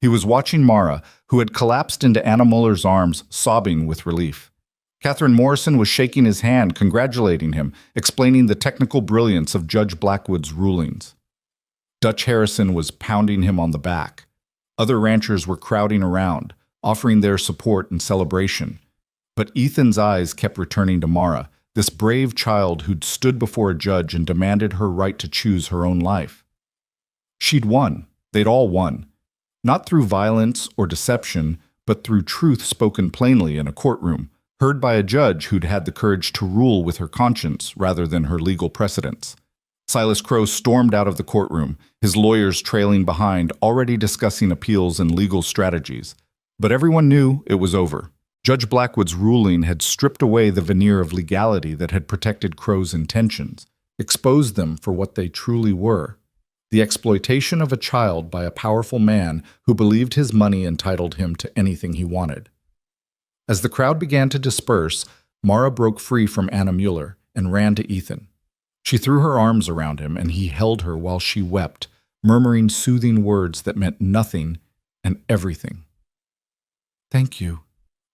He was watching Mara, who had collapsed into Anna Muller's arms, sobbing with relief. Catherine Morrison was shaking his hand, congratulating him, explaining the technical brilliance of Judge Blackwood's rulings. Dutch Harrison was pounding him on the back. Other ranchers were crowding around, offering their support and celebration. But Ethan's eyes kept returning to Mara, this brave child who'd stood before a judge and demanded her right to choose her own life. She'd won. They'd all won. Not through violence or deception, but through truth spoken plainly in a courtroom, heard by a judge who'd had the courage to rule with her conscience rather than her legal precedents. Silas Crowe stormed out of the courtroom, his lawyers trailing behind, already discussing appeals and legal strategies. But everyone knew it was over. Judge Blackwood's ruling had stripped away the veneer of legality that had protected Crowe's intentions, exposed them for what they truly were: the exploitation of a child by a powerful man who believed his money entitled him to anything he wanted. As the crowd began to disperse, Mara broke free from Anna Mueller and ran to Ethan. She threw her arms around him, and he held her while she wept, murmuring soothing words that meant nothing and everything. "Thank you,"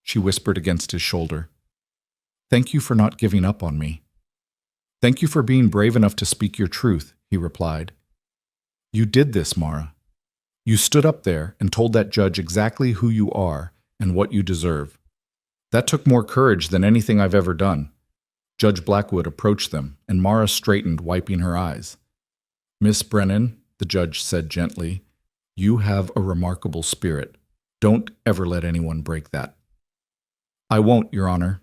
she whispered against his shoulder. "Thank you for not giving up on me." "Thank you for being brave enough to speak your truth," he replied. "You did this, Mara. You stood up there and told that judge exactly who you are and what you deserve. That took more courage than anything I've ever done." Judge Blackwood approached them, and Mara straightened, wiping her eyes. "Miss Brennan," the judge said gently, "you have a remarkable spirit. Don't ever let anyone break that." "I won't, Your Honor.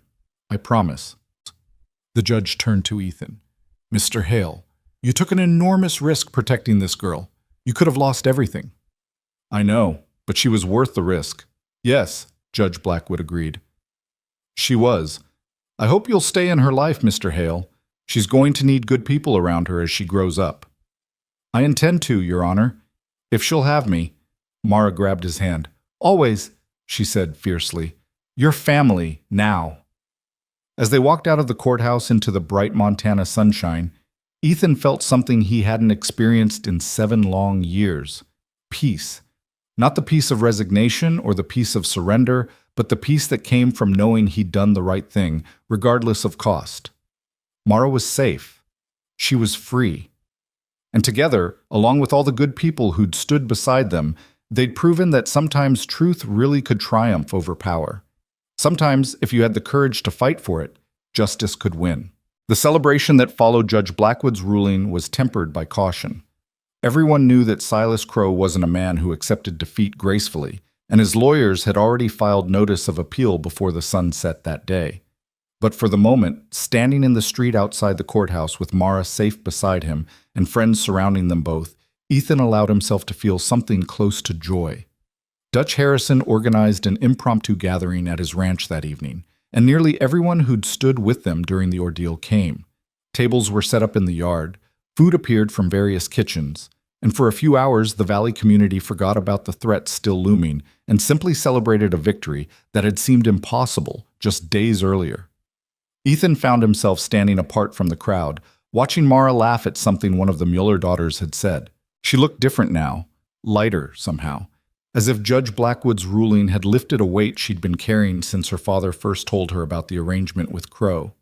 I promise." The judge turned to Ethan. "Mr. Hale, you took an enormous risk protecting this girl. You could have lost everything." "I know, but she was worth the risk." "Yes," Judge Blackwood agreed. "She was. I hope you'll stay in her life, Mr. Hale. She's going to need good people around her as she grows up." "I intend to, Your Honor. If she'll have me." Mara grabbed his hand. "Always," she said fiercely. "Your family, now." As they walked out of the courthouse into the bright Montana sunshine, Ethan felt something he hadn't experienced in 7 long years: peace. Not the peace of resignation or the peace of surrender, but the peace that came from knowing he'd done the right thing, regardless of cost. Mara was safe. She was free. And together, along with all the good people who'd stood beside them, they'd proven that sometimes truth really could triumph over power. Sometimes, if you had the courage to fight for it, justice could win. The celebration that followed Judge Blackwood's ruling was tempered by caution. Everyone knew that Silas Crowe wasn't a man who accepted defeat gracefully, and his lawyers had already filed notice of appeal before the sun set that day. But for the moment, standing in the street outside the courthouse with Mara safe beside him and friends surrounding them both, Ethan allowed himself to feel something close to joy. Dutch Harrison organized an impromptu gathering at his ranch that evening, and nearly everyone who'd stood with them during the ordeal came. Tables were set up in the yard, food appeared from various kitchens, and for a few hours the valley community forgot about the threat still looming and simply celebrated a victory that had seemed impossible just days earlier. Ethan found himself standing apart from the crowd, watching Mara laugh at something one of the Mueller daughters had said. She looked different now, lighter somehow, as if Judge Blackwood's ruling had lifted a weight she'd been carrying since her father first told her about the arrangement with Crowe.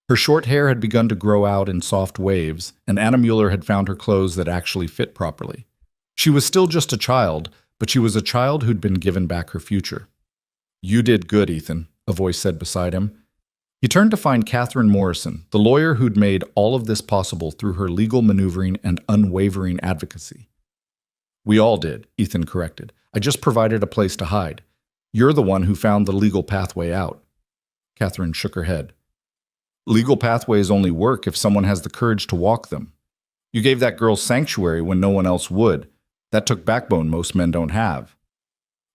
Her short hair had begun to grow out in soft waves, and Anna Mueller had found her clothes that actually fit properly. She was still just a child, but she was a child who'd been given back her future. "You did good, Ethan," a voice said beside him. He turned to find Catherine Morrison, the lawyer who'd made all of this possible through her legal maneuvering and unwavering advocacy. "We all did," Ethan corrected. "I just provided a place to hide. You're the one who found the legal pathway out." Catherine shook her head. "Legal pathways only work if someone has the courage to walk them. You gave that girl sanctuary when no one else would. That took backbone most men don't have."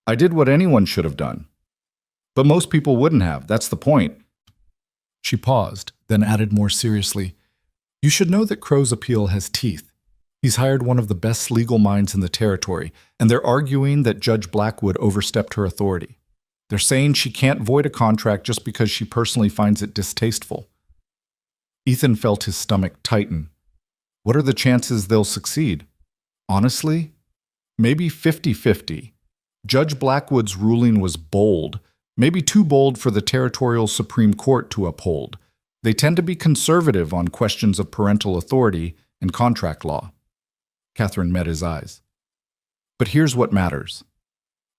"I did what anyone should have done." But most people wouldn't have. That's the point. She paused, then added more seriously, "You should know that Crow's appeal has teeth. He's hired one of the best legal minds in the territory, and they're arguing that Judge Blackwood overstepped her authority. They're saying she can't void a contract just because she personally finds it distasteful." Ethan felt his stomach tighten. What are the chances they'll succeed? Honestly, maybe 50-50. Judge Blackwood's ruling was bold, maybe too bold for the territorial Supreme Court to uphold. They tend to be conservative on questions of parental authority and contract law. Catherine met his eyes. But here's what matters.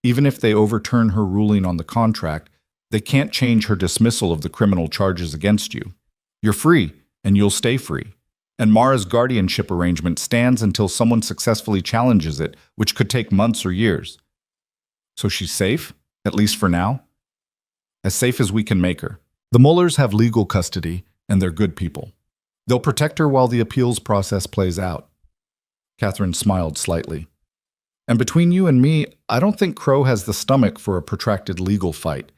Even if they overturn her ruling on the contract, they can't change her dismissal of the criminal charges against you. You're free, and you'll stay free. And Mara's guardianship arrangement stands until someone successfully challenges it, which could take months or years. So she's safe, at least for now? As safe as we can make her. The Mullers have legal custody, and they're good people. They'll protect her while the appeals process plays out. Catherine smiled slightly. And between you and me, I don't think Crow has the stomach for a protracted legal fight.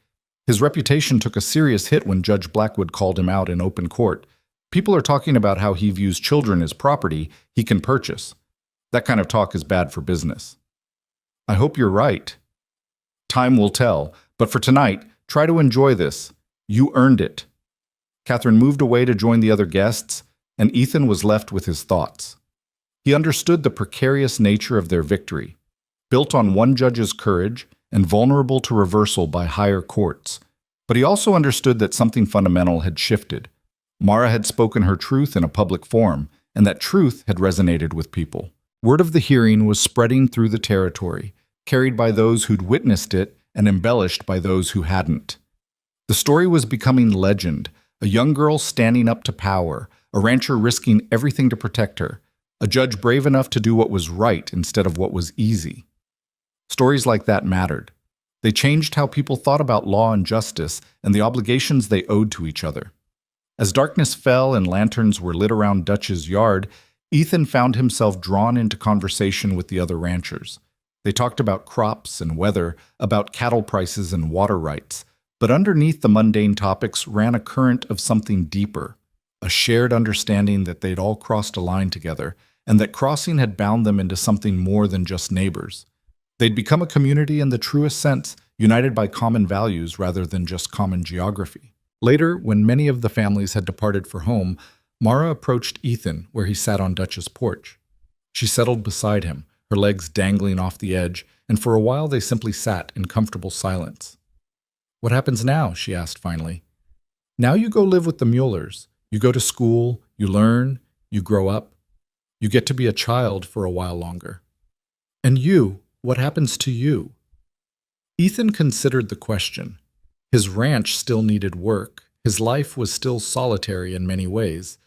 His reputation took a serious hit when Judge Blackwood called him out in open court. People are talking about how he views children as property he can purchase. That kind of talk is bad for business. I hope you're right. Time will tell, but for tonight, try to enjoy this. You earned it. Catherine moved away to join the other guests, and Ethan was left with his thoughts. He understood the precarious nature of their victory, built on one judge's courage and vulnerable to reversal by higher courts. But he also understood that something fundamental had shifted. Mara had spoken her truth in a public forum, and that truth had resonated with people. Word of the hearing was spreading through the territory, carried by those who'd witnessed it and embellished by those who hadn't. The story was becoming legend, a young girl standing up to power, a rancher risking everything to protect her, a judge brave enough to do what was right instead of what was easy. Stories like that mattered. They changed how people thought about law and justice and the obligations they owed to each other. As darkness fell and lanterns were lit around Dutch's yard, Ethan found himself drawn into conversation with the other ranchers. They talked about crops and weather, about cattle prices and water rights, but underneath the mundane topics ran a current of something deeper, a shared understanding that they'd all crossed a line together, and that crossing had bound them into something more than just neighbors. They'd become a community in the truest sense, united by common values rather than just common geography. Later, when many of the families had departed for home, Mara approached Ethan where he sat on Dutch's porch. She settled beside him, her legs dangling off the edge, and for a while they simply sat in comfortable silence. "What happens now?" she asked finally. "Now you go live with the Muellers. You go to school, you learn, you grow up. You get to be a child for a while longer. And you, what happens to you?" Ethan considered the question. His ranch still needed work. His life was still solitary in many ways.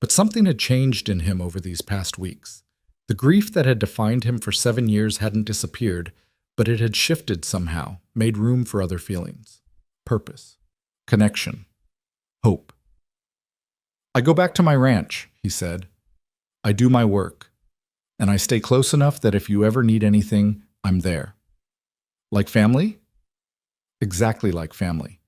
But something had changed in him over these past weeks. The grief that had defined him for 7 years hadn't disappeared, but it had shifted somehow, made room for other feelings. Purpose, connection, hope. "I go back to my ranch," he said. "I do my work, and I stay close enough that if you ever need anything, I'm there." "Like family?" "Exactly like family."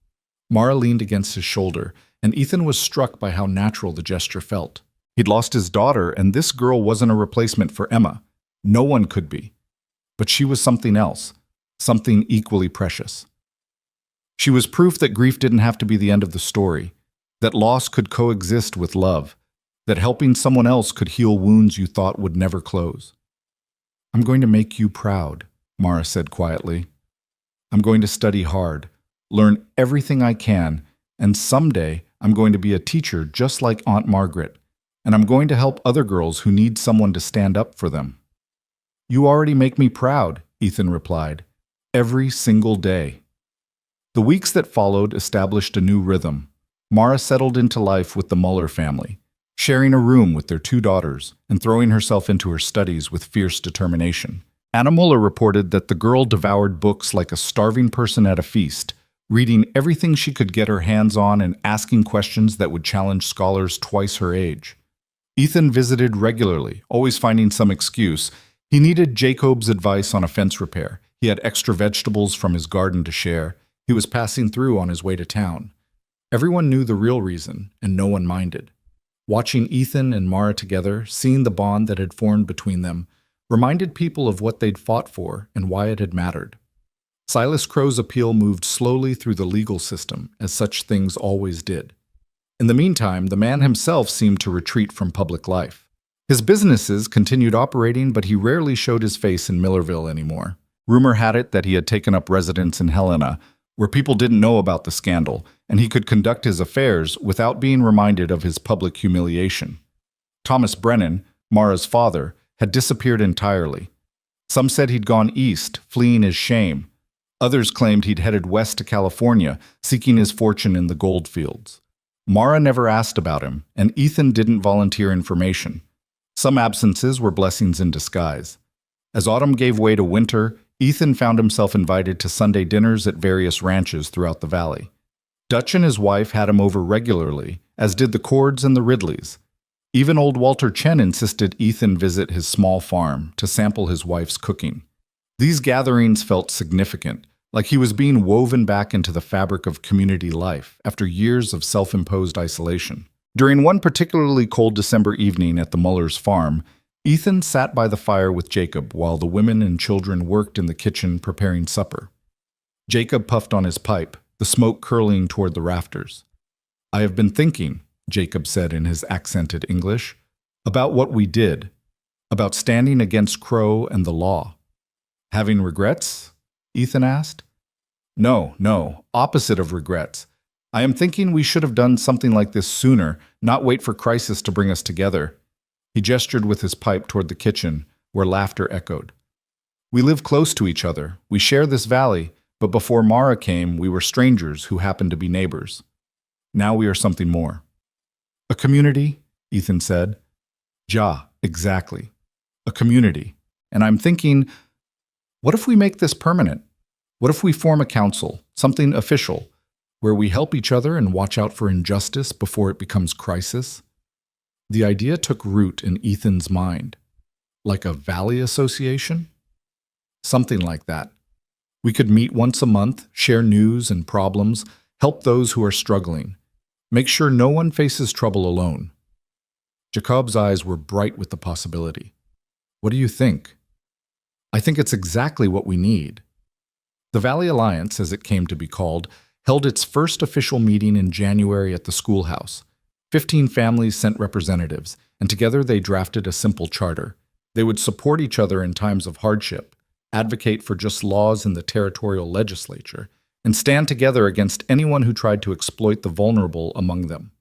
Mara leaned against his shoulder, and Ethan was struck by how natural the gesture felt. He'd lost his daughter, and this girl wasn't a replacement for Emma. No one could be. But she was something else, something equally precious. She was proof that grief didn't have to be the end of the story, that loss could coexist with love, that helping someone else could heal wounds you thought would never close. "I'm going to make you proud," Mara said quietly. "I'm going to study hard, learn everything I can, and someday I'm going to be a teacher just like Aunt Margaret, and I'm going to help other girls who need someone to stand up for them." "You already make me proud," Ethan replied, "every single day." The weeks that followed established a new rhythm. Mara settled into life with the Muller family, sharing a room with their 2 daughters and throwing herself into her studies with fierce determination. Anna Muller reported that the girl devoured books like a starving person at a feast, reading everything she could get her hands on and asking questions that would challenge scholars twice her age. Ethan visited regularly, always finding some excuse. He needed Jacob's advice on a fence repair. He had extra vegetables from his garden to share. He was passing through on his way to town. Everyone knew the real reason, and no one minded. Watching Ethan and Mara together, seeing the bond that had formed between them, reminded people of what they'd fought for and why it had mattered. Silas Crow's appeal moved slowly through the legal system, as such things always did. In the meantime, the man himself seemed to retreat from public life. His businesses continued operating, but he rarely showed his face in Millerville anymore. Rumor had it that he had taken up residence in Helena, where people didn't know about the scandal, and he could conduct his affairs without being reminded of his public humiliation. Thomas Brennan, Mara's father, had disappeared entirely. Some said he'd gone east, fleeing his shame. Others claimed he'd headed west to California, seeking his fortune in the gold fields. Mara never asked about him, and Ethan didn't volunteer information. Some absences were blessings in disguise. As autumn gave way to winter, Ethan found himself invited to Sunday dinners at various ranches throughout the valley. Dutch and his wife had him over regularly, as did the Cords and the Ridleys. Even old Walter Chen insisted Ethan visit his small farm to sample his wife's cooking. These gatherings felt significant, like he was being woven back into the fabric of community life after years of self-imposed isolation. During one particularly cold December evening at the Mullers' farm, Ethan sat by the fire with Jacob while the women and children worked in the kitchen preparing supper. Jacob puffed on his pipe, the smoke curling toward the rafters. "I have been thinking," Jacob said in his accented English, "about what we did, about standing against Crow and the law." "Having regrets?" Ethan asked. No, opposite of regrets. I am thinking we should have done something like this sooner, not wait for crisis to bring us together." He gestured with his pipe toward the kitchen, where laughter echoed. "We live close to each other. We share this valley, but before Mara came, we were strangers who happened to be neighbors. Now we are something more." "A community," Ethan said. Exactly. A community. And I'm thinking, what if we make this permanent? What if we form a council, something official, where we help each other and watch out for injustice before it becomes crisis? The idea took root in Ethan's mind. Like a valley association? Something like that. We could meet once a month, share news and problems, help those who are struggling. Make sure no one faces trouble alone. Jacob's eyes were bright with the possibility. "What do you think?" "I think it's exactly what we need." The Valley Alliance, as it came to be called, held its first official meeting in January at the schoolhouse. 15 families sent representatives, and together they drafted a simple charter. They would support each other in times of hardship, advocate for just laws in the territorial legislature, and stand together against anyone who tried to exploit the vulnerable among them.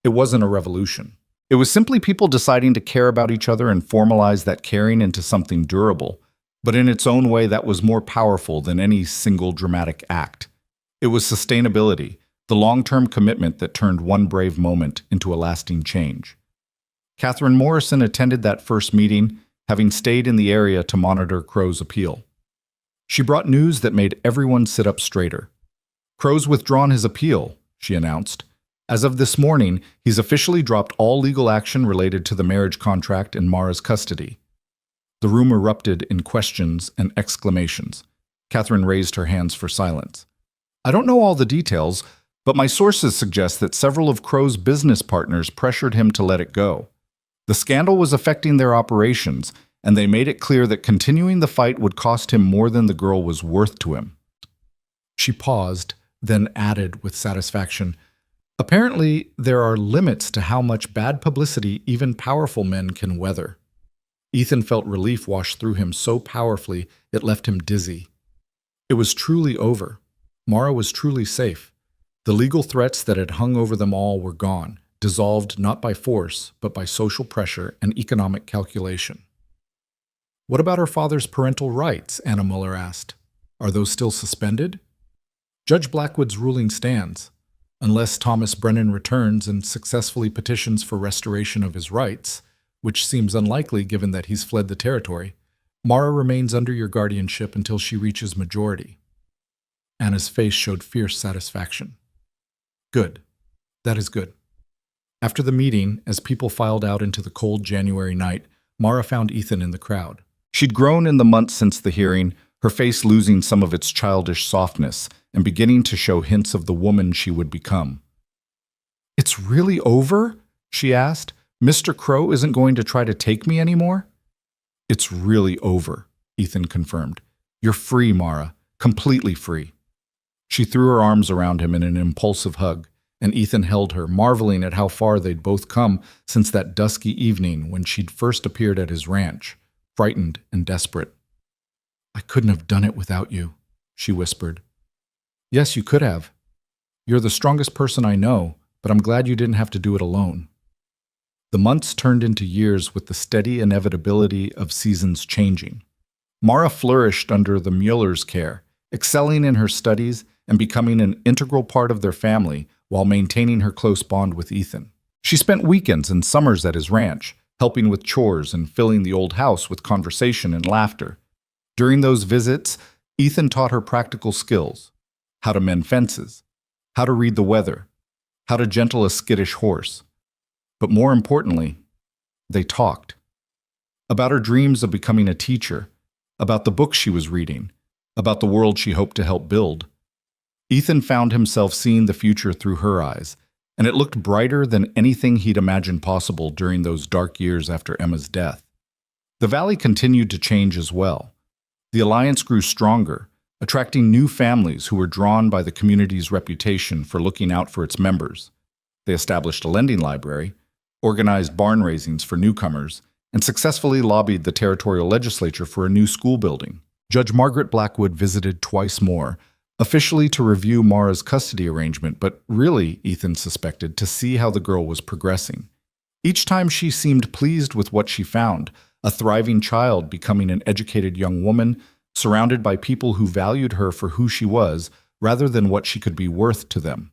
It wasn't a revolution. It was simply people deciding to care about each other and formalize that caring into something durable, but in its own way that was more powerful than any single dramatic act. It was sustainability, the long-term commitment that turned one brave moment into a lasting change. Catherine Morrison attended that first meeting, having stayed in the area to monitor Crow's appeal. She brought news that made everyone sit up straighter. "Crow's withdrawn his appeal," she announced. "As of this morning, he's officially dropped all legal action related to the marriage contract in Mara's custody." The room erupted in questions and exclamations. Catherine raised her hands for silence. "I don't know all the details, but my sources suggest that several of Crow's business partners pressured him to let it go. The scandal was affecting their operations, and they made it clear that continuing the fight would cost him more than the girl was worth to him." She paused, then added with satisfaction, "Apparently, there are limits to how much bad publicity even powerful men can weather." Ethan felt relief wash through him so powerfully it left him dizzy. It was truly over. Mara was truly safe. The legal threats that had hung over them all were gone, dissolved not by force, but by social pressure and economic calculation. "What about her father's parental rights?" Anna Muller asked. "Are those still suspended?" "Judge Blackwood's ruling stands. Unless Thomas Brennan returns and successfully petitions for restoration of his rights, which seems unlikely given that he's fled the territory, Mara remains under your guardianship until she reaches majority." Anna's face showed fierce satisfaction. "Good. That is good." After the meeting, as people filed out into the cold January night, Mara found Ethan in the crowd. She'd grown in the months since the hearing, her face losing some of its childish softness, and beginning to show hints of the woman she would become. "It's really over?" she asked. "Mr. Crow isn't going to try to take me anymore?" "It's really over," Ethan confirmed. "You're free, Mara, completely free." She threw her arms around him in an impulsive hug, and Ethan held her, marveling at how far they'd both come since that dusky evening when she'd first appeared at his ranch, frightened and desperate. "I couldn't have done it without you," she whispered. "Yes, you could have. You're the strongest person I know, but I'm glad you didn't have to do it alone." The months turned into years with the steady inevitability of seasons changing. Mara flourished under the Mueller's care, excelling in her studies and becoming an integral part of their family while maintaining her close bond with Ethan. She spent weekends and summers at his ranch, helping with chores and filling the old house with conversation and laughter. During those visits, Ethan taught her practical skills: how to mend fences, how to read the weather, how to gentle a skittish horse. But more importantly, they talked. About her dreams of becoming a teacher, about the books she was reading, about the world she hoped to help build. Ethan found himself seeing the future through her eyes, and it looked brighter than anything he'd imagined possible during those dark years after Emma's death. The valley continued to change as well. The alliance grew stronger, attracting new families who were drawn by the community's reputation for looking out for its members. They established a lending library, organized barn raisings for newcomers, and successfully lobbied the territorial legislature for a new school building. Judge Margaret Blackwood visited twice more, officially to review Mara's custody arrangement, but really, Ethan suspected, to see how the girl was progressing. Each time she seemed pleased with what she found, a thriving child becoming an educated young woman, surrounded by people who valued her for who she was, rather than what she could be worth to them.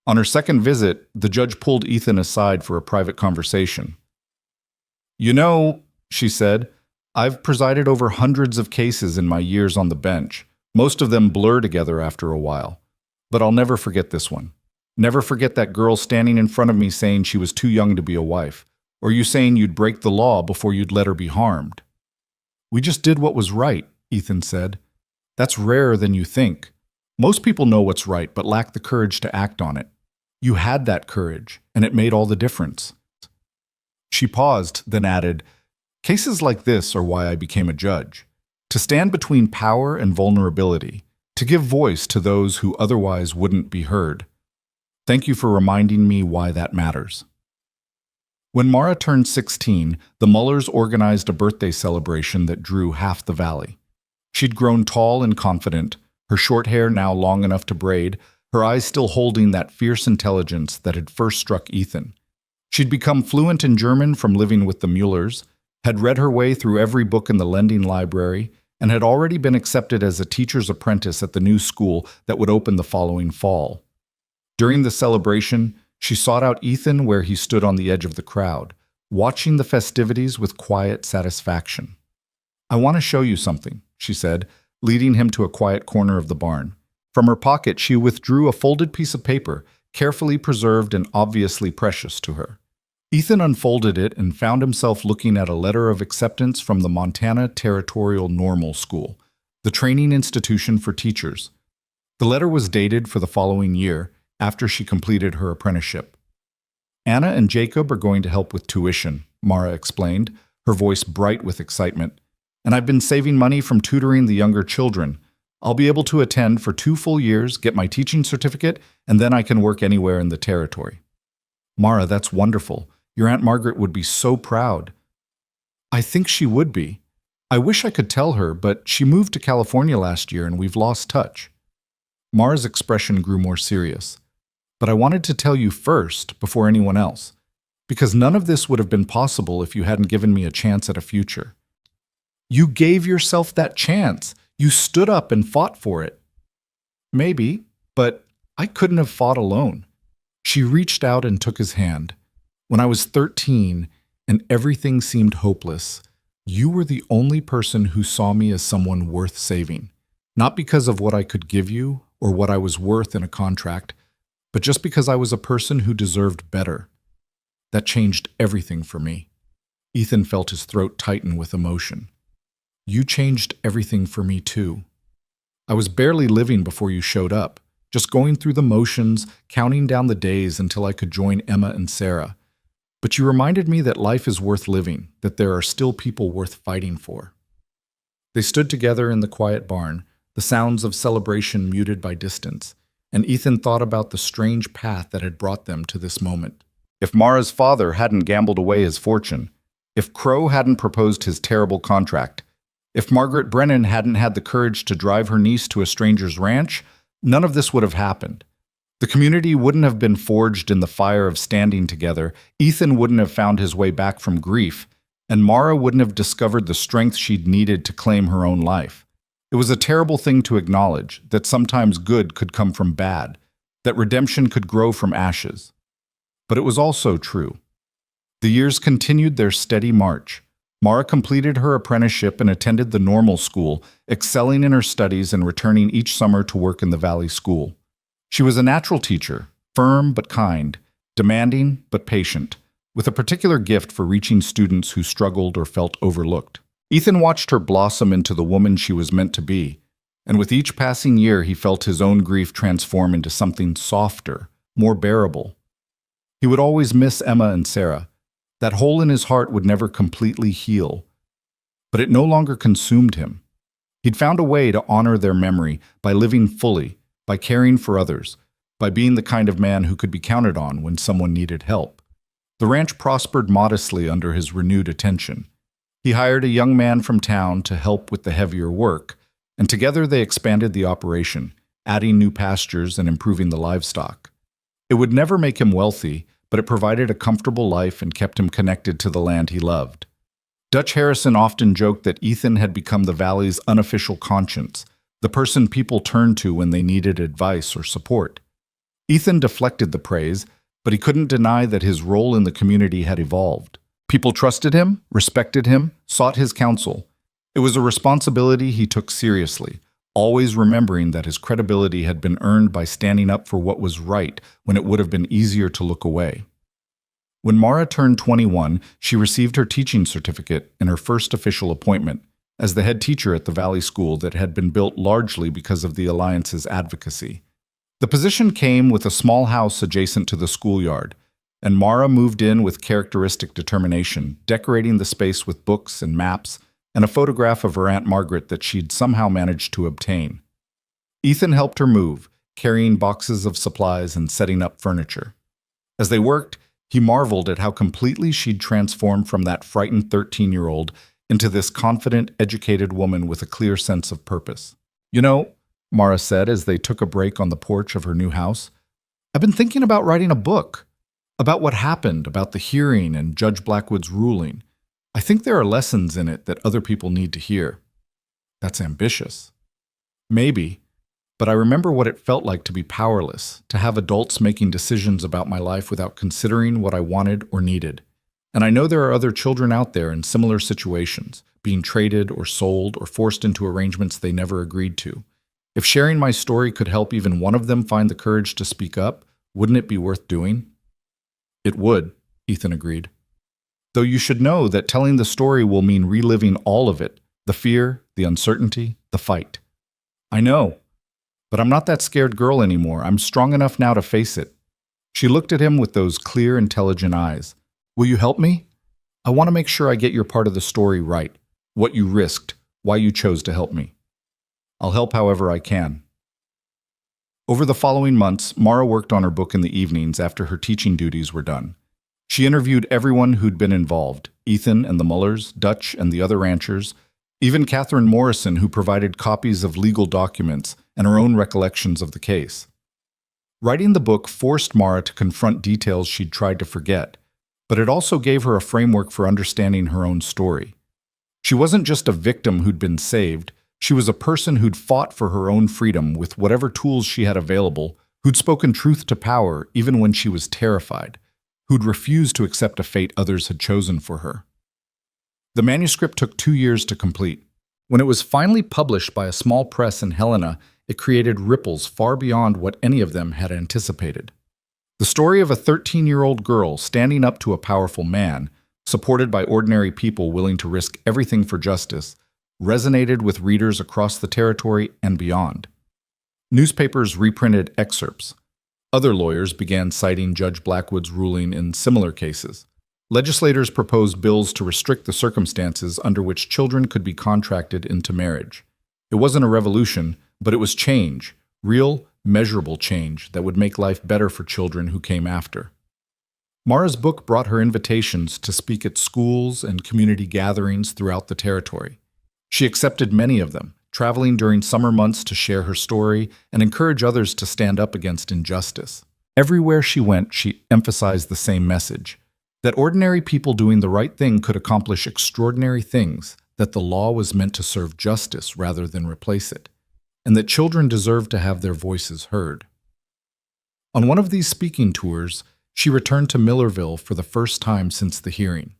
On her second visit, the judge pulled Ethan aside for a private conversation. "You know," she said, "I've presided over hundreds of cases in my years on the bench. Most of them blur together after a while. But I'll never forget this one. Never forget that girl standing in front of me saying she was too young to be a wife, or you saying you'd break the law before you'd let her be harmed." "We just did what was right," Ethan said. "That's rarer than you think. Most people know what's right but lack the courage to act on it. You had that courage, and it made all the difference." She paused, then added, "Cases like this are why I became a judge. To stand between power and vulnerability, to give voice to those who otherwise wouldn't be heard. Thank you for reminding me why that matters." When Mara turned 16, the Mullers organized a birthday celebration that drew half the valley. She'd grown tall and confident, her short hair now long enough to braid, her eyes still holding that fierce intelligence that had first struck Ethan. She'd become fluent in German from living with the Muellers, had read her way through every book in the lending library, and had already been accepted as a teacher's apprentice at the new school that would open the following fall. During the celebration, she sought out Ethan where he stood on the edge of the crowd, watching the festivities with quiet satisfaction. "I want to show you something," she said, leading him to a quiet corner of the barn. From her pocket, she withdrew a folded piece of paper, carefully preserved and obviously precious to her. Ethan unfolded it and found himself looking at a letter of acceptance from the Montana Territorial Normal School, the training institution for teachers. The letter was dated for the following year, after she completed her apprenticeship. "Anna and Jacob are going to help with tuition," Mara explained, her voice bright with excitement. "And I've been saving money from tutoring the younger children. I'll be able to attend for 2 full years, get my teaching certificate, and then I can work anywhere in the territory." "Mara, that's wonderful. Your Aunt Margaret would be so proud." "I think she would be. I wish I could tell her, but she moved to California last year and we've lost touch." Mara's expression grew more serious. "But I wanted to tell you first, before anyone else, because none of this would have been possible if you hadn't given me a chance at a future." "You gave yourself that chance. You stood up and fought for it." "Maybe, but I couldn't have fought alone." She reached out and took his hand. "When I was 13 and everything seemed hopeless, you were the only person who saw me as someone worth saving. Not because of what I could give you or what I was worth in a contract, but just because I was a person who deserved better. That changed everything for me." Ethan felt his throat tighten with emotion. "You changed everything for me too." I was barely living before you showed up, just going through the motions, counting down the days until I could join Emma and Sarah. But you reminded me that life is worth living, that there are still people worth fighting for." They stood together in the quiet barn, the sounds of celebration muted by distance, and Ethan thought about the strange path that had brought them to this moment. If Mara's father hadn't gambled away his fortune, if Crow hadn't proposed his terrible contract, if Margaret Brennan hadn't had the courage to drive her niece to a stranger's ranch, none of this would have happened. The community wouldn't have been forged in the fire of standing together, Ethan wouldn't have found his way back from grief, and Mara wouldn't have discovered the strength she'd needed to claim her own life. It was a terrible thing to acknowledge, that sometimes good could come from bad, that redemption could grow from ashes. But it was also true. The years continued their steady march. Mara completed her apprenticeship and attended the normal school, excelling in her studies and returning each summer to work in the Valley School. She was a natural teacher, firm but kind, demanding but patient, with a particular gift for reaching students who struggled or felt overlooked. Ethan watched her blossom into the woman she was meant to be, and with each passing year he felt his own grief transform into something softer, more bearable. He would always miss Emma and Sarah. That hole in his heart would never completely heal, but it no longer consumed him. He'd found a way to honor their memory by living fully, by caring for others, by being the kind of man who could be counted on when someone needed help. The ranch prospered modestly under his renewed attention. He hired a young man from town to help with the heavier work, and together they expanded the operation, adding new pastures and improving the livestock. It would never make him wealthy, but it provided a comfortable life and kept him connected to the land he loved. Dutch Harrison often joked that Ethan had become the valley's unofficial conscience, the person people turned to when they needed advice or support. Ethan deflected the praise, but he couldn't deny that his role in the community had evolved. People trusted him, respected him, sought his counsel. It was a responsibility he took seriously, always remembering that his credibility had been earned by standing up for what was right when it would have been easier to look away. When Mara turned 21, she received her teaching certificate and her first official appointment as the head teacher at the Valley School that had been built largely because of the Alliance's advocacy. The position came with a small house adjacent to the schoolyard, and Mara moved in with characteristic determination, decorating the space with books and maps and a photograph of her Aunt Margaret that she'd somehow managed to obtain. Ethan helped her move, carrying boxes of supplies and setting up furniture. As they worked, he marveled at how completely she'd transformed from that frightened 13-year-old into this confident, educated woman with a clear sense of purpose. "You know," Mara said as they took a break on the porch of her new house, "I've been thinking about writing a book, about what happened, about the hearing and Judge Blackwood's ruling. I think there are lessons in it that other people need to hear." "That's ambitious." "Maybe, but I remember what it felt like to be powerless, to have adults making decisions about my life without considering what I wanted or needed. And I know there are other children out there in similar situations, being traded or sold or forced into arrangements they never agreed to. If sharing my story could help even one of them find the courage to speak up, wouldn't it be worth doing?" "It would," Ethan agreed. "Though you should know that telling the story will mean reliving all of it, the fear, the uncertainty, the fight." "I know, but I'm not that scared girl anymore. I'm strong enough now to face it." She looked at him with those clear, intelligent eyes. "Will you help me? I want to make sure I get your part of the story right, what you risked, why you chose to help me." "I'll help however I can." Over the following months, Mara worked on her book in the evenings after her teaching duties were done. She interviewed everyone who'd been involved, Ethan and the Mullers, Dutch and the other ranchers, even Catherine Morrison, who provided copies of legal documents and her own recollections of the case. Writing the book forced Mara to confront details she'd tried to forget, but it also gave her a framework for understanding her own story. She wasn't just a victim who'd been saved, she was a person who'd fought for her own freedom with whatever tools she had available, who'd spoken truth to power even when she was terrified, who'd refused to accept a fate others had chosen for her. The manuscript took 2 years to complete. When it was finally published by a small press in Helena, it created ripples far beyond what any of them had anticipated. The story of a 13-year-old girl standing up to a powerful man, supported by ordinary people willing to risk everything for justice, resonated with readers across the territory and beyond. Newspapers reprinted excerpts. Other lawyers began citing Judge Blackwood's ruling in similar cases. Legislators proposed bills to restrict the circumstances under which children could be contracted into marriage. It wasn't a revolution, but it was change, real, measurable change that would make life better for children who came after. Mara's book brought her invitations to speak at schools and community gatherings throughout the territory. She accepted many of them, traveling during summer months to share her story and encourage others to stand up against injustice. Everywhere she went, she emphasized the same message: that ordinary people doing the right thing could accomplish extraordinary things, that the law was meant to serve justice rather than replace it, and that children deserve to have their voices heard. On one of these speaking tours, she returned to Millerville for the first time since the hearing.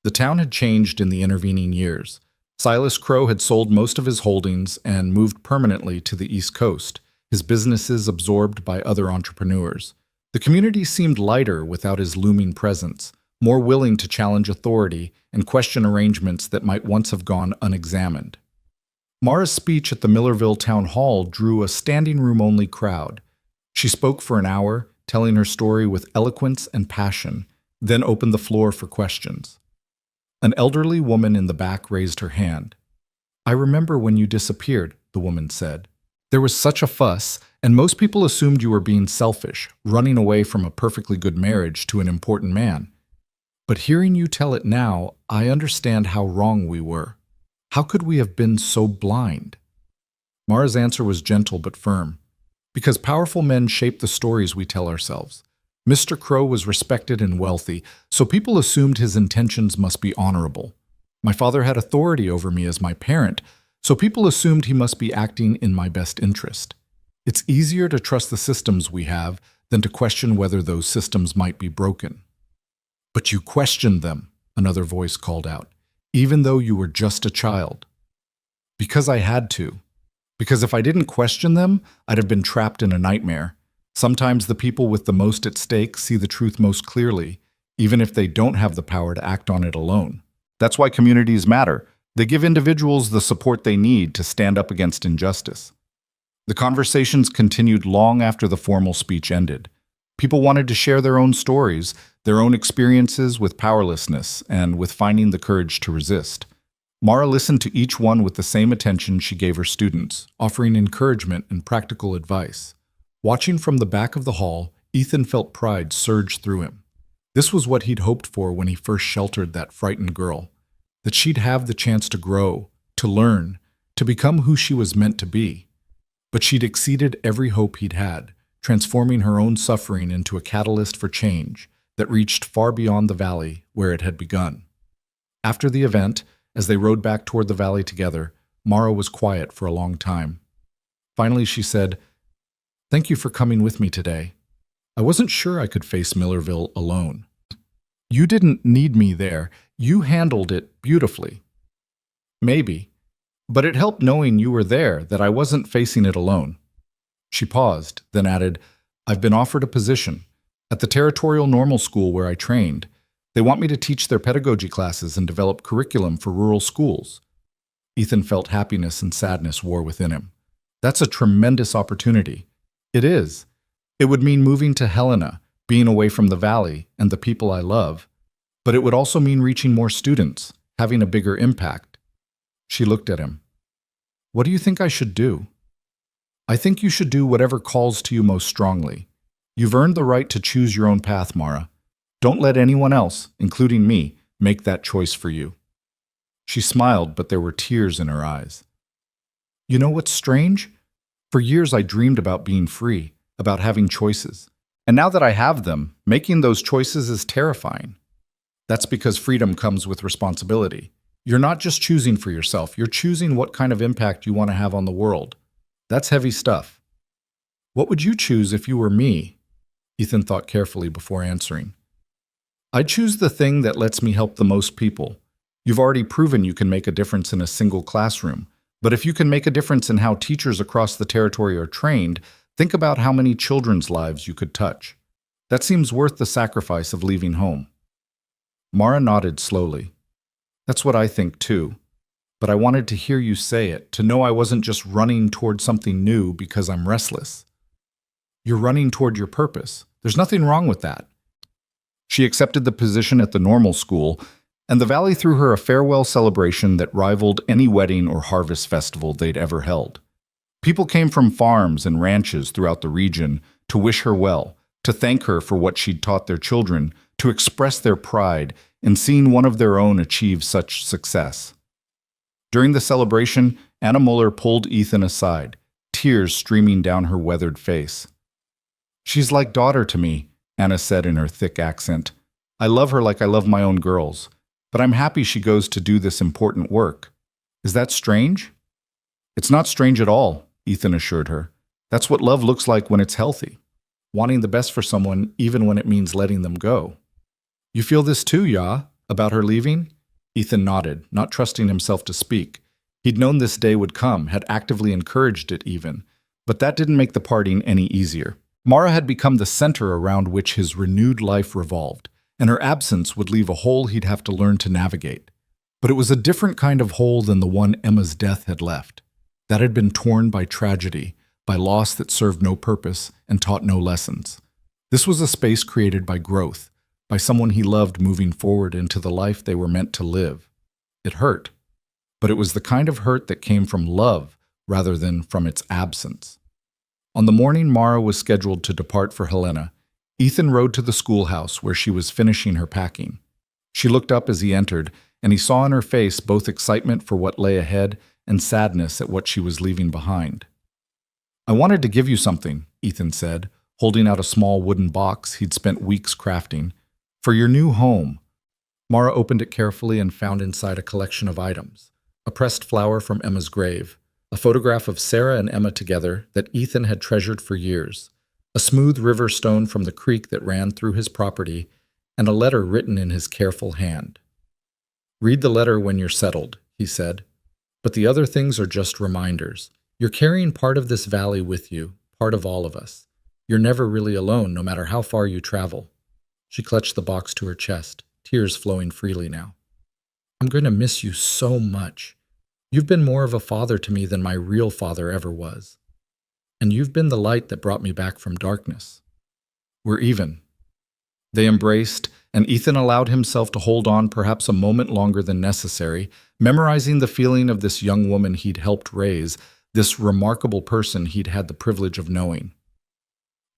The town had changed in the intervening years. Silas Crow had sold most of his holdings and moved permanently to the East Coast, his businesses absorbed by other entrepreneurs. The community seemed lighter without his looming presence, more willing to challenge authority and question arrangements that might once have gone unexamined. Mara's speech at the Millerville Town Hall drew a standing-room-only crowd. She spoke for an hour, telling her story with eloquence and passion, then opened the floor for questions. An elderly woman in the back raised her hand. "I remember when you disappeared," the woman said. "There was such a fuss, and most people assumed you were being selfish, running away from a perfectly good marriage to an important man. But hearing you tell it now, I understand how wrong we were. How could we have been so blind?" Mara's answer was gentle but firm. Because powerful men shape the stories we tell ourselves. Mr. Crow was respected and wealthy, so people assumed his intentions must be honorable. My father had authority over me as my parent, so people assumed he must be acting in my best interest. It's easier to trust the systems we have than to question whether those systems might be broken. "But you questioned them," another voice called out, "even though you were just a child." "Because I had to. Because if I didn't question them, I'd have been trapped in a nightmare. Sometimes the people with the most at stake see the truth most clearly, even if they don't have the power to act on it alone. That's why communities matter. They give individuals the support they need to stand up against injustice." The conversations continued long after the formal speech ended. People wanted to share their own stories, their own experiences with powerlessness, and with finding the courage to resist. Mara listened to each one with the same attention she gave her students, offering encouragement and practical advice. Watching from the back of the hall, Ethan felt pride surge through him. This was what he'd hoped for when he first sheltered that frightened girl, that she'd have the chance to grow, to learn, to become who she was meant to be. But she'd exceeded every hope he'd had, transforming her own suffering into a catalyst for change that reached far beyond the valley where it had begun. After the event, as they rode back toward the valley together, Mara was quiet for a long time. Finally, she said, "Thank you for coming with me today. I wasn't sure I could face Millerville alone. You didn't need me there. You handled it beautifully." "Maybe, but it helped knowing you were there, that I wasn't facing it alone." She paused, then added, "I've been offered a position at the Territorial Normal School where I trained. They want me to teach their pedagogy classes and develop curriculum for rural schools." Ethan felt happiness and sadness war within him. That's a tremendous opportunity. It is. It would mean moving to Helena, being away from the valley and the people I love. But it would also mean reaching more students, having a bigger impact. She looked at him. "What do you think I should do?" "I think you should do whatever calls to you most strongly. You've earned the right to choose your own path, Mara. Don't let anyone else, including me, make that choice for you." She smiled, but there were tears in her eyes. "You know what's strange? For years I dreamed about being free, about having choices. And now that I have them, making those choices is terrifying. That's because freedom comes with responsibility. You're not just choosing for yourself, you're choosing what kind of impact you want to have on the world. That's heavy stuff." "What would you choose if you were me?" Ethan thought carefully before answering. "I'd choose the thing that lets me help the most people. You've already proven you can make a difference in a single classroom. But if you can make a difference in how teachers across the territory are trained, think about how many children's lives you could touch. That seems worth the sacrifice of leaving home." Mara nodded slowly. "That's what I think too. but I wanted to hear you say it, to know I wasn't just running toward something new because I'm restless. You're running toward your purpose. There's nothing wrong with that. She accepted the position at the normal school, and the Valley threw her a farewell celebration that rivaled any wedding or harvest festival they'd ever held. People came from farms and ranches throughout the region to wish her well, to thank her for what she'd taught their children, to express their pride in seeing one of their own achieve such success. During the celebration, Anna Muller pulled Ethan aside, tears streaming down her weathered face. "She's like daughter to me," Anna said in her thick accent. "I love her like I love my own girls, but I'm happy she goes to do this important work. Is that strange?" "It's not strange at all," Ethan assured her. "That's what love looks like when it's healthy, wanting the best for someone even when it means letting them go." "You feel this too, Ya, about her leaving?" Ethan nodded, not trusting himself to speak. He'd known this day would come, had actively encouraged it even, but that didn't make the parting any easier. Mara had become the center around which his renewed life revolved, and her absence would leave a hole he'd have to learn to navigate. But it was a different kind of hole than the one Emma's death had left. That had been torn by tragedy, by loss that served no purpose and taught no lessons. This was a space created by growth, by someone he loved moving forward into the life they were meant to live. It hurt, but it was the kind of hurt that came from love rather than from its absence. On the morning Mara was scheduled to depart for Helena, Ethan rode to the schoolhouse where she was finishing her packing. She looked up as he entered, and he saw in her face both excitement for what lay ahead and sadness at what she was leaving behind. "I wanted to give you something," Ethan said, holding out a small wooden box he'd spent weeks crafting. "For your new home." Mara opened it carefully and found inside a collection of items. A pressed flower from Emma's grave, a photograph of Sarah and Emma together that Ethan had treasured for years, a smooth river stone from the creek that ran through his property, and a letter written in his careful hand. "Read the letter when you're settled," he said. "But the other things are just reminders. You're carrying part of this valley with you, part of all of us. You're never really alone, no matter how far you travel." She clutched the box to her chest, tears flowing freely now. "I'm going to miss you so much. You've been more of a father to me than my real father ever was. And you've been the light that brought me back from darkness. We're even." They embraced, and Ethan allowed himself to hold on perhaps a moment longer than necessary, memorizing the feeling of this young woman he'd helped raise, this remarkable person he'd had the privilege of knowing.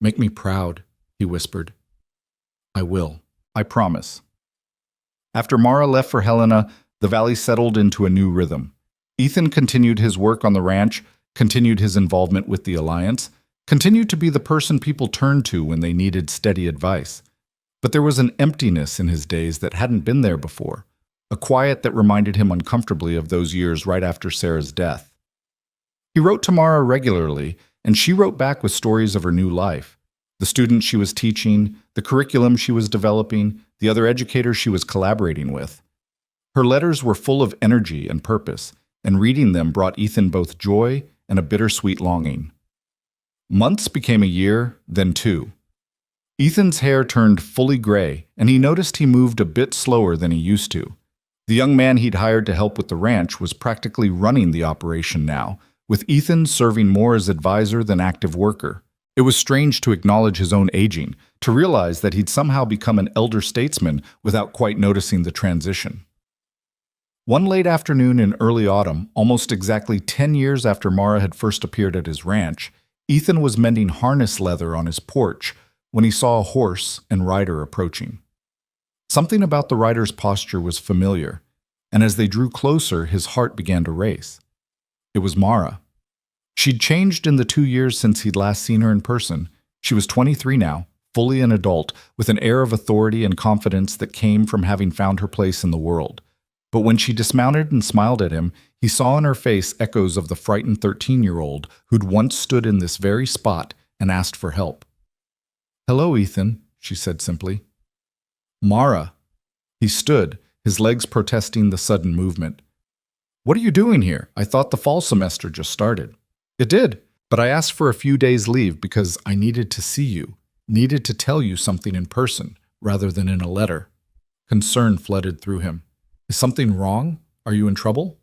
"Make me proud," he whispered. "I will. I promise." After Mara left for Helena, the valley settled into a new rhythm. Ethan continued his work on the ranch, continued his involvement with the Alliance, continued to be the person people turned to when they needed steady advice. But there was an emptiness in his days that hadn't been there before, a quiet that reminded him uncomfortably of those years right after Sarah's death. He wrote to Mara regularly, and she wrote back with stories of her new life, the students she was teaching, the curriculum she was developing, the other educators she was collaborating with. Her letters were full of energy and purpose, and reading them brought Ethan both joy and a bittersweet longing. Months became a year, then 2. Ethan's hair turned fully gray, and he noticed he moved a bit slower than he used to. The young man he'd hired to help with the ranch was practically running the operation now, with Ethan serving more as advisor than active worker. It was strange to acknowledge his own aging, to realize that he'd somehow become an elder statesman without quite noticing the transition. One late afternoon in early autumn, almost exactly 10 years after Mara had first appeared at his ranch, Ethan was mending harness leather on his porch when he saw a horse and rider approaching. Something about the rider's posture was familiar, and as they drew closer, his heart began to race. It was Mara. She'd changed in the 2 years since he'd last seen her in person. She was 23 now, fully an adult, with an air of authority and confidence that came from having found her place in the world. But when she dismounted and smiled at him, he saw in her face echoes of the frightened 13-year-old who'd once stood in this very spot and asked for help. "Hello, Ethan," she said simply. "Mara." He stood, his legs protesting the sudden movement. "What are you doing here? I thought the fall semester just started." "It did, but I asked for a few days' leave because I needed to see you, needed to tell you something in person rather than in a letter." Concern flooded through him. "Is something wrong? Are you in trouble?"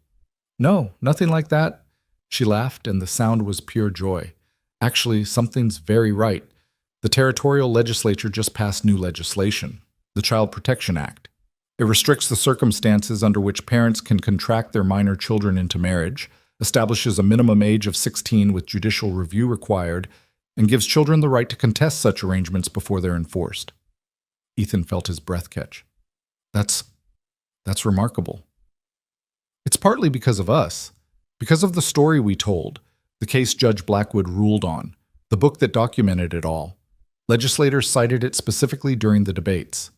No, nothing like that. She laughed, and the sound was pure joy. Actually, something's very right. The territorial legislature just passed new legislation, the Child Protection Act. It restricts the circumstances under which parents can contract their minor children into marriage, establishes a minimum age of 16 with judicial review required, and gives children the right to contest such arrangements before they're enforced. Ethan felt his breath catch. That's remarkable. It's partly because of us, because of the story we told, the case Judge Blackwood ruled on, the book that documented it all. Legislators cited it specifically during the debates.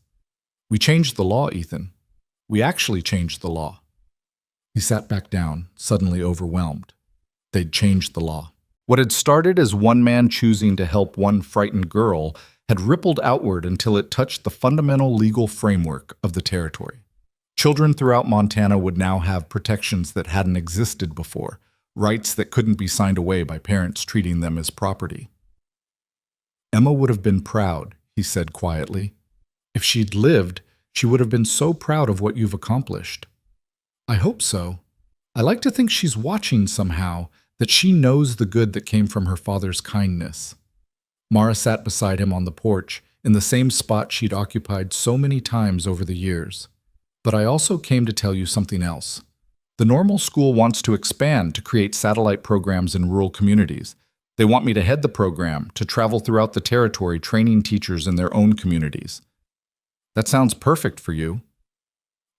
We changed the law, Ethan. We actually changed the law. He sat back down, suddenly overwhelmed. They'd changed the law. What had started as one man choosing to help one frightened girl had rippled outward until it touched the fundamental legal framework of the territory. Children throughout Montana would now have protections that hadn't existed before, rights that couldn't be signed away by parents treating them as property. Emma would have been proud, he said quietly. If she'd lived, she would have been so proud of what you've accomplished. I hope so. I like to think she's watching somehow, that she knows the good that came from her father's kindness. Mara sat beside him on the porch, in the same spot she'd occupied so many times over the years. But I also came to tell you something else. The normal school wants to expand to create satellite programs in rural communities. They want me to head the program, to travel throughout the territory training teachers in their own communities. That sounds perfect for you.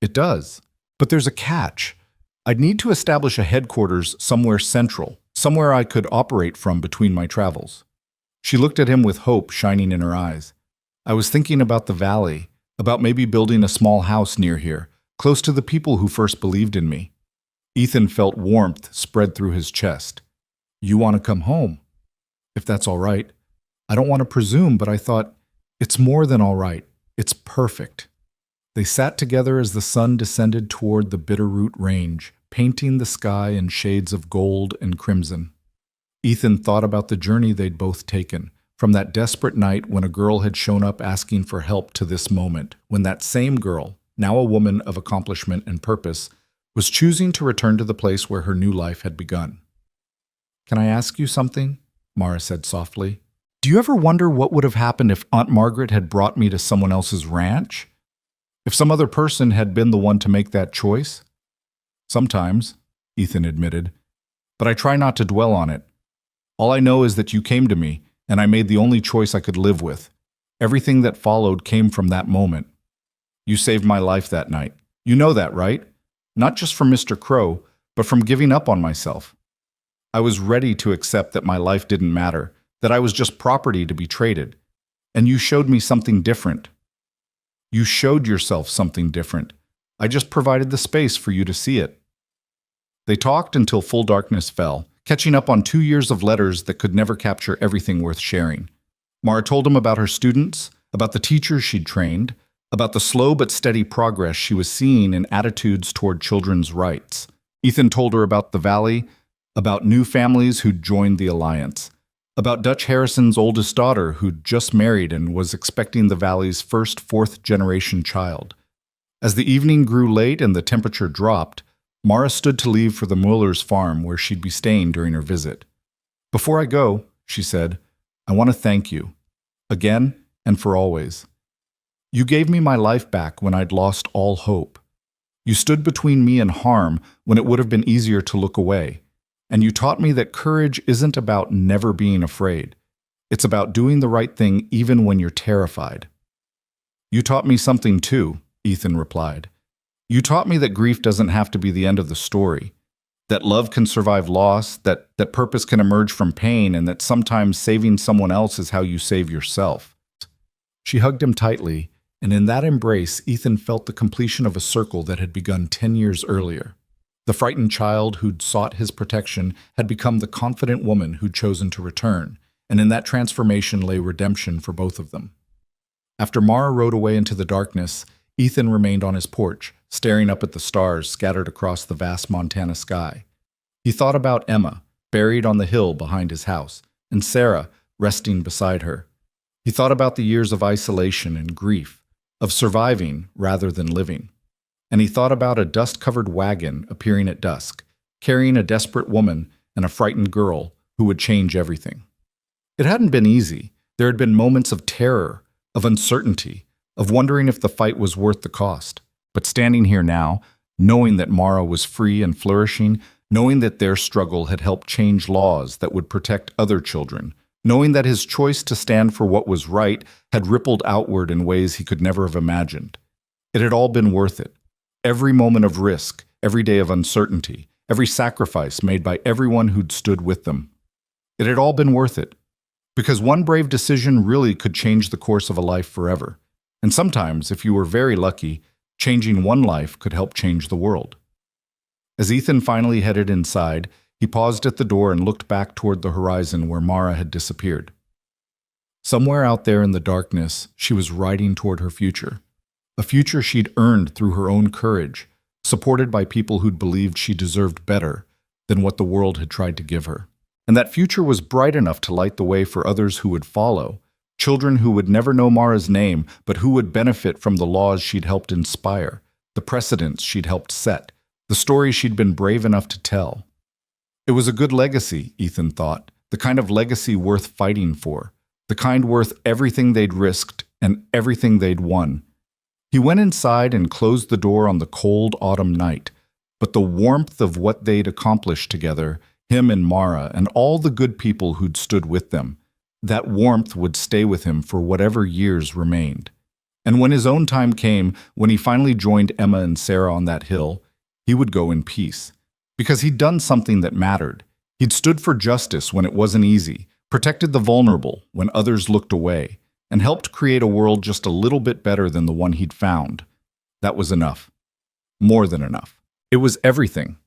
It does. But there's a catch. I'd need to establish a headquarters somewhere central, somewhere I could operate from between my travels. She looked at him with hope shining in her eyes. I was thinking about the valley, about maybe building a small house near here, close to the people who first believed in me. Ethan felt warmth spread through his chest. You want to come home? If that's all right. I don't want to presume, but I thought, it's more than all right. It's perfect. They sat together as the sun descended toward the Bitterroot Range, painting the sky in shades of gold and crimson. Ethan thought about the journey they'd both taken, from that desperate night when a girl had shown up asking for help to this moment, when that same girl, now a woman of accomplishment and purpose, was choosing to return to the place where her new life had begun. Can I ask you something? Mara said softly. Do you ever wonder what would have happened if Aunt Margaret had brought me to someone else's ranch? If some other person had been the one to make that choice? Sometimes, Ethan admitted, but I try not to dwell on it. All I know is that you came to me, and I made the only choice I could live with. Everything that followed came from that moment. You saved my life that night. You know that, right? Not just from Mr. Crow, but from giving up on myself. I was ready to accept that my life didn't matter, that I was just property to be traded. And you showed me something different. You showed yourself something different. I just provided the space for you to see it. They talked until full darkness fell, catching up on 2 years of letters that could never capture everything worth sharing. Mara told him about her students, about the teachers she'd trained, about the slow but steady progress she was seeing in attitudes toward children's rights. Ethan told her about the valley, about new families who'd joined the alliance, about Dutch Harrison's oldest daughter who'd just married and was expecting the valley's first fourth-generation child. As the evening grew late and the temperature dropped, Mara stood to leave for the Mueller's farm where she'd be staying during her visit. Before I go, she said, I want to thank you, again and for always. You gave me my life back when I'd lost all hope. You stood between me and harm when it would have been easier to look away. And you taught me that courage isn't about never being afraid. It's about doing the right thing even when you're terrified. You taught me something too, Ethan replied. You taught me that grief doesn't have to be the end of the story, that love can survive loss, that purpose can emerge from pain, and that sometimes saving someone else is how you save yourself. She hugged him tightly, and in that embrace, Ethan felt the completion of a circle that had begun 10 years earlier. The frightened child who'd sought his protection had become the confident woman who'd chosen to return, and in that transformation lay redemption for both of them. After Mara rode away into the darkness, Ethan remained on his porch, staring up at the stars scattered across the vast Montana sky. He thought about Emma, buried on the hill behind his house, and Sarah, resting beside her. He thought about the years of isolation and grief, of surviving rather than living. And he thought about a dust-covered wagon appearing at dusk, carrying a desperate woman and a frightened girl who would change everything. It hadn't been easy. There had been moments of terror, of uncertainty, of wondering if the fight was worth the cost. But standing here now, knowing that Mara was free and flourishing, knowing that their struggle had helped change laws that would protect other children, knowing that his choice to stand for what was right had rippled outward in ways he could never have imagined. It had all been worth it. Every moment of risk, every day of uncertainty, every sacrifice made by everyone who'd stood with them. It had all been worth it. Because one brave decision really could change the course of a life forever. And sometimes, if you were very lucky, changing one life could help change the world. As Ethan finally headed inside, he paused at the door and looked back toward the horizon where Mara had disappeared. Somewhere out there in the darkness, she was riding toward her future. A future she'd earned through her own courage, supported by people who'd believed she deserved better than what the world had tried to give her. And that future was bright enough to light the way for others who would follow, children who would never know Mara's name, but who would benefit from the laws she'd helped inspire, the precedents she'd helped set, the stories she'd been brave enough to tell. It was a good legacy, Ethan thought, the kind of legacy worth fighting for, the kind worth everything they'd risked and everything they'd won. He went inside and closed the door on the cold autumn night, but the warmth of what they'd accomplished together, him and Mara and all the good people who'd stood with them, that warmth would stay with him for whatever years remained. And when his own time came, when he finally joined Emma and Sarah on that hill, he would go in peace. Because he'd done something that mattered. He'd stood for justice when it wasn't easy, protected the vulnerable when others looked away, and helped create a world just a little bit better than the one he'd found. That was enough. More than enough. It was everything.